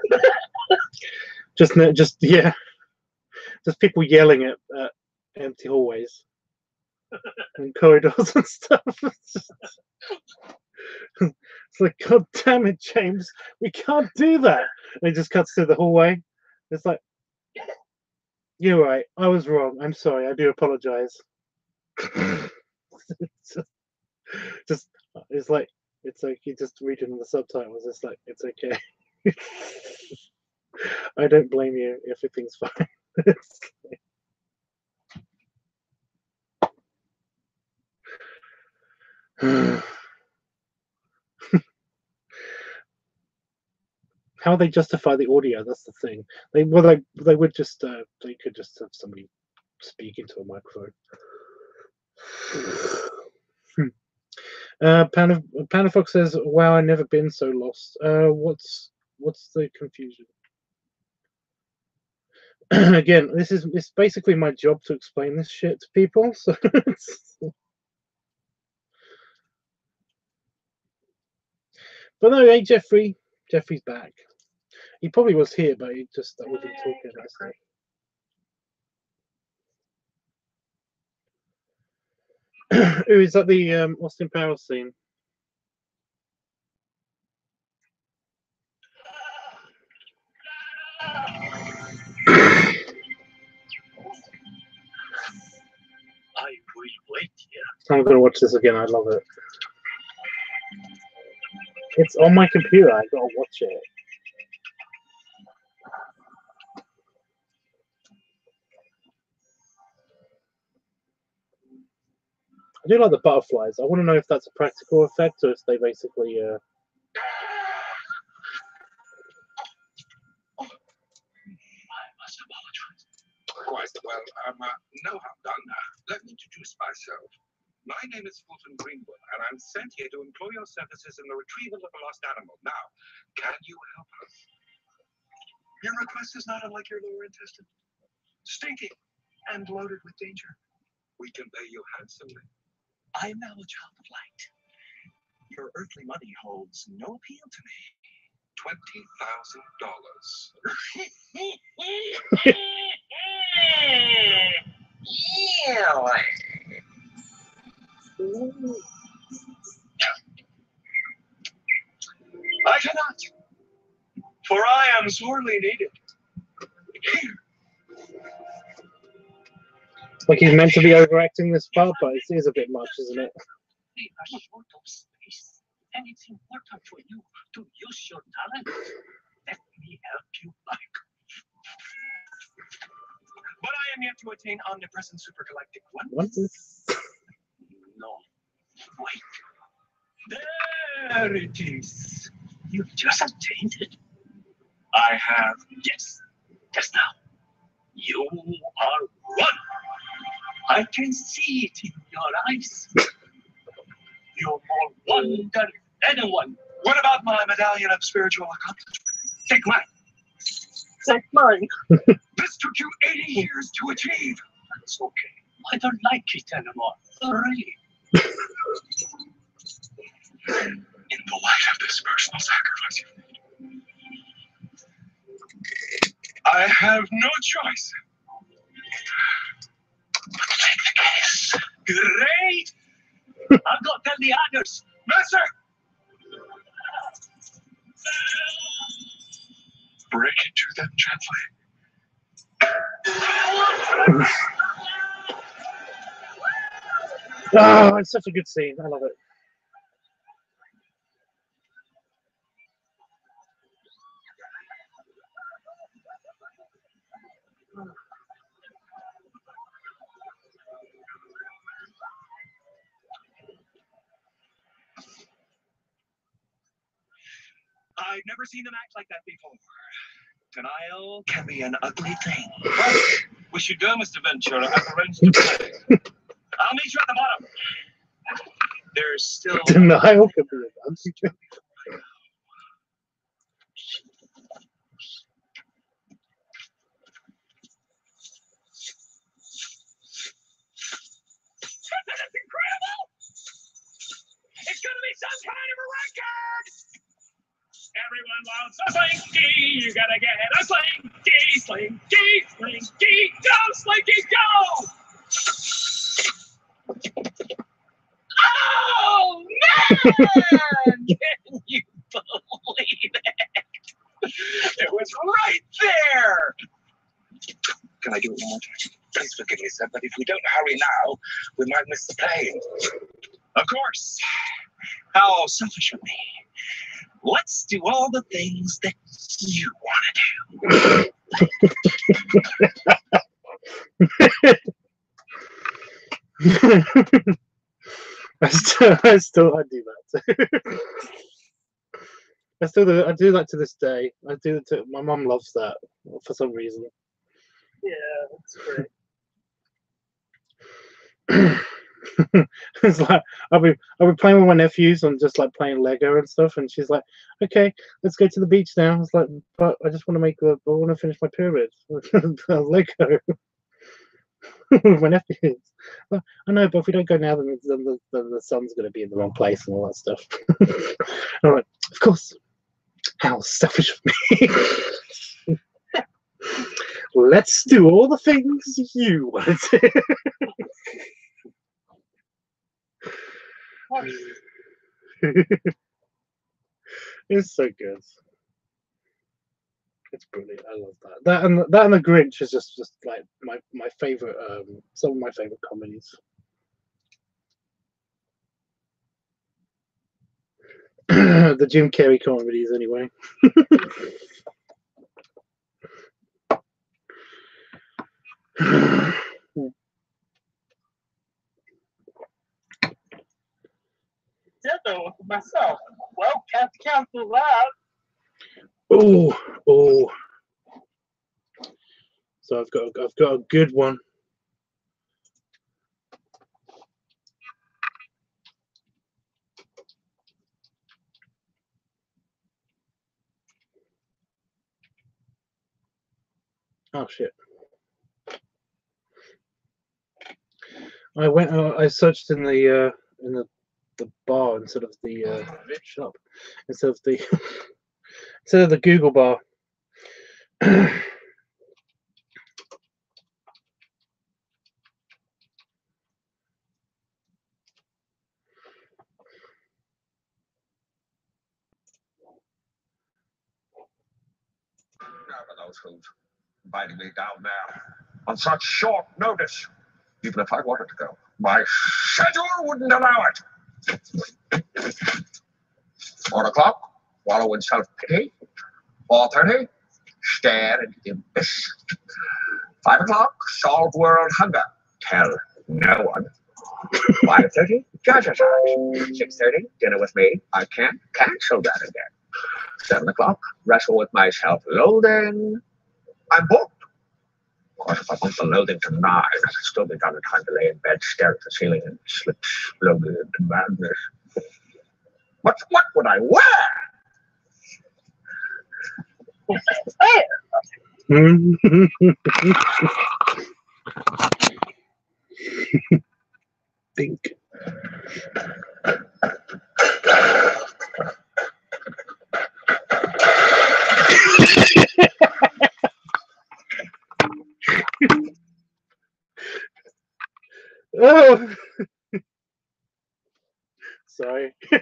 just yeah, just people yelling at empty hallways and corridors and stuff. It's like, god damn it, James, we can't do that. And it just cuts through the hallway. It's like, you're right, I was wrong, I'm sorry, I do apologize. It's like you just reading the subtitles. It's like, it's okay. I don't blame you. Everything's fine. How they justify the audio? That's the thing. They would just they could just have somebody speak into a microphone. Panafox says, "Wow, I've never been so lost." What's the confusion? Again, it's basically my job to explain this shit to people. So but no, hey Jeffrey's back. He probably was here, but he just wasn't talking about stuff. Is that the Austin Powers scene? I'm gonna watch this again. I love it. It's on my computer. I gotta watch it. I do like the butterflies. I want to know if that's a practical effect or if they basically. I must apologize. Quite well. No harm done. Let me introduce myself. My name is Fulton Greenwood, and I'm sent here to employ your services in the retrieval of a lost animal. Now, can you help us? Your request is not unlike your lower intestine. Stinky and loaded with danger. We can pay you handsomely. I am now a child of light. Your earthly money holds no appeal to me. $20,000. I cannot, for I am sorely needed. Like he's meant to be overacting this part, but it is a bit much, isn't it? We are short of space, and it's important for you to use your talent. Let me help you back. But I am yet to attain omnipresent supergalactic oneness. No, wait. There it is. You just attained it. I have. Yes, just now. You are one. I can see it in your eyes. You're more one than anyone. What about my medallion of spiritual accomplishment? Take mine. Take mine. This took you 80 years to achieve. That's okay. I don't like it anymore. Really. In the light of this personal sacrifice you've made, I have no choice. Take the case. Great! I'll go tell the others. Master! Break it to them gently. Oh, it's such a good scene. I love it. I've never seen them act like that before. Denial can be an ugly thing. We should go, Mr. Ventura. I've arranged to play. I'll meet you at the bottom. There's still Denial can be an ugly thing. That's incredible! It's gonna be some kind of a record! Everyone wants a slinky, you gotta get a slinky, slinky, slinky, go, slinky, go! Oh, man! Can you believe it? It was right there! Can I do it one more time? Please forgive me, sir, but if we don't hurry now, we might miss the plane. Of course. How selfish of me. Let's do all the things that you want to do. I do that. I do that to this day. I do it to my mum. Loves that for some reason. Yeah, that's great. It's like I'll be playing with my nephews and just like playing Lego and stuff, and she's like, "Okay, let's go to the beach now." I was like, "But I just want to finish my pyramid Lego with my nephews." Well, I know, but if we don't go now, then the sun's going to be in the wrong place and all that stuff. I'm like, of course. How selfish of me. Let's do all the things you want to do. It's so good. It's brilliant. I love that. That and the Grinch is just like my favorite. Some of my favorite comedies. The Jim Carrey comedies, anyway. Dinner with myself. Well, can't cancel that. Oh. So I've got a good one. Oh shit! I searched in the bar instead of the shop, instead of the Google bar. Now for those who's inviting me down there on such short notice. Even if I wanted to go, my schedule wouldn't allow it. 4 o'clock, wallow in self-pity. 4:30, stare into the abyss. 5 o'clock, solve world hunger. Tell no one. 5:30, judge exercise. 6:30, dinner with me. I can't cancel that again. 7 o'clock, wrestle with my self-loathing. I'm booked. Of course, if I put the loathing to 9, I could still be done in time to lay in bed, stare at the ceiling, and slip slowly into madness. But what would I wear? Think. Oh, sorry. We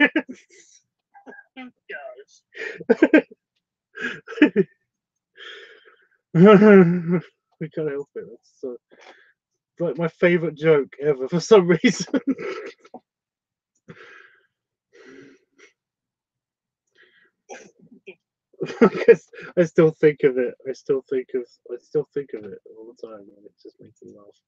can't help it. It's like my favorite joke ever for some reason. Because I still think of it. I still think of it all the time, and it just makes me laugh.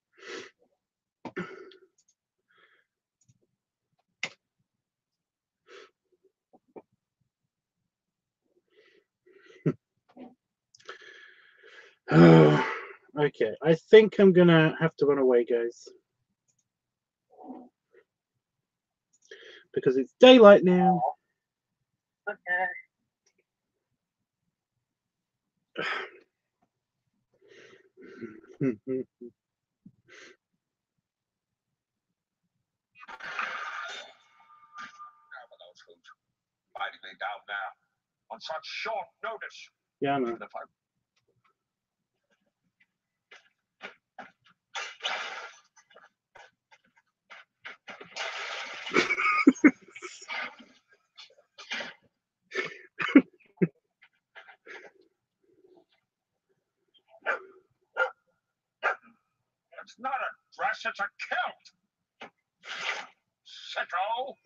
Okay, I think I'm gonna have to run away, guys, because it's daylight now. Okay. Inviting me down there on such short notice. Yeah, I know. Even if I... It's not a dress, it's a kilt. Sicko.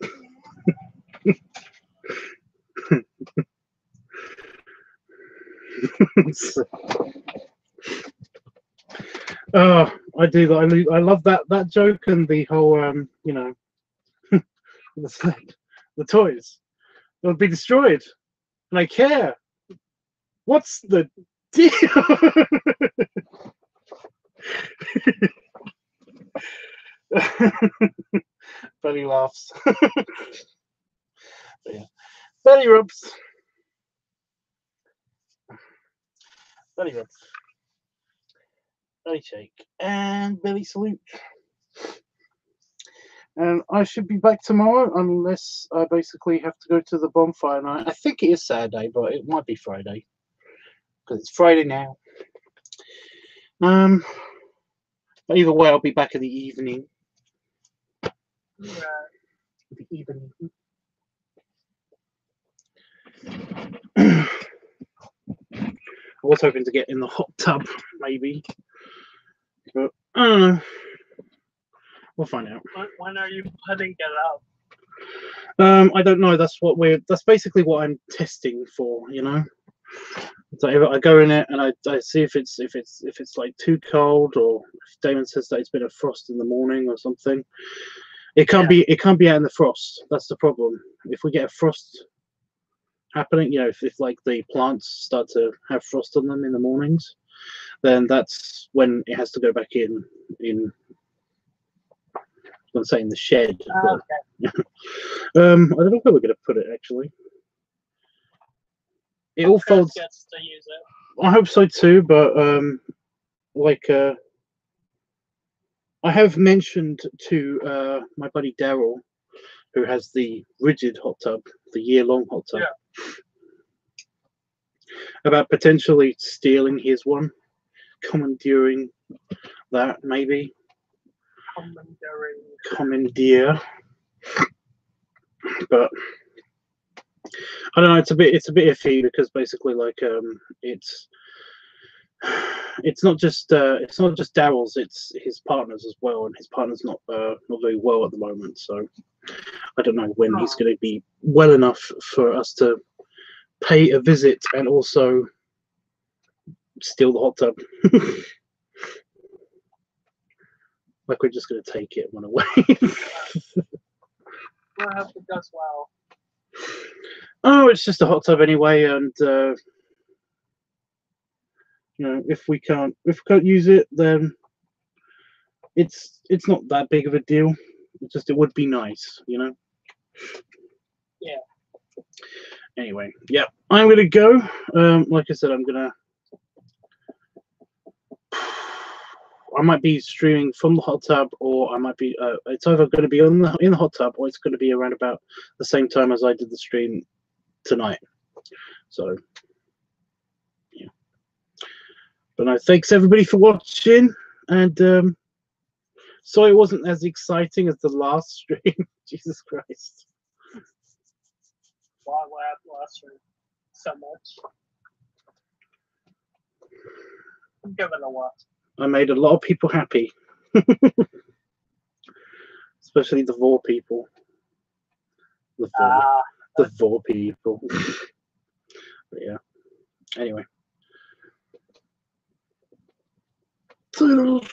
Oh, I do that. I love that joke and the whole you know, the toys. They'll be destroyed, and I care. What's the deal? Belly laughs. Yeah. Belly rubs. Belly rubs. Belly shake and belly salute. And I should be back tomorrow unless I basically have to go to the bonfire night. I think it is Saturday, but it might be Friday because it's Friday now. But either way, I'll be back in the evening. Yeah. The evening. I was hoping to get in the hot tub, maybe, but we'll find out. When are you putting it up? I don't know. That's basically what I'm testing for, you know. So if I go in it and I see if it's like too cold, or if Damon says that it's been a frost in the morning or something. It can't be out in the frost. That's the problem. If we get a frost happening, you know, if like the plants start to have frost on them in the mornings, then that's when it has to go back in I was going to say in the shed. Okay. I don't know where we're going to put it actually. It all folds. Gets to use it. I hope so too, but I have mentioned to my buddy Daryl, who has the rigid hot tub, the year-long hot tub, about potentially stealing his one, commandeering that maybe. Commandeer. But I don't know. It's a bit iffy because basically, like, it's not just Daryl's. It's his partner's as well, and his partner's not very well at the moment. So I don't know when he's going to be well enough for us to pay a visit and also steal the hot tub. Like we're just going to take it and run away. I hope it does well. Oh, it's just a hot tub anyway, and you know, if we can't use it, then it's not that big of a deal. It would be nice, you know. Yeah. Anyway, yeah, I'm gonna go. Like I said, I might be streaming from the hot tub, or I might be. It's either going to be in the hot tub, or it's going to be around about the same time as I did the stream tonight. So, yeah. But no, thanks everybody for watching, and sorry it wasn't as exciting as the last stream. Jesus Christ! Why laugh last stream so much? Give it a watch. I made a lot of people happy, especially the Vor people. The Vor people. But yeah. Anyway. Toodles.